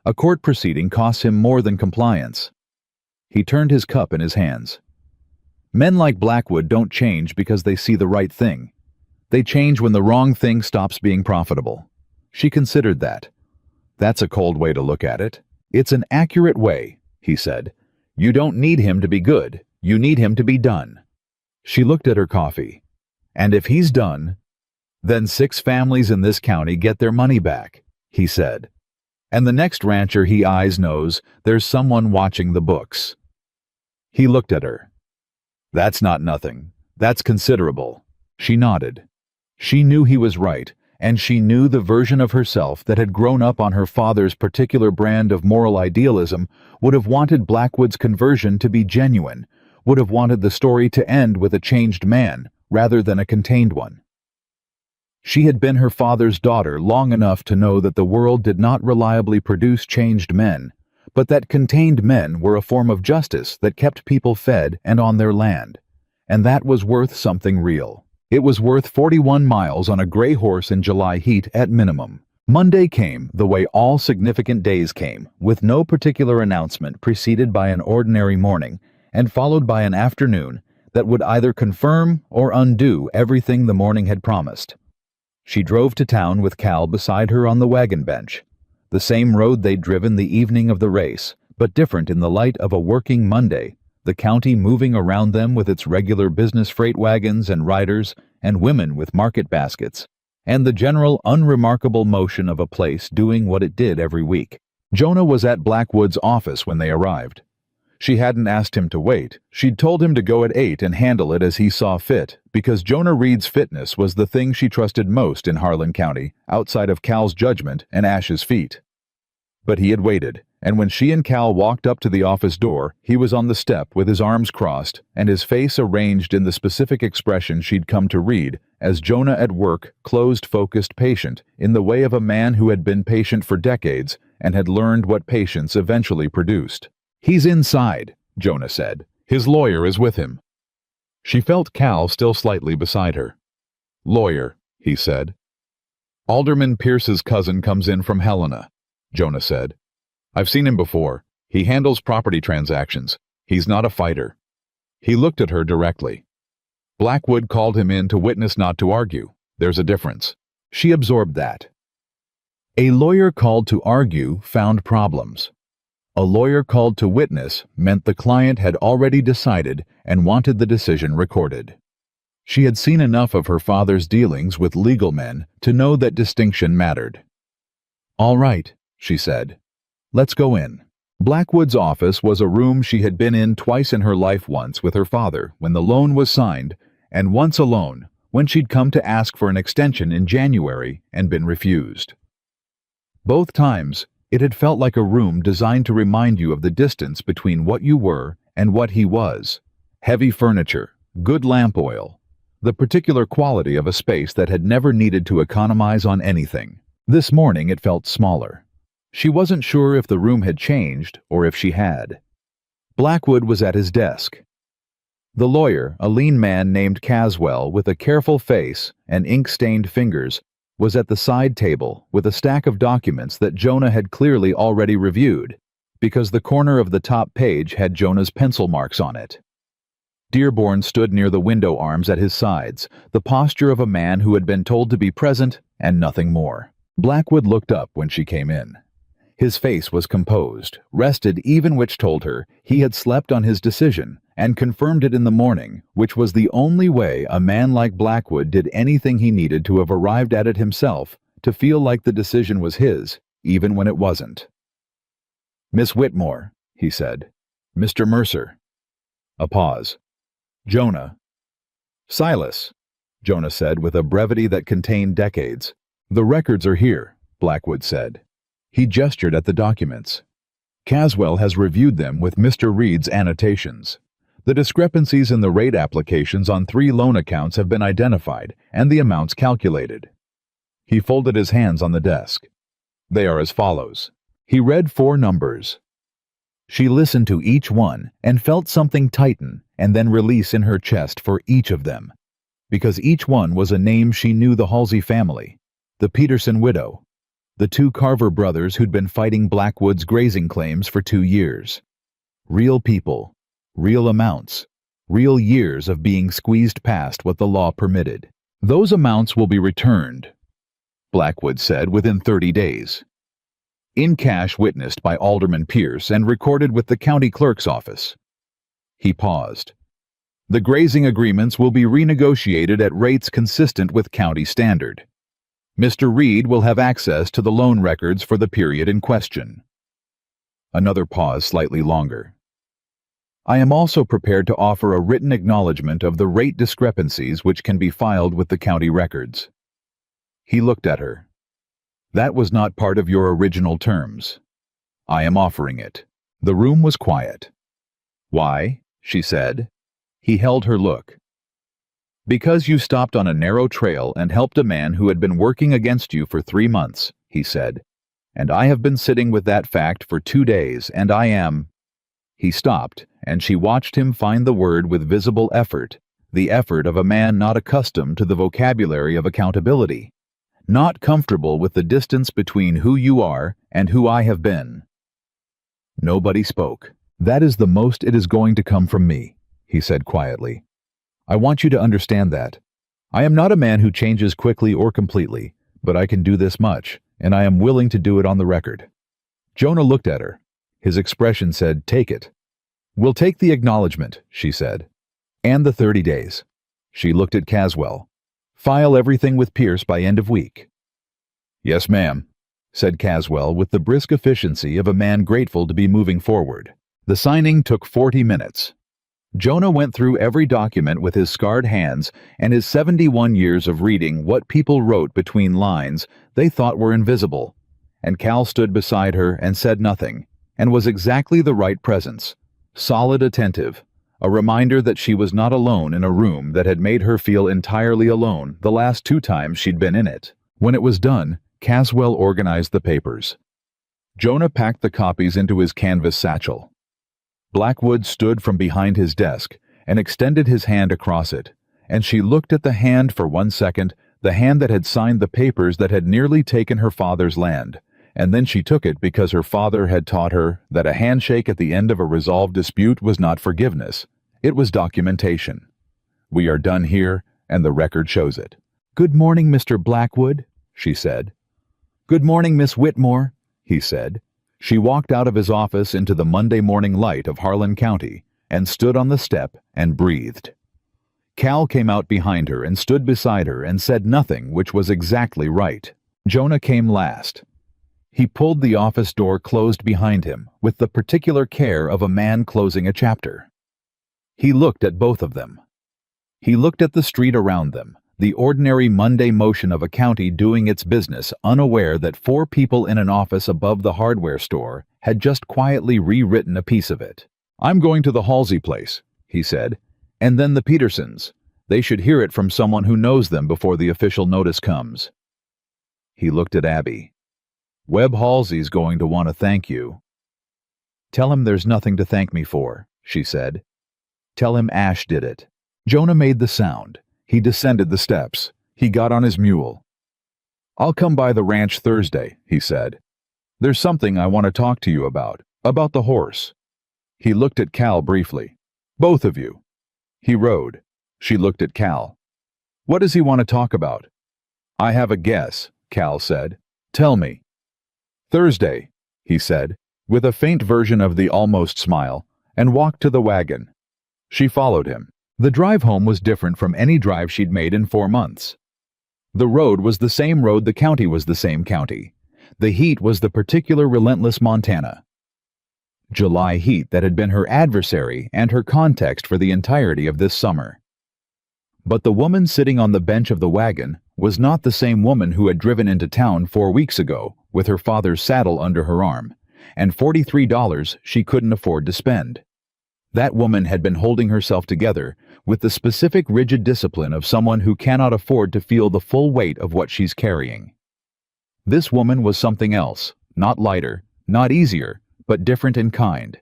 A court proceeding costs him more than compliance." He turned his cup in his hands. "Men like Blackwood don't change because they see the right thing. They change when the wrong thing stops being profitable." She considered that. "That's a cold way to look at it." "It's an accurate way," he said. "You don't need him to be good. You need him to be done." She looked at her coffee. "And if he's done, then 6 families in this county get their money back," he said. "And the next rancher he eyes knows there's someone watching the books." He looked at her. "That's not nothing. That's considerable." She nodded. She knew he was right, and she knew the version of herself that had grown up on her father's particular brand of moral idealism would have wanted Blackwood's conversion to be genuine, would have wanted the story to end with a changed man rather than a contained one. She had been her father's daughter long enough to know that the world did not reliably produce changed men, but that contained men were a form of justice that kept people fed and on their land, and that was worth something real. It was worth 41 miles on a gray horse in July heat at minimum. Monday came the way all significant days came, with no particular announcement preceded by an ordinary morning and followed by an afternoon that would either confirm or undo everything the morning had promised. She drove to town with Cal beside her on the wagon bench. The same road they'd driven the evening of the race, but different in the light of a working Monday, the county moving around them with its regular business freight wagons and riders and women with market baskets, and the general unremarkable motion of a place doing what it did every week. Jonah was at Blackwood's office when they arrived. She hadn't asked him to wait. She'd told him to go at 8 and handle it as he saw fit, because Jonah Reed's fitness was the thing she trusted most in Harlan County, outside of Cal's judgment and Ash's feet. But he had waited, and when she and Cal walked up to the office door, he was on the step with his arms crossed and his face arranged in the specific expression she'd come to read as Jonah at work, closed, focused, patient, in the way of a man who had been patient for decades and had learned what patience eventually produced. "He's inside," Jonah said. "His lawyer is with him." She felt Cal still slightly beside her. "Lawyer," he said. "Alderman Pierce's cousin comes in from Helena," Jonah said. "I've seen him before. He handles property transactions. He's not a fighter." He looked at her directly. "Blackwood called him in to witness, not to argue. There's a difference." She absorbed that. A lawyer called to argue found problems. A lawyer called to witness meant the client had already decided and wanted the decision recorded. She had seen enough of her father's dealings with legal men to know that distinction mattered. "All right," she said. "Let's go in." Blackwood's office was a room she had been in twice in her life, once with her father when the loan was signed, and once alone when she'd come to ask for an extension in January and been refused. Both times, it had felt like a room designed to remind you of the distance between what you were and what he was. Heavy furniture, good lamp oil, the particular quality of a space that had never needed to economize on anything. This morning it felt smaller. She wasn't sure if the room had changed or if she had. Blackwood was at his desk. The lawyer, a lean man named Caswell with a careful face and ink-stained fingers, was at the side table with a stack of documents that Jonah had clearly already reviewed, because the corner of the top page had Jonah's pencil marks on it. Dearborn stood near the window arms at his sides, the posture of a man who had been told to be present and nothing more. Blackwood looked up when she came in. His face was composed, rested even, which told her he had slept on his decision and confirmed it in the morning, which was the only way a man like Blackwood did anything he needed to have arrived at it himself, to feel like the decision was his, even when it wasn't. "Miss Whitmore," he said. "Mr. Mercer." A pause. "Jonah." "Silas," Jonah said with a brevity that contained decades. "The records are here," Blackwood said. He gestured at the documents. "Caswell has reviewed them with Mr. Reed's annotations. The discrepancies in the rate applications on 3 loan accounts have been identified and the amounts calculated. He folded his hands on the desk. They are as follows. He read 4 numbers. She listened to each one and felt something tighten and then release in her chest for each of them, because each one was a name she knew: the Halsey family, the Peterson widow, the 2 Carver brothers who'd been fighting Blackwood's grazing claims for 2 years. Real people, real amounts, real years of being squeezed past what the law permitted. Those amounts will be returned, Blackwood said, within 30 days. In cash, witnessed by Alderman Pierce and recorded with the county clerk's office. He paused. The grazing agreements will be renegotiated at rates consistent with county standard. Mr. Reed will have access to the loan records for the period in question. Another pause, slightly longer. I am also prepared to offer a written acknowledgement of the rate discrepancies which can be filed with the county records. He looked at her. That was not part of your original terms. I am offering it. The room was quiet. Why? She said. He held her look. Because you stopped on a narrow trail and helped a man who had been working against you for 3 months, he said. And I have been sitting with that fact for 2 days, and I am... He stopped, and she watched him find the word with visible effort, the effort of a man not accustomed to the vocabulary of accountability, not comfortable with the distance between who you are and who I have been. Nobody spoke. That is the most it is going to come from me, he said quietly. I want you to understand that. I am not a man who changes quickly or completely, but I can do this much, and I am willing to do it on the record. Jonah looked at her. His expression said, take it. We'll take the acknowledgement, she said. And the 30 days. She looked at Caswell. File everything with Pierce by end of week. Yes, ma'am, said Caswell with the brisk efficiency of a man grateful to be moving forward. The signing took 40 minutes. Jonah went through every document with his scarred hands and his 71 years of reading what people wrote between lines they thought were invisible, and Cal stood beside her and said nothing, and was exactly the right presence, solid, attentive, a reminder that she was not alone in a room that had made her feel entirely alone the last 2 times she'd been in it. When it was done, Caswell organized the papers. Jonah packed the copies into his canvas satchel. Blackwood stood from behind his desk and extended his hand across it, and she looked at the hand for 1 second, the hand that had signed the papers that had nearly taken her father's land, and then she took it because her father had taught her that a handshake at the end of a resolved dispute was not forgiveness. It was documentation. We are done here, and the record shows it. Good morning, Mr. Blackwood, she said. Good morning, Miss Whitmore, he said. She walked out of his office into the Monday morning light of Harlan County and stood on the step and breathed. Cal came out behind her and stood beside her and said nothing, which was exactly right. Jonah came last. He pulled the office door closed behind him with the particular care of a man closing a chapter. He looked at both of them. He looked at the street around them, the ordinary Monday motion of a county doing its business, unaware that 4 people in an office above the hardware store had just quietly rewritten a piece of it. I'm going to the Halsey place, he said, and then the Petersons. They should hear it from someone who knows them before the official notice comes. He looked at Abby. Webb Halsey's going to want to thank you. Tell him there's nothing to thank me for, she said. Tell him Ash did it. Jonah made the sound. He descended the steps. He got on his mule. I'll come by the ranch Thursday, he said. There's something I want to talk to you about the horse. He looked at Cal briefly. Both of you. He rode. She looked at Cal. What does he want to talk about? I have a guess, Cal said. Tell me. Thursday, he said, with a faint version of the almost smile, and walked to the wagon. She followed him. The drive home was different from any drive she'd made in 4 months. The road was the same road, the county was the same county. The heat was the particular relentless Montana. July heat that had been her adversary and her context for the entirety of this summer. But the woman sitting on the bench of the wagon was not the same woman who had driven into town 4 weeks ago with her father's saddle under her arm, and $43 she couldn't afford to spend. That woman had been holding herself together with the specific rigid discipline of someone who cannot afford to feel the full weight of what she's carrying. This woman was something else, not lighter, not easier, but different in kind.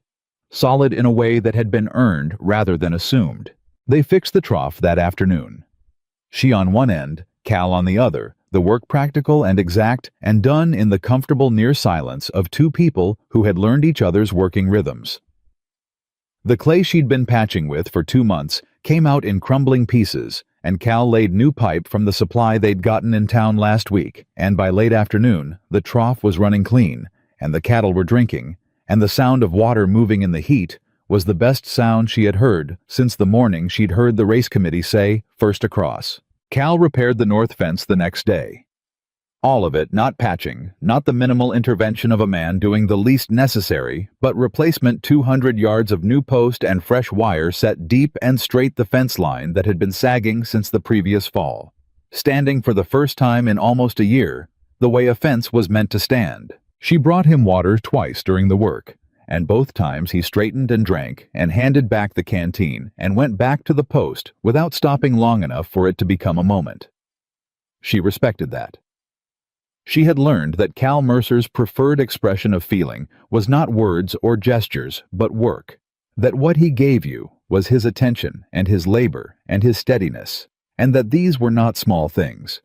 Solid in a way that had been earned rather than assumed. They fixed the trough that afternoon. She on one end, Cal on the other, the work practical and exact and done in the comfortable near silence of two people who had learned each other's working rhythms. The clay she'd been patching with for 2 months came out in crumbling pieces, and Cal laid new pipe from the supply they'd gotten in town last week, and by late afternoon, the trough was running clean, and the cattle were drinking, and the sound of water moving in the heat was the best sound she had heard since the morning she'd heard the race committee say, "First across." Cal repaired the north fence the next day. All of it, not patching, not the minimal intervention of a man doing the least necessary, but replacement 200 yards of new post and fresh wire set deep and straight the fence line that had been sagging since the previous fall. Standing for the first time in almost a year, the way a fence was meant to stand. She brought him water twice during the work, and both times he straightened and drank and handed back the canteen and went back to the post without stopping long enough for it to become a moment. She respected that. She had learned that Cal Mercer's preferred expression of feeling was not words or gestures, but work. That what he gave you was his attention and his labor and his steadiness, and that these were not small things.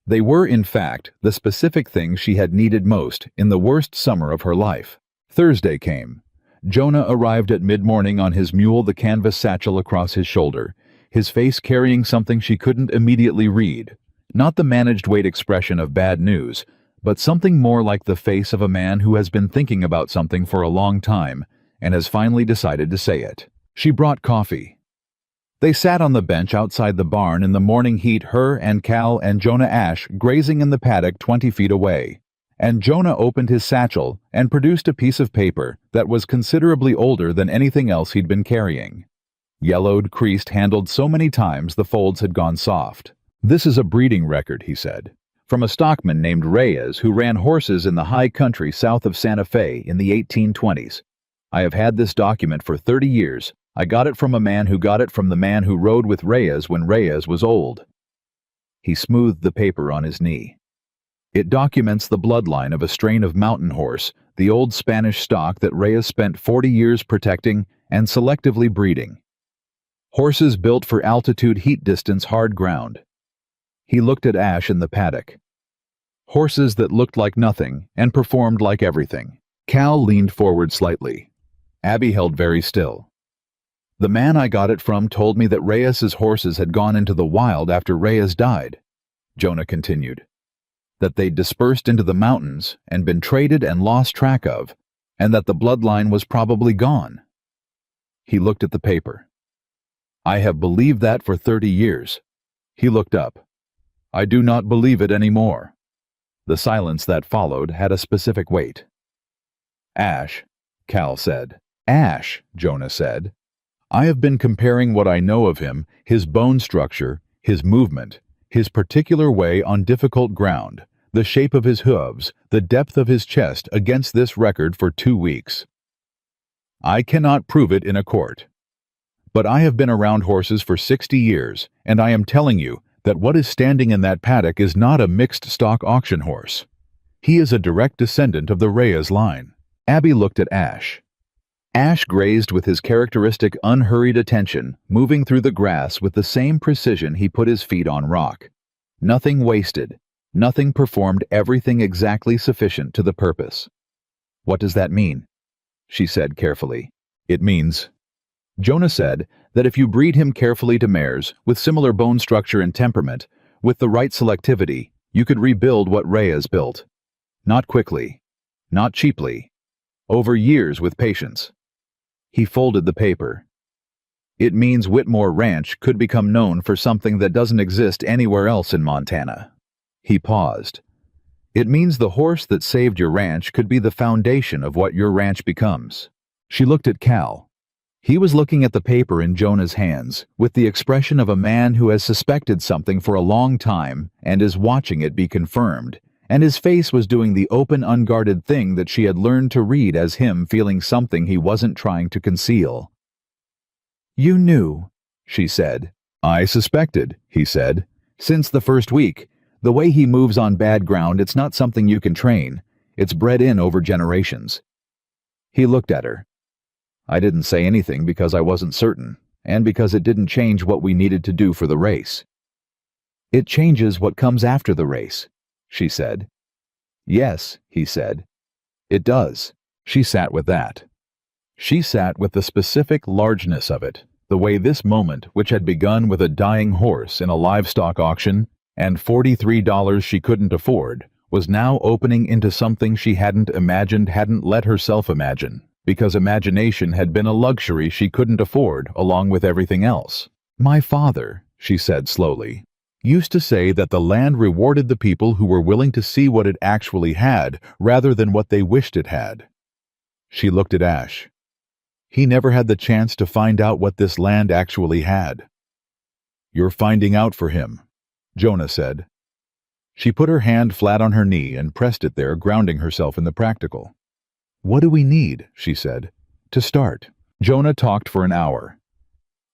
They were, in fact, the specific things she had needed most in the worst summer of her life. Thursday came. Jonah arrived at mid-morning on his mule, the canvas satchel across his shoulder, his face carrying something she couldn't immediately read. Not the managed weight expression of bad news, but something more like the face of a man who has been thinking about something for a long time and has finally decided to say it. She brought coffee. They sat on the bench outside the barn in the morning heat, her and Cal and Jonah Ash grazing in the paddock 20 feet away. And Jonah opened his satchel and produced a piece of paper that was considerably older than anything else he'd been carrying. Yellowed, creased, handled so many times the folds had gone soft. "This is a breeding record," he said, "from a stockman named Reyes who ran horses in the high country south of Santa Fe in the 1820s. I have had this document for 30 years. I got it from a man who got it from the man who rode with Reyes when Reyes was old." He smoothed the paper on his knee. "It documents the bloodline of a strain of mountain horse, the old Spanish stock that Reyes spent 40 years protecting and selectively breeding. Horses built for altitude, heat distance, hard ground." He looked at Ash in the paddock. Horses that looked like nothing and performed like everything. Cal leaned forward slightly. Abby held very still. "The man I got it from told me that Reyes's horses had gone into the wild after Reyes died," Jonah continued. "That they'd dispersed into the mountains and been traded and lost track of, and that the bloodline was probably gone." He looked at the paper. "I have believed that for 30 years. He looked up. "I do not believe it anymore." The silence that followed had a specific weight. "Ash," Cal said. "Ash," Jonah said. "I have been comparing what I know of him, his bone structure, his movement, his particular way on difficult ground, the shape of his hooves, the depth of his chest against this record for 2 weeks. I cannot prove it in a court. But I have been around horses for 60 years, and I am telling you that what is standing in that paddock is not a mixed stock auction horse. He is a direct descendant of the Reyes line." Abby looked at Ash. Ash grazed with his characteristic unhurried attention, moving through the grass with the same precision he put his feet on rock. Nothing wasted, nothing performed, everything exactly sufficient to the purpose. "What does that mean?" she said carefully. "It means," Jonah said, "that if you breed him carefully to mares, with similar bone structure and temperament, with the right selectivity, you could rebuild what Reyes built. Not quickly, not cheaply, over years with patience." He folded the paper. "It means Whitmore Ranch could become known for something that doesn't exist anywhere else in Montana." He paused. "It means the horse that saved your ranch could be the foundation of what your ranch becomes." She looked at Cal. He was looking at the paper in Jonah's hands, with the expression of a man who has suspected something for a long time and is watching it be confirmed, and his face was doing the open, unguarded thing that she had learned to read as him feeling something he wasn't trying to conceal. "You knew," she said. "I suspected," he said. "Since the first week. The way he moves on bad ground, it's not something you can train. It's bred in over generations." He looked at her. "I didn't say anything because I wasn't certain, and because it didn't change what we needed to do for the race." "It changes what comes after the race," she said. "Yes," he said. "It does." She sat with that. She sat with the specific largeness of it, the way this moment, which had begun with a dying horse in a livestock auction and $43 she couldn't afford, was now opening into something she hadn't let herself imagine, because imagination had been a luxury she couldn't afford along with everything else. "My father," she said slowly, "used to say that the land rewarded the people who were willing to see what it actually had rather than what they wished it had." She looked at Ash. He never had the chance to find out what this land actually had. "You're finding out for him," Jonah said. She put her hand flat on her knee and pressed it there, grounding herself in the practical. "What do we need," she said, "to start?" Jonah talked for an hour.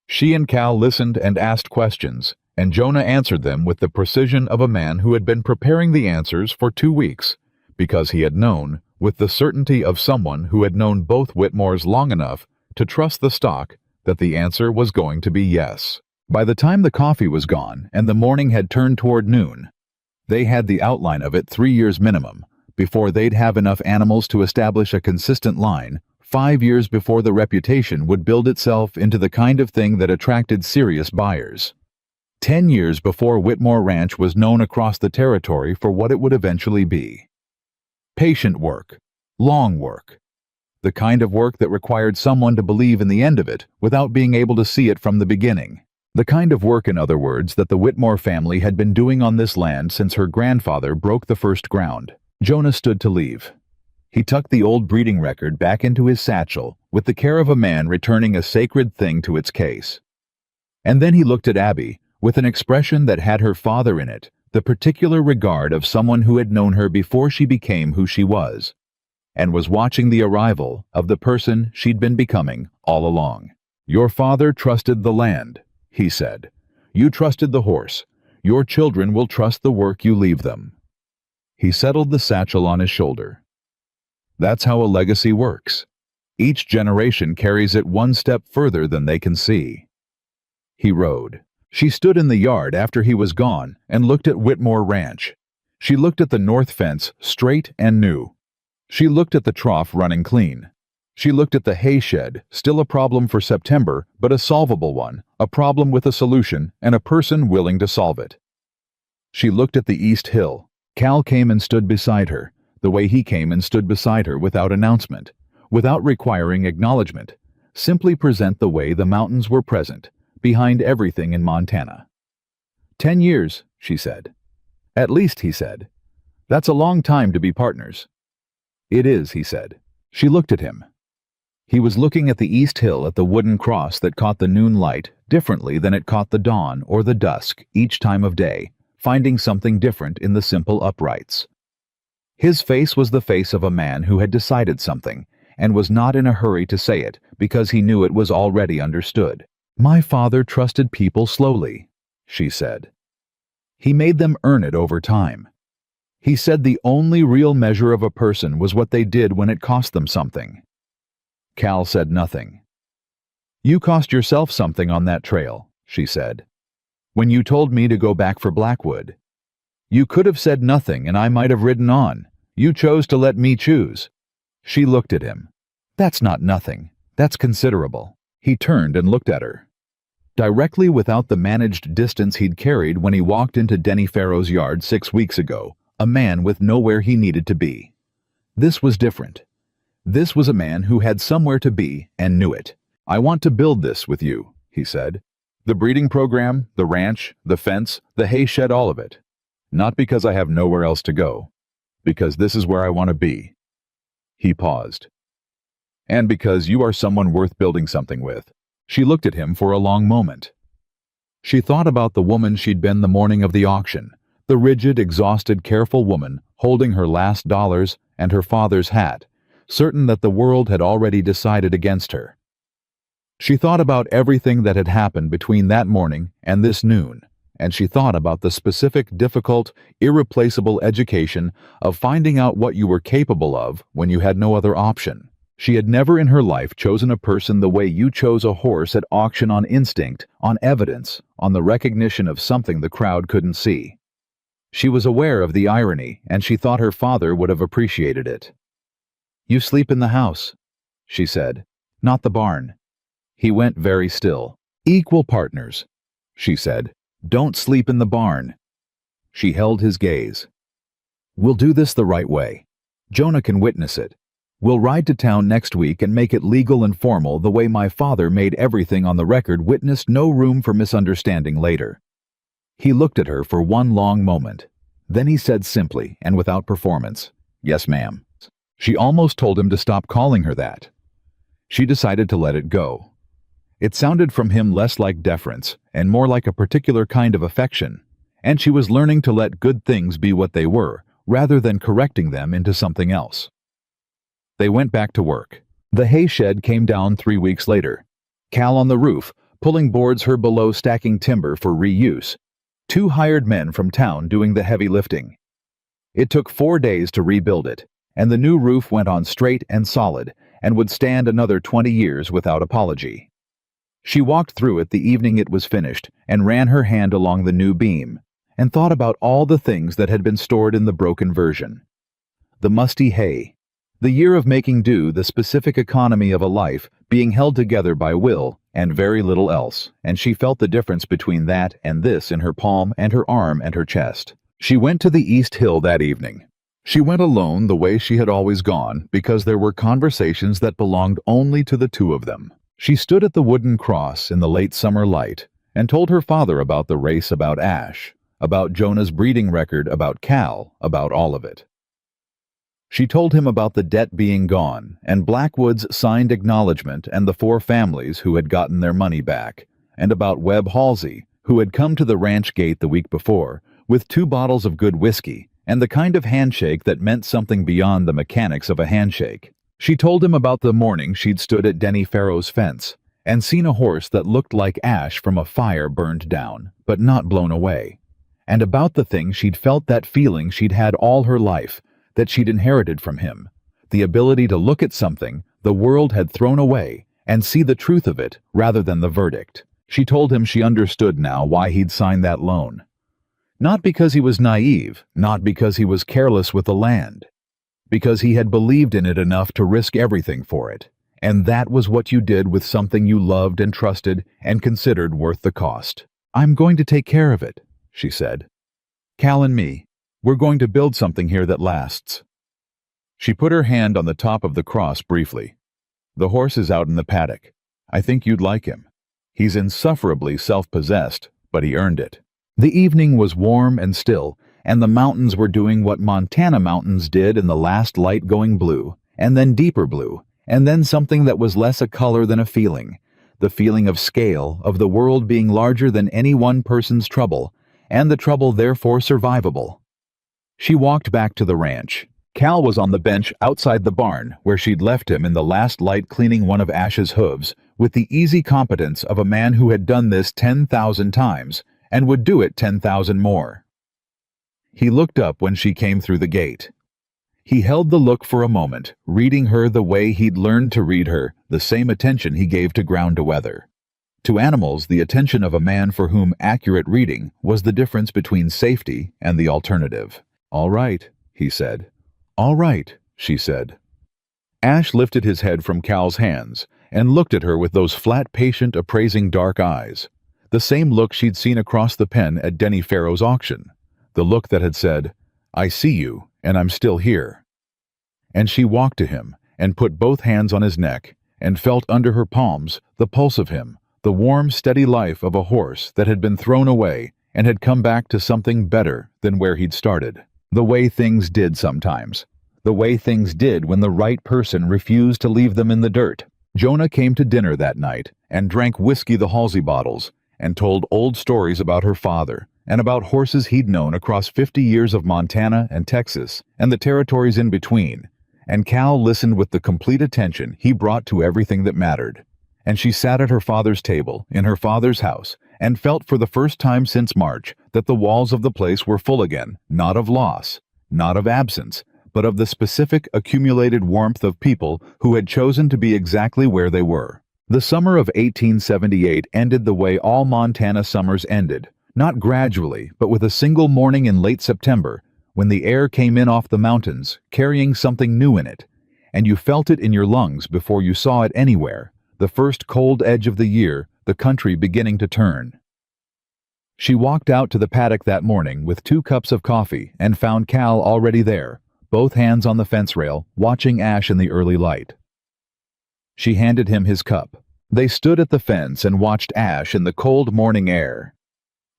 She and Cal listened and asked questions, and Jonah answered them with the precision of a man who had been preparing the answers for 2 weeks, because he had known, with the certainty of someone who had known both Whitmores long enough to trust the stock, that the answer was going to be yes. By the time the coffee was gone and the morning had turned toward noon, they had the outline of it 3 years minimum, before they'd have enough animals to establish a consistent line, 5 years before the reputation would build itself into the kind of thing that attracted serious buyers. 10 years before Whitmore Ranch was known across the territory for what it would eventually be. Patient work. Long work. The kind of work that required someone to believe in the end of it without being able to see it from the beginning. The kind of work, in other words, that the Whitmore family had been doing on this land since her grandfather broke the first ground. Jonah stood to leave. He tucked the old breeding record back into his satchel with the care of a man returning a sacred thing to its case. And then he looked at Abby with an expression that had her father in it, the particular regard of someone who had known her before she became who she was, and was watching the arrival of the person she'd been becoming all along. "Your father trusted the land," he said. "You trusted the horse. Your children will trust the work you leave them." He settled the satchel on his shoulder. "That's how a legacy works. Each generation carries it one step further than they can see." He rode. She stood in the yard after he was gone and looked at Whitmore Ranch. She looked at the north fence, straight and new. She looked at the trough running clean. She looked at the hay shed, still a problem for September, but a solvable one, a problem with a solution and a person willing to solve it. She looked at the East Hill. Cal came and stood beside her, the way he came and stood beside her without announcement, without requiring acknowledgement, simply present the way the mountains were present, behind everything in Montana. 10 years, she said. "At least," he said. "That's a long time to be partners." "It is," he said. She looked at him. He was looking at the East Hill, at the wooden cross that caught the noon light differently than it caught the dawn or the dusk each time of day, finding something different in the simple uprights. His face was the face of a man who had decided something and was not in a hurry to say it because he knew it was already understood. "My father trusted people slowly," she said. "He made them earn it over time. He said the only real measure of a person was what they did when it cost them something." Cal said nothing. "You cost yourself something on that trail," she said. "When you told me to go back for Blackwood. You could have said nothing and I might have ridden on. You chose to let me choose." She looked at him. "That's not nothing. That's considerable." He turned and looked at her. Directly, without the managed distance he'd carried when he walked into Denny Farrow's yard 6 weeks ago, a man with nowhere he needed to be. This was different. This was a man who had somewhere to be and knew it. "I want to build this with you," he said. "The breeding program, the ranch, the fence, the hay shed, all of it. Not because I have nowhere else to go. Because this is where I want to be." He paused. "And because you are someone worth building something with." She looked at him for a long moment. She thought about the woman she'd been the morning of the auction, the rigid, exhausted, careful woman holding her last dollars and her father's hat, certain that the world had already decided against her. She thought about everything that had happened between that morning and this noon, and she thought about the specific, difficult, irreplaceable education of finding out what you were capable of when you had no other option. She had never in her life chosen a person the way you chose a horse at auction, on instinct, on evidence, on the recognition of something the crowd couldn't see. She was aware of the irony, and she thought her father would have appreciated it. "You sleep in the house," she said, "not the barn." He went very still. "Equal partners," she said. "Don't sleep in the barn." She held his gaze. "We'll do this the right way. Jonah can witness it. We'll ride to town next week and make it legal and formal, the way my father made everything on the record witnessed, no room for misunderstanding later." He looked at her for one long moment. Then he said simply and without performance, "Yes, ma'am." She almost told him to stop calling her that. She decided to let it go. It sounded from him less like deference and more like a particular kind of affection, and she was learning to let good things be what they were, rather than correcting them into something else. They went back to work. The hay shed came down 3 weeks later. Cal on the roof, pulling boards her below, stacking timber for reuse. 2 hired men from town doing the heavy lifting. It took 4 days to rebuild it, and the new roof went on straight and solid and would stand another 20 years without apology. She walked through it the evening it was finished and ran her hand along the new beam and thought about all the things that had been stored in the broken version. The musty hay, the year of making do, the specific economy of a life being held together by will and very little else, and she felt the difference between that and this in her palm and her arm and her chest. She went to the East Hill that evening. She went alone, the way she had always gone, because there were conversations that belonged only to the two of them. She stood at the wooden cross in the late summer light and told her father about the race, about Ash, about Jonah's breeding record, about Cal, about all of it. She told him about the debt being gone and Blackwood's signed acknowledgement and the 4 families who had gotten their money back, and about Webb Halsey, who had come to the ranch gate the week before with 2 bottles of good whiskey and the kind of handshake that meant something beyond the mechanics of a handshake. She told him about the morning she'd stood at Denny Farrow's fence and seen a horse that looked like ash from a fire burned down, but not blown away, and about the thing she'd felt, that feeling she'd had all her life, that she'd inherited from him, the ability to look at something the world had thrown away and see the truth of it rather than the verdict. She told him she understood now why he'd signed that loan. Not because he was naive, not because he was careless with the land, because he had believed in it enough to risk everything for it, and that was what you did with something you loved and trusted and considered worth the cost. "I'm going to take care of it," she said. "Cal and me, we're going to build something here that lasts." She put her hand on the top of the cross briefly. "The horse is out in the paddock. I think you'd like him. He's insufferably self-possessed, but he earned it." The evening was warm and still, and the mountains were doing what Montana mountains did in the last light, going blue, and then deeper blue, and then something that was less a color than a feeling, the feeling of scale, of the world being larger than any one person's trouble, and the trouble therefore survivable. She walked back to the ranch. Cal was on the bench outside the barn where she'd left him in the last light, cleaning one of Ash's hooves with the easy competence of a man who had done this 10,000 times and would do it 10,000 more. He looked up when she came through the gate. He held the look for a moment, reading her the way he'd learned to read her, the same attention he gave to ground to weather. To animals, the attention of a man for whom accurate reading was the difference between safety and the alternative. "All right," he said. "All right," she said. Ash lifted his head from Cal's hands and looked at her with those flat, patient, appraising dark eyes. The same look she'd seen across the pen at Denny Farrow's auction. The look that had said, "I see you, and I'm still here." And she walked to him and put both hands on his neck and felt under her palms the pulse of him, the warm, steady life of a horse that had been thrown away and had come back to something better than where he'd started. The way things did sometimes. The way things did when the right person refused to leave them in the dirt. Jonah came to dinner that night and drank whiskey, the Halsey bottles, and told old stories about her father and about horses he'd known across 50 years of Montana and Texas and the territories in between, and Cal listened with the complete attention he brought to everything that mattered. and she sat at her father's table in her father's house and felt for the first time since March that the walls of the place were full again, not of loss, not of absence, but of the specific accumulated warmth of people who had chosen to be exactly where they were. The summer of 1878 ended the way all Montana summers ended, not gradually, but with a single morning in late September, when the air came in off the mountains, carrying something new in it, and you felt it in your lungs before you saw it anywhere, the first cold edge of the year, the country beginning to turn. She walked out to the paddock that morning with 2 cups of coffee and found Cal already there, both hands on the fence rail, watching Ash in the early light. She handed him his cup. They stood at the fence and watched Ash in the cold morning air.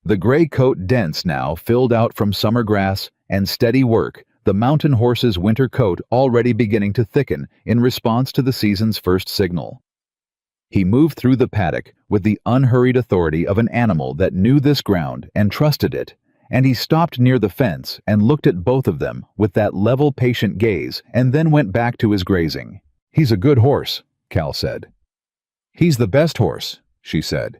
The gray coat dense now, filled out from summer grass and steady work, the mountain horse's winter coat already beginning to thicken in response to the season's first signal. He moved through the paddock with the unhurried authority of an animal that knew this ground and trusted it, and he stopped near the fence and looked at both of them with that level, patient gaze and then went back to his grazing. "He's a good horse," Cal said. "He's the best horse," she said.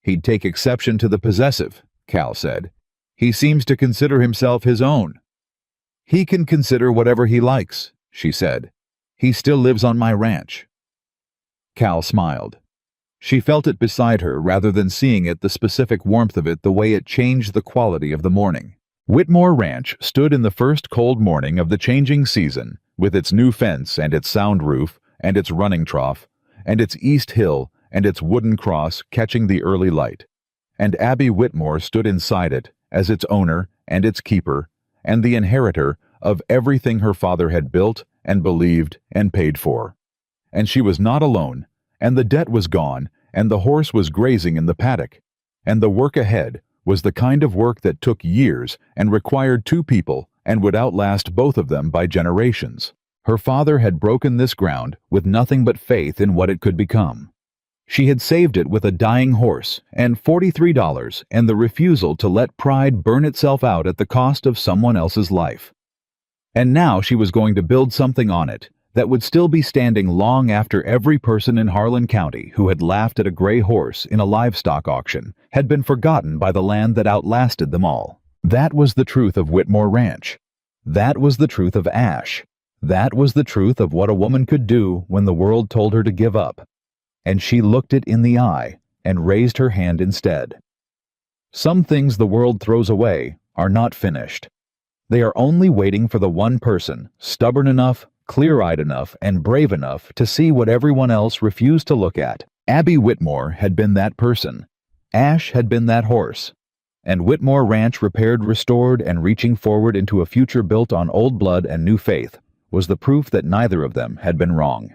"He'd take exception to the possessive," Cal said. "He seems to consider himself his own." "He can consider whatever he likes," she said. "He still lives on my ranch." Cal smiled. She felt it beside her rather than seeing it, the specific warmth of it, the way it changed the quality of the morning. Whitmore Ranch stood in the first cold morning of the changing season, with its new fence and its sound roof and its running trough and its east hill and its wooden cross catching the early light. And Abby Whitmore stood inside it as its owner and its keeper and the inheritor of everything her father had built and believed and paid for. And she was not alone, and the debt was gone, and the horse was grazing in the paddock, and the work ahead was the kind of work that took years and required 2 people and would outlast both of them by generations. Her father had broken this ground with nothing but faith in what it could become. She had saved it with a dying horse and $43 and the refusal to let pride burn itself out at the cost of someone else's life. And now she was going to build something on it that would still be standing long after every person in Harlan County who had laughed at a gray horse in a livestock auction had been forgotten by the land that outlasted them all. That was the truth of Whitmore Ranch. That was the truth of Ash. That was the truth of what a woman could do when the world told her to give up. And she looked it in the eye and raised her hand instead. Some things the world throws away are not finished. They are only waiting for the one person, stubborn enough, clear-eyed enough, and brave enough to see what everyone else refused to look at. Abby Whitmore had been that person. Ash had been that horse. And Whitmore Ranch, repaired, restored, and reaching forward into a future built on old blood and new faith, was the proof that neither of them had been wrong.